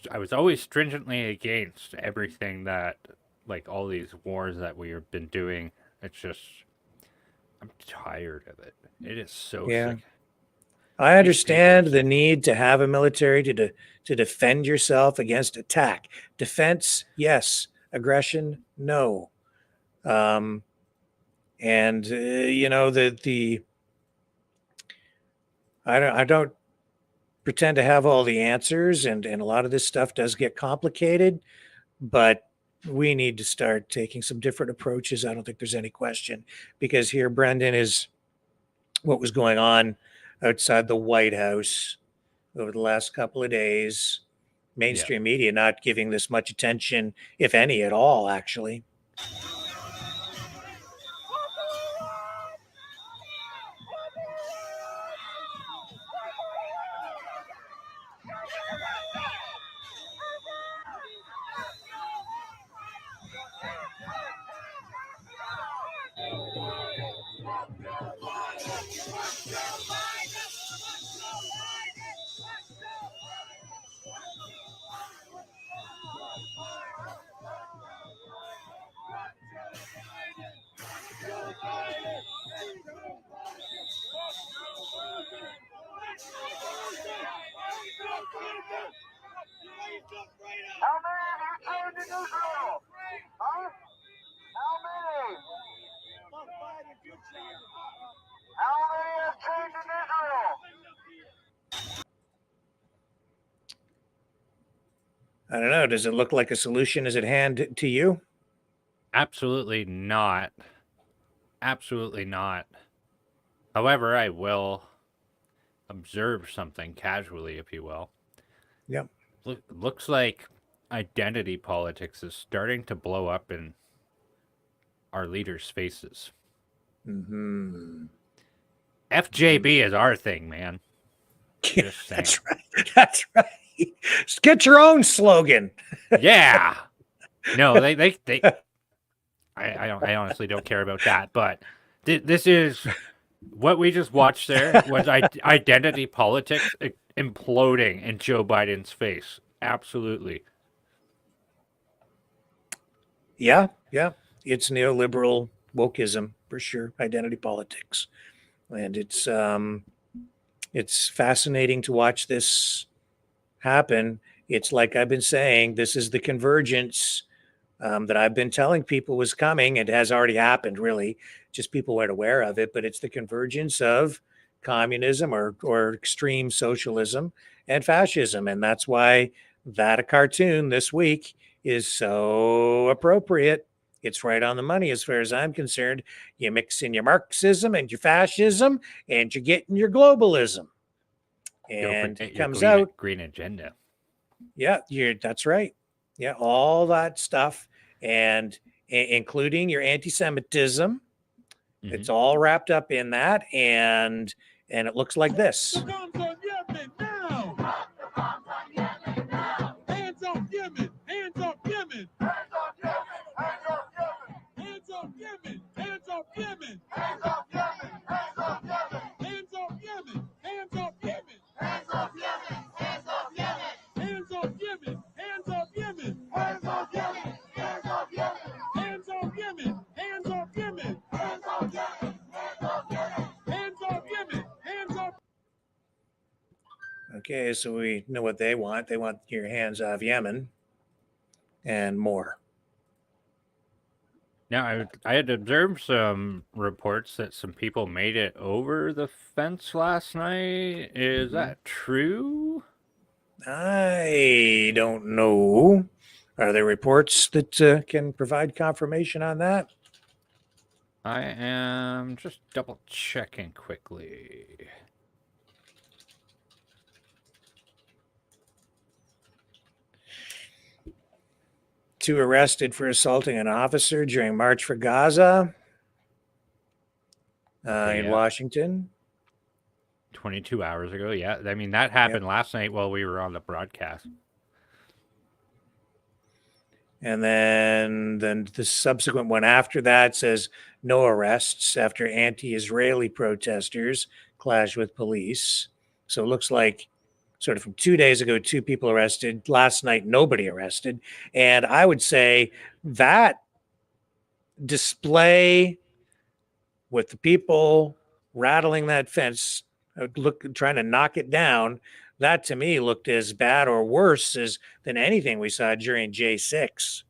I was always stringently against everything that, like all these wars that we've been doing. It's just, I'm tired of it. It is so sick. I understand the need to have a military to defend yourself against attack. Defense, yes. Aggression, no. I don't pretend to have all the answers, and a lot of this stuff does get complicated, but we need to start taking some different approaches. I don't think there's any question, because here, Brendan, is what was going on outside the White House over the last couple of days. Mainstream media not giving this much attention, if any at all, actually. I don't know. Does it look like a solution is at hand to you? Absolutely not. Absolutely not. However, I will observe something casually, if you will. Yep. Looks like identity politics is starting to blow up in our leaders' faces. Mm-hmm. FJB is our thing, man. Just saying. That's right. That's right. Get your own slogan. Yeah. No, they I honestly don't care about that, but this is what we just watched there was identity politics imploding in Joe Biden's face. Absolutely. Yeah, yeah. It's neoliberal wokeism for sure. Identity politics, and it's fascinating to watch this happen. It's like I've been saying, this is the convergence that I've been telling people was coming. It has already happened, really. Just people weren't aware of it, but it's the convergence of communism or extreme socialism and fascism. And that's why that a cartoon this week is so appropriate. It's right on the money as far as I'm concerned. You mix in your Marxism and your fascism, and you're getting your globalism. And it comes out green agenda. Yeah, that's right. Yeah, all that stuff, and including your anti-Semitism. It's all wrapped up in that, and it looks like this. Hands off Yemen! Hands off Yemen! Hands off Yemen! Hands off Yemen! Hands off Yemen! Hands off Yemen! Hands off Yemen! Hands off Yemen! Hands off Yemen! Hands off Yemen! Hands off Yemen! Hands off Yemen! Hands off Yemen! Hands off Yemen! Hands off Yemen! Hands off Yemen! Hands off Yemen! Hands off Yemen! Hands off Yemen! Hands off. Okay, so we know what they want. They want your hands off Yemen and more. Now, I had observed some reports that some people made it over the fence last night. Is that true? I don't know. Are there reports that can provide confirmation on that? I am just double checking quickly. Two arrested for assaulting an officer during March for Gaza in Washington. 22 hours ago, yeah. I mean, that happened last night while we were on the broadcast. And then the subsequent one after that says no arrests after anti-Israeli protesters clash with police. So it looks like sort of from 2 days ago, 2 people arrested. Last night, nobody arrested. And I would say that display with the people rattling that fence, trying to knock it down, that to me looked as bad or worse than anything we saw during J6.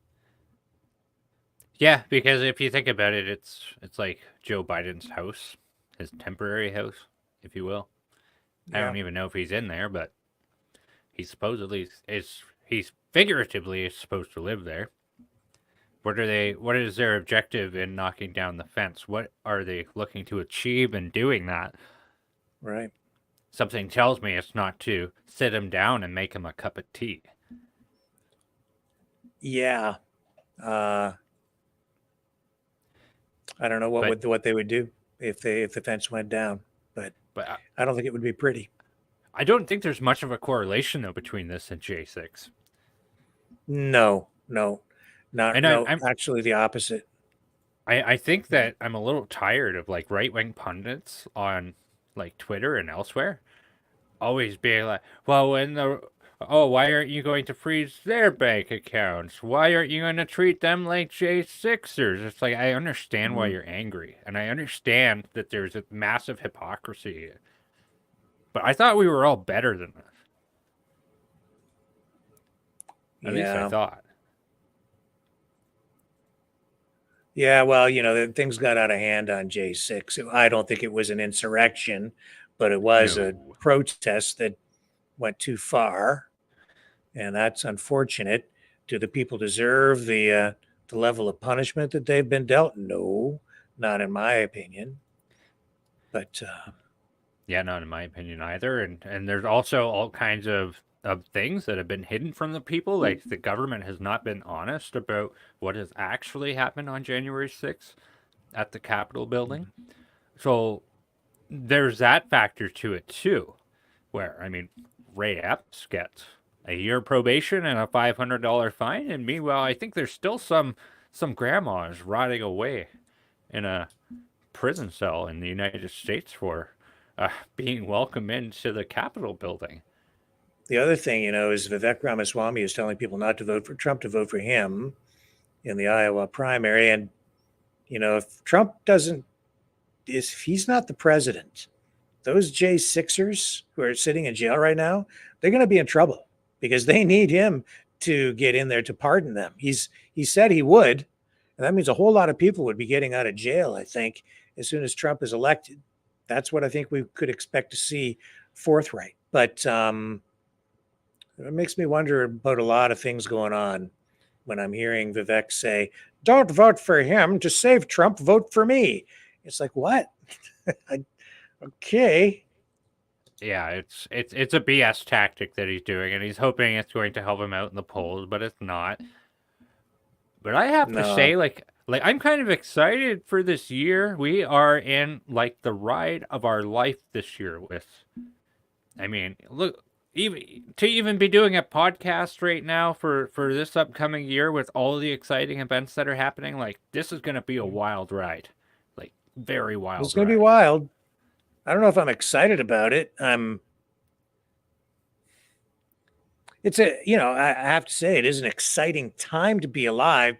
Yeah, because if you think about it, it's like Joe Biden's house, his temporary house, if you will. I don't even know if he's in there, but he supposedly he's figuratively supposed to live there. What is their objective in knocking down the fence? What are they looking to achieve in doing that? Right. Something tells me it's not to sit him down and make him a cup of tea. Yeah. I don't know what they would do if the fence went down, but I don't think it would be pretty. I don't think there's much of a correlation though between this and J6. No, actually the opposite. I think that I'm a little tired of like right-wing pundits on like Twitter and elsewhere always being like, well, why aren't you going to freeze their bank accounts? Why aren't you going to treat them like J6ers? It's like, I understand why you're angry, and I understand that there's a massive hypocrisy. But I thought we were all better than this. At least I thought. Yeah, well, things got out of hand on J6. I don't think it was an insurrection, but it was a No. protest that went too far, and that's unfortunate. Do the people deserve the level of punishment that they've been dealt? No, not in my opinion. But Yeah, not in my opinion either. And there's also all kinds of things that have been hidden from the people. Like the government has not been honest about what has actually happened on January 6th at the Capitol building. So there's that factor to it too. Where, I mean, Ray Epps gets a year probation and a $500 fine, and meanwhile, I think there's still some grandmas rotting away in a prison cell in the United States for being welcome into the Capitol building. the other thing, is Vivek Ramaswamy is telling people not to vote for Trump, to vote for him in the Iowa primary. And, if Trump if he's not the president, those J6ers who are sitting in jail right now, they're going to be in trouble because they need him to get in there to pardon them. He said he would, and that means a whole lot of people would be getting out of jail, I think, as soon as Trump is elected. That's what I think we could expect to see forthright. But it makes me wonder about a lot of things going on when I'm hearing Vivek say, "Don't vote for him. To save Trump, vote for me." It's like, what? Okay. Yeah, it's a BS tactic that he's doing, and he's hoping it's going to help him out in the polls, but it's not. But I have to No. say, like I'm kind of excited for this year. We are in like the ride of our life this year with, I mean, look, even be doing a podcast right now for this upcoming year with all the exciting events that are happening, like this is going to be a wild ride. Like very wild It's going to ride. be wild. I don't know if I'm excited about it. I have to say it is an exciting time to be alive,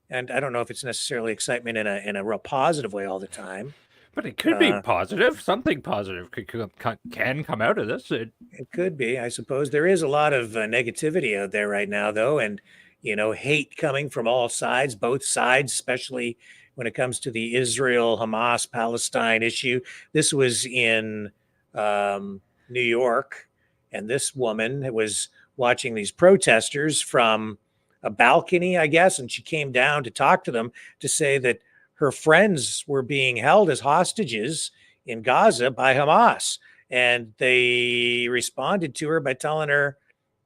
and I don't know if it's necessarily excitement in a real positive way all the time. But it could be positive. Something positive can come out of this. It could be. I suppose there is a lot of negativity out there right now, though, and hate coming from all sides, both sides, especially when it comes to the Israel, Hamas, Palestine issue. This was in New York, and this woman was watching these protesters from a balcony, I guess, and she came down to talk to them to say that her friends were being held as hostages in Gaza by Hamas. And they responded to her by telling her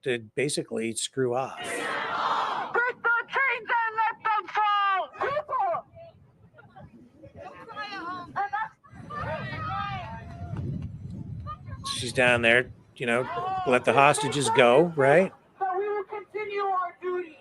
to basically screw off. Break the chains and let them fall! She's down there, let the hostages go, right? But we will continue our duty.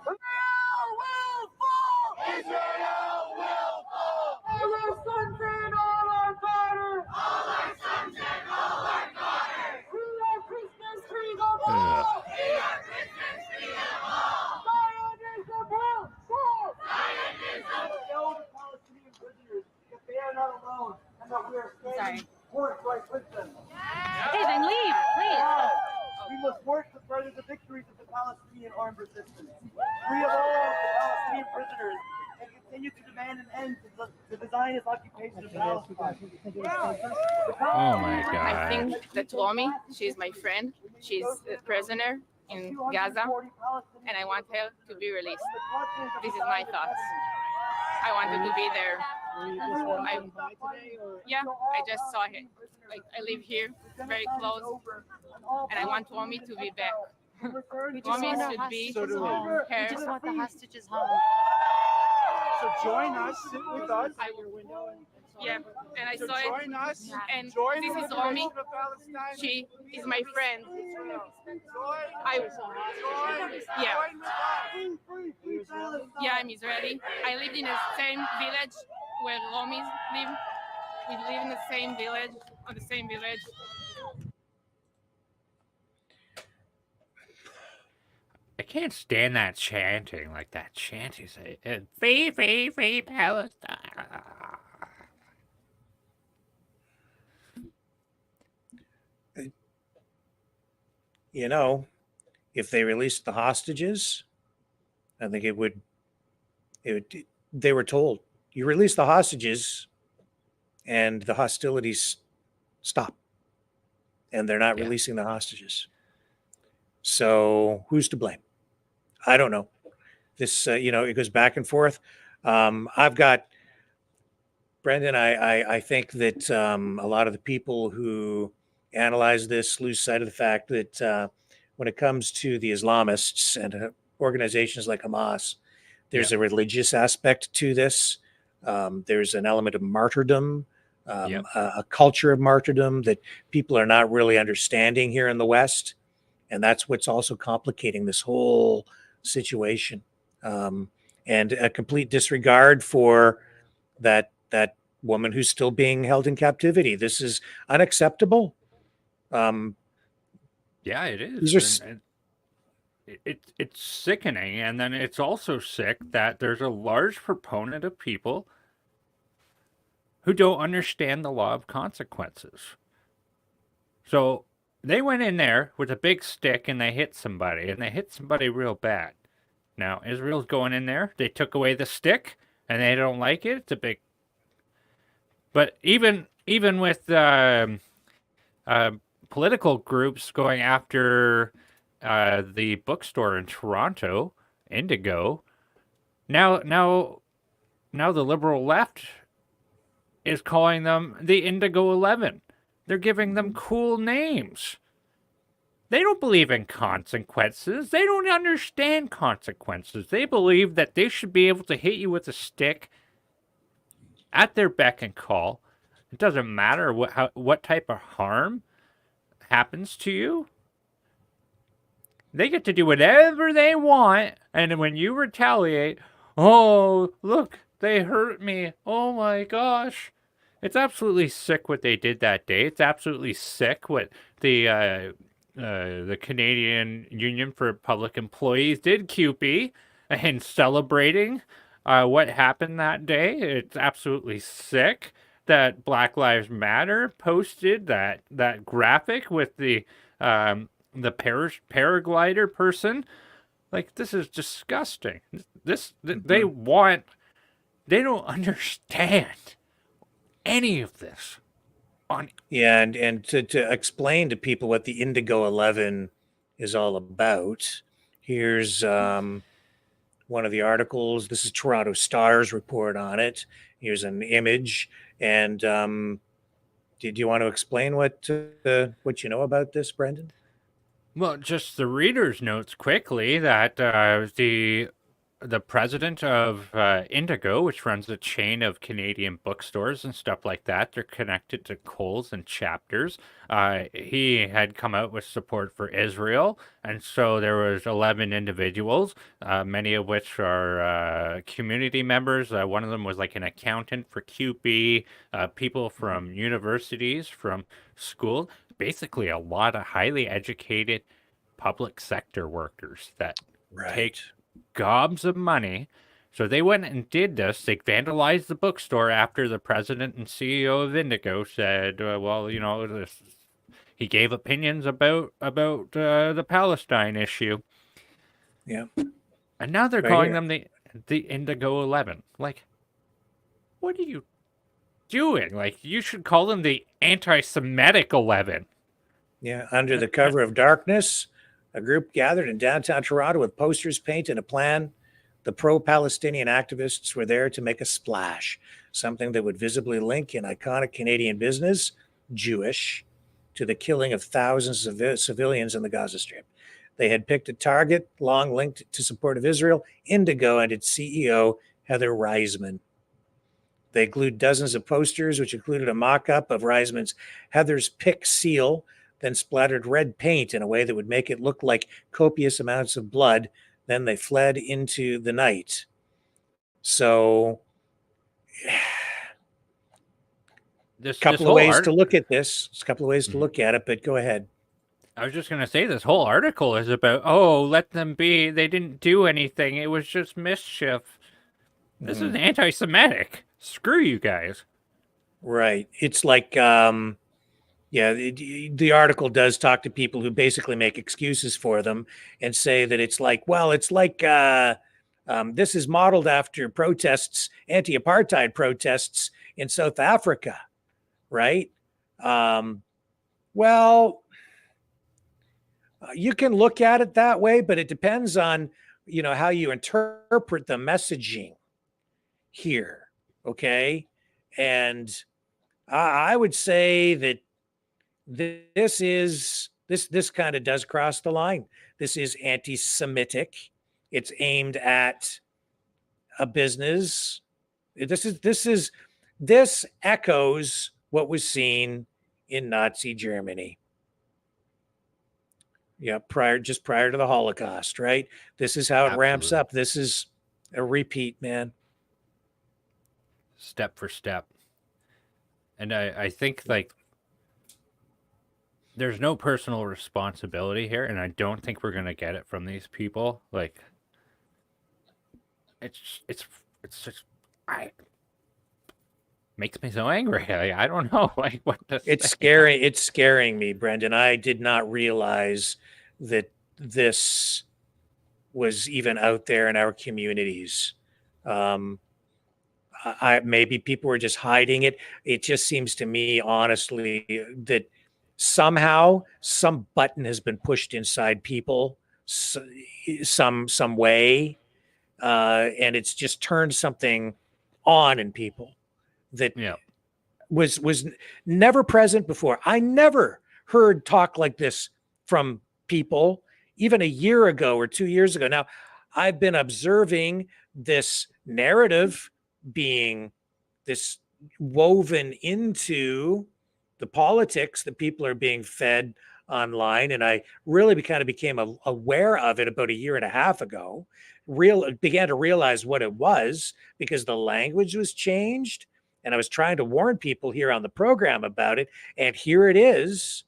Israel will fall! Israel will fall! All our sons and all our daughters! All our sons and all our daughters! We are Christmas trees of all! We are Christmas trees of all! Zionism will fall! Zionism will show the Palestinian prisoners that they are not alone and that we are standing forthright with them. Okay, then leave, please. We must work to further the victories of the Palestinian armed resistance, free of all the Palestinian prisoners, and continue to demand an end to the Zionist occupation of Palestine. Oh my God. I think that Lomi, she's my friend. She's a prisoner in Gaza, and I want her to be released. This is my thoughts. I wanted to be there. I just saw her. Like I live here, very close, and I want Lomi to be back. Lomi should be her. We just want the hostages home. So join us, sit with us. Yeah, and I saw it. Join us. And Join this the is Lomi. liberation of Palestine. She is my friend. Yeah, I'm Israeli. I lived in the same village where Lomis live. We live in the same village, on the same village. I can't stand that chanting, like that chanting, say, free, free, free Palestine. If they released the hostages, I think it would they were told, you release the hostages and the hostilities stop. And they're not releasing the hostages. So who's to blame? I don't know. This, it goes back and forth. I've got, Brendan, I think that a lot of the people who analyze this lose sight of the fact that when it comes to the Islamists and organizations like Hamas, there's a religious aspect to this. There's an element of martyrdom, a culture of martyrdom that people are not really understanding here in the West. And that's what's also complicating this whole situation. And a complete disregard for that woman who's still being held in captivity. This is unacceptable. Yeah, it These is. are It's sickening. And then it's also sick that there's a large proponent of people who don't understand the law of consequences. So they went in there with a big stick and they hit somebody, and they hit somebody real bad. Now, Israel's going in there. They took away the stick, and they don't like it. It's a big... But even with political groups going after the bookstore in Toronto, Indigo, now the liberal left is calling them the Indigo 11. They're giving them cool names. They don't believe in consequences. They don't understand consequences. They believe that they should be able to hit you with a stick at their beck and call. It doesn't matter what type of harm happens to you. They get to do whatever they want, and when you retaliate, oh, look, they hurt me. Oh my gosh. It's absolutely sick what they did that day. It's absolutely sick what the Canadian Union for Public Employees did, QP, and celebrating what happened that day. It's absolutely sick that Black Lives Matter posted that graphic with the paraglider person. Like, this is disgusting. They don't understand any of this. And to explain to people what the Indigo 11 is all about, here's one of the articles. This is Toronto Star's report on it. Here's an image. And did you want to explain what you know about this, Brendan? Well, just the reader's notes quickly that the president of Indigo, which runs a chain of Canadian bookstores and stuff like that, they're connected to Kohl's and Chapters. He had come out with support for Israel, and so there was 11 individuals, many of which are community members. One of them was like an accountant for QB, people from universities, from school, basically a lot of highly educated public sector workers that take gobs of money. So they went and did this. They vandalized the bookstore after the president and CEO of Indigo said, he gave opinions about the Palestine issue. Yeah. And now they're Right calling here. them the Indigo 11. Like, what are you doing? Like, you should call them the anti-Semitic 11. Yeah, under the cover of darkness, a group gathered in downtown Toronto with posters, paint, and a plan. The pro-Palestinian activists were there to make a splash, something that would visibly link an iconic Canadian business, Jewish, to the killing of thousands of civilians in the Gaza Strip. They had picked a target long linked to support of Israel, Indigo, and its CEO, Heather Reisman. They glued dozens of posters, which included a mock-up of Reisman's Heather's Pick seal, then splattered red paint in a way that would make it look like copious amounts of blood. Then they fled into the night. So, a couple of ways to look at this. There's a couple of ways to look at it, but go ahead. I was just going to say, this whole article is about, let them be. They didn't do anything. It was just mischief. This is anti-Semitic. Screw you guys. Right. It's like, the article does talk to people who basically make excuses for them and say that it's like This is modeled after protests, anti-apartheid protests in South Africa, right? Well, you can look at it that way, but it depends on, how you interpret the messaging here. Okay. And I would say that this kind of does cross the line. This is anti-Semitic. It's aimed at a business. This echoes what was seen in Nazi Germany. Yeah, prior to the Holocaust, right? This is how it ramps Absolutely. up. This is a repeat, man. Step for step. And I think like there's no personal responsibility here, and I don't think we're gonna get it from these people. Like it's just I makes me so angry. I don't know like what to It's say. scary. It's scaring me, Brendan. I did not realize that this was even out there in our communities. Maybe people were just hiding it. It just seems to me, honestly, that somehow some button has been pushed inside people, some way, and it's just turned something on in people that Yeah. was never present before. I never heard talk like this from people even a year ago or 2 years ago. Now, I've been observing this narrative being this woven into the politics that people are being fed online, and I really kind of became aware of it about a year and a half ago. Began to realize what it was because the language was changed, and I was trying to warn people here on the program about it, and here it is,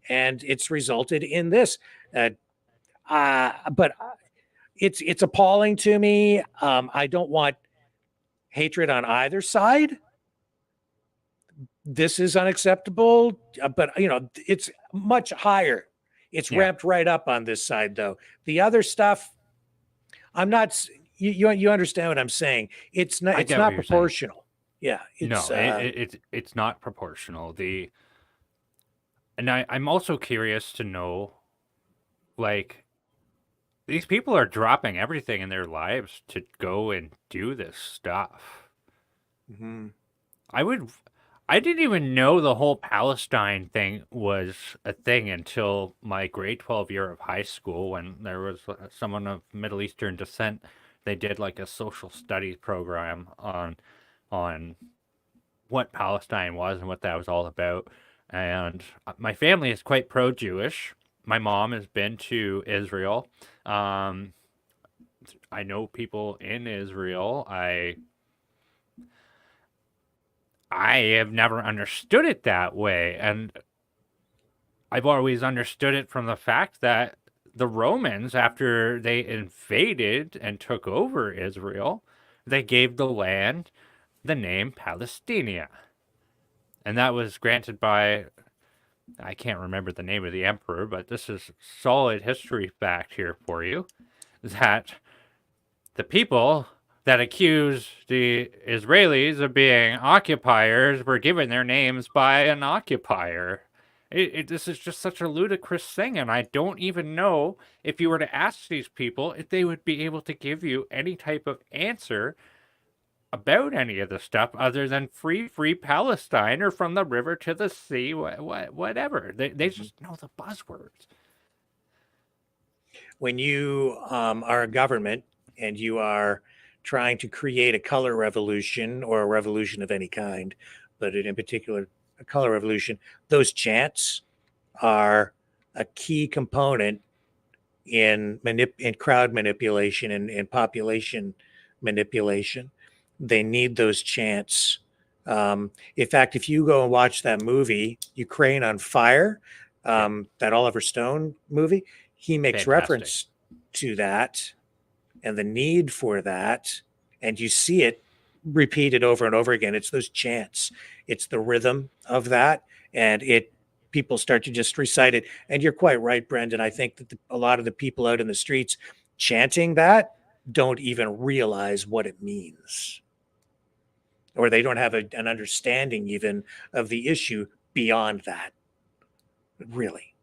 and it's resulted in this. But it's appalling to me. I don't want hatred on either side. This is unacceptable, but it's much higher. It's ramped right up on this side, though. The other stuff, I'm not. You understand what I'm saying? It's not. I It's get what not you're saying. proportional. Yeah. No, It's it's not proportional. And I'm also curious to know, like, these people are dropping everything in their lives to go and do this stuff. I didn't even know the whole Palestine thing was a thing until my grade 12 year of high school when there was someone of Middle Eastern descent. They did like a social studies program on what Palestine was and what that was all about. And my family is quite pro-Jewish. My mom has been to Israel. I know people in Israel. I have never understood it that way, and I've always understood it from the fact that the Romans, after they invaded and took over Israel, they gave the land the name Palestinia. And that was granted by, I can't remember the name of the emperor, but this is solid history fact here for you, that the people that accused the Israelis of being occupiers were given their names by an occupier. This is just such a ludicrous thing, and I don't even know if you were to ask these people if they would be able to give you any type of answer about any of the stuff other than free Palestine or from the river to the sea, whatever. They just know the buzzwords. when you are a government and you are trying to create a color revolution or a revolution of any kind, but in particular, a color revolution, those chants are a key component in crowd manipulation and population manipulation. They need those chants. In fact, if you go and watch that movie, Ukraine on Fire, that Oliver Stone movie, he makes reference to that and the need for that. And you see it repeated over and over again. It's those chants. It's the rhythm of that. And people start to just recite it. And you're quite right, Brendan. I think that a lot of the people out in the streets chanting that don't even realize what it means, or they don't have an understanding even of the issue beyond that. Really.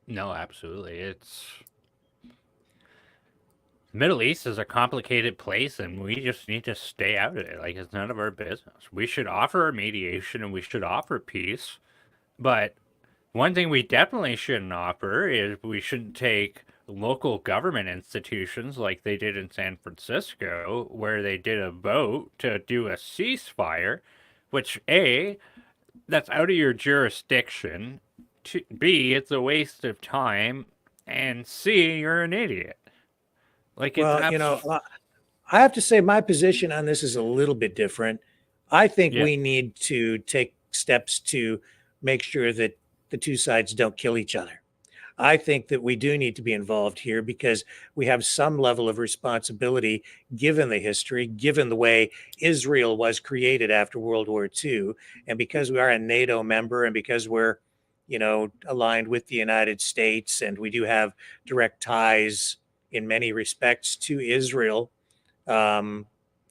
No, absolutely. It's Middle East is a complicated place, and we just need to stay out of it. Like, it's none of our business. We should offer mediation and we should offer peace, but one thing we definitely shouldn't offer is we shouldn't take local government institutions like they did in San Francisco, where they did a vote to do a ceasefire, which A, that's out of your jurisdiction. B, it's a waste of time, and C, you're an idiot. Like, it's Well, I have to say my position on this is a little bit different. I think Yeah. we need to take steps to make sure that the two sides don't kill each other. I think that we do need to be involved here because we have some level of responsibility given the history, given the way Israel was created after World War II, and because we are a NATO member and because we're, aligned with the United States and we do have direct ties in many respects to Israel, and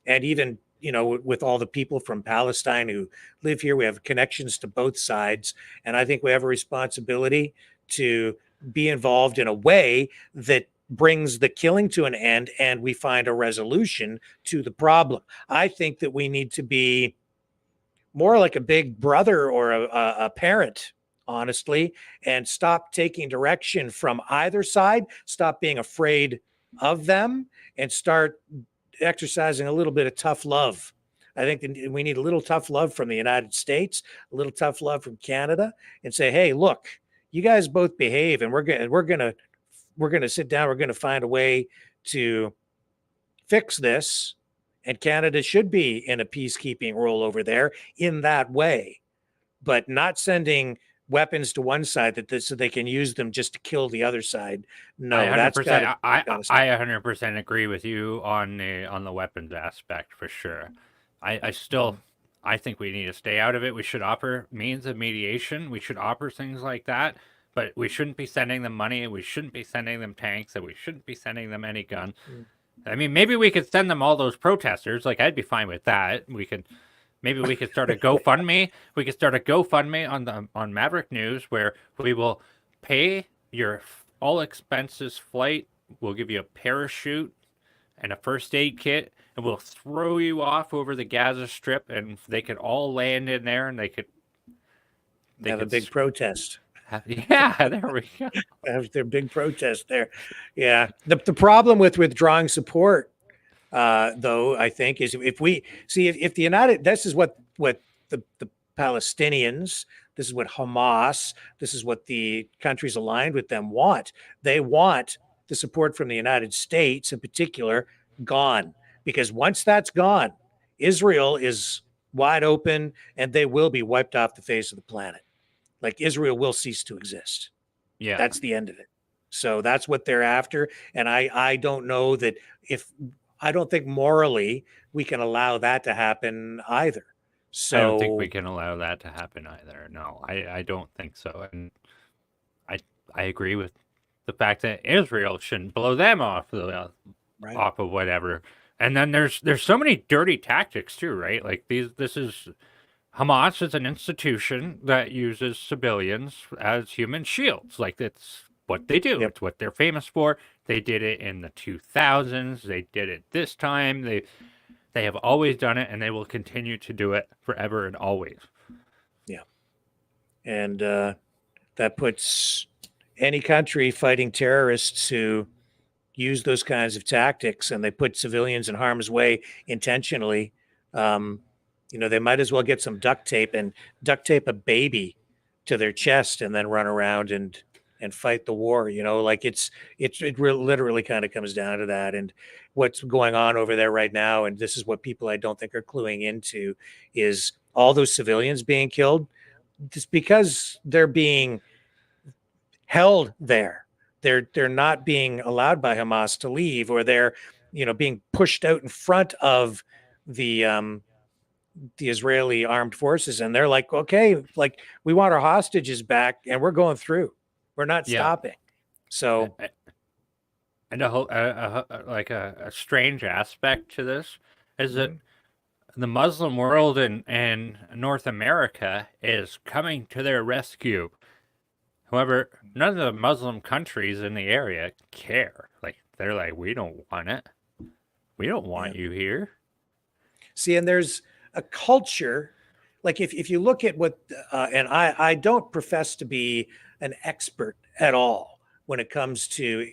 even with all the people from Palestine who live here, we have connections to both sides, and I think we have a responsibility to be involved in a way that brings the killing to an end and we find a resolution to the problem. I think that we need to be more like a big brother or a parent, honestly, and stop taking direction from either side, stop being afraid of them, and start exercising a little bit of tough love. I think that we need a little tough love from the United States, a little tough love from Canada, and say, "Hey, look, you guys both behave, and we're gonna sit down. We're gonna find a way to fix this." And Canada should be in a peacekeeping role over there in that way, but not sending weapons to one side so they can use them just to kill the other side. No, I that's 100%. got I to I 100% agree with you on the weapons aspect for sure. I think we need to stay out of it. We should offer means of mediation. We should offer things like that, but we shouldn't be sending them money. We shouldn't be sending them tanks, and we shouldn't be sending them any guns. I mean, maybe we could send them all those protesters. Like, I'd be fine with that. Maybe we could start a GoFundMe. We could start a GoFundMe on Maverick News where we will pay your all expenses flight. We'll give you a parachute and a first aid kit, and we'll throw you off over the Gaza Strip, and they could all land in there, and they could have a big protest. Yeah, there we go. Have their big protest there. Yeah. The problem with withdrawing support, though, I think, is if the United, this is what the Palestinians, this is what Hamas, this is what the countries aligned with them want. They want the support from the United States in particular gone, because once that's gone, Israel is wide open and they will be wiped off the face of the planet. Like, Israel will cease to exist. Yeah. That's the end of it. So that's what they're after. And I don't know that I don't think morally we can allow that to happen either. So I don't think we can allow that to happen either. No, I don't think so. And I agree with the fact that Israel shouldn't blow them off off of whatever. And then there's so many dirty tactics too, right? Like Hamas is an institution that uses civilians as human shields. Like, it's what they do. It's what they're famous for. They did it in the 2000s. They did it this time. They have always done it, and they will continue to do it forever and always. Yeah. And that puts any country fighting terrorists who use those kinds of tactics, and they put civilians in harm's way intentionally. They might as well get some duct tape and duct tape a baby to their chest and then run around and fight the war. Like, it literally kind of comes down to that. And what's going on over there right now, and this is what people I don't think are cluing into, is all those civilians being killed just because they're being held there. They're not being allowed by Hamas to leave, or they're being pushed out in front of the Israeli armed forces, and they're like, okay, like, we want our hostages back and we're going through. We're not stopping. So And a strange aspect to this is that the Muslim world and North America is coming to their rescue. However, none of the Muslim countries in the area care. Like, they're like, we don't want it. We don't want you here. See, and there's a culture, like if you look at what, and I don't profess to be an expert at all when it comes to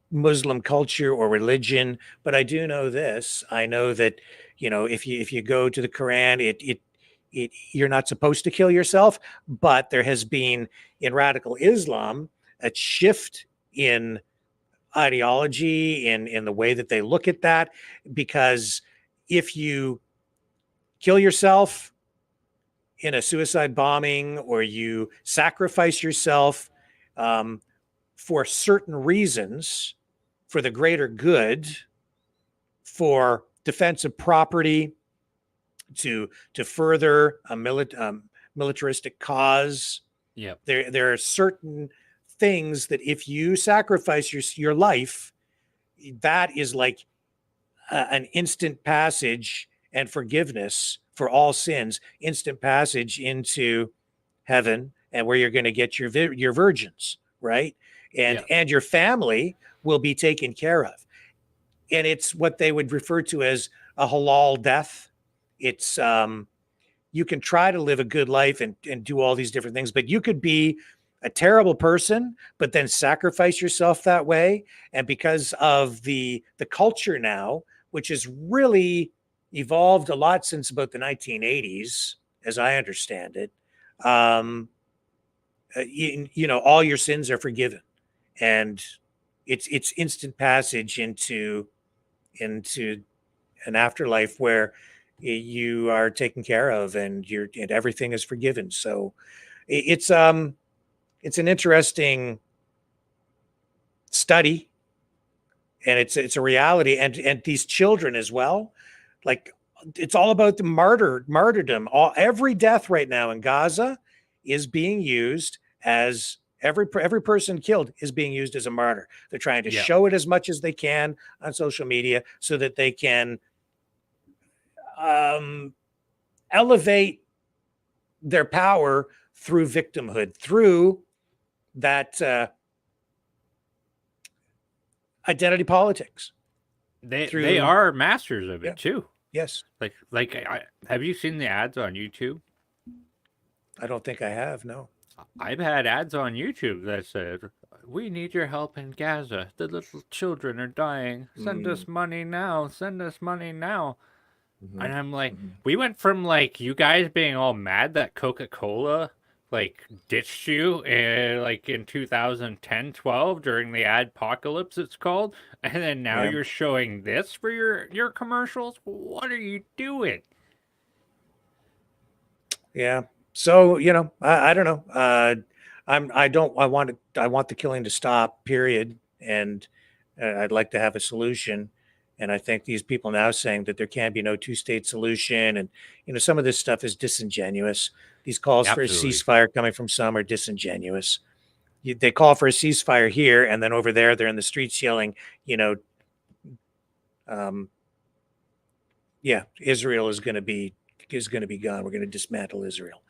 Muslim culture or religion, but I do know this. I know that, if you go to the Quran, you're not supposed to kill yourself, but there has been in radical Islam a shift in ideology in the way that they look at that, because if you kill yourself in a suicide bombing or you sacrifice yourself for certain reasons, for the greater good, for defense of property, to further a militaristic cause. Yep. There are certain things that if you sacrifice your life, that is like an instant passage and forgiveness for all sins, instant passage into heaven, and where you're going to get your virgins, right? And your family will be taken care of. And it's what they would refer to as a halal death. It's you can try to live a good life and do all these different things, but you could be a terrible person, but then sacrifice yourself that way. And because of the culture now, which has really evolved a lot since about the 1980s, as I understand it, all your sins are forgiven, and it's instant passage into an afterlife where you are taken care of and everything is forgiven. So it's an interesting study, and it's a reality, and these children as well. Like, it's all about the martyrdom. Every death right now in Gaza is being used as every person killed is being used as a martyr. They're trying to show it as much as they can on social media so that they can elevate their power through victimhood, through that identity politics. They are masters of it too. Yes. Have you seen the ads on YouTube? I don't think I have. No. I've had ads on YouTube that said, "We need your help in Gaza. The little children are dying. Send us money now. Send us money now." And I'm like, we went from like you guys being all mad that Coca-Cola ditched you in 2010, 12 during the adpocalypse, it's called, and then now you're showing this for your commercials. What are you doing? Yeah. So, I don't know. I want the killing to stop, period. And I'd like to have a solution. And I think these people now saying that there can be no two-state solution, and some of this stuff is disingenuous. These calls for a ceasefire coming from some are disingenuous. They call for a ceasefire here, and then over there they're in the streets yelling, Israel is going to be gone. We're going to dismantle Israel.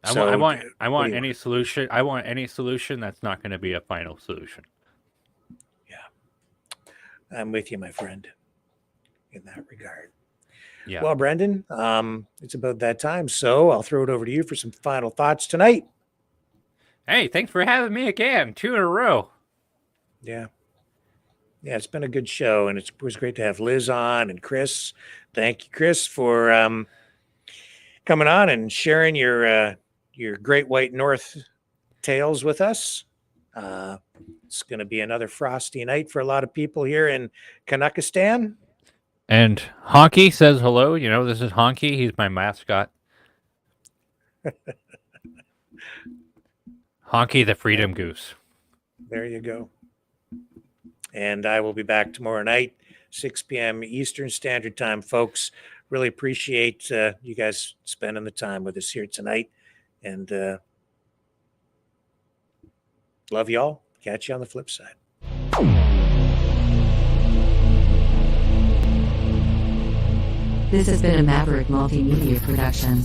I want any solution. I want any solution that's not going to be a final solution. Yeah, I'm with you, my friend, in that regard. Yeah. Well, Brendan, it's about that time, so I'll throw it over to you for some final thoughts tonight. Hey, thanks for having me again. 2 in a row. Yeah. Yeah, it's been a good show, and it was great to have Liz on and Chris. Thank you, Chris, for coming on and sharing your Great White North tales with us. It's going to be another frosty night for a lot of people here in Kanakistan. And Honky says hello. This is Honky. He's my mascot. Honky the Freedom Goose. There you go. And I will be back tomorrow night, 6 p.m. Eastern Standard Time, folks. Really appreciate you guys spending the time with us here tonight. And Love y'all. Catch you on the flip side. This has been a Maverick Multimedia production.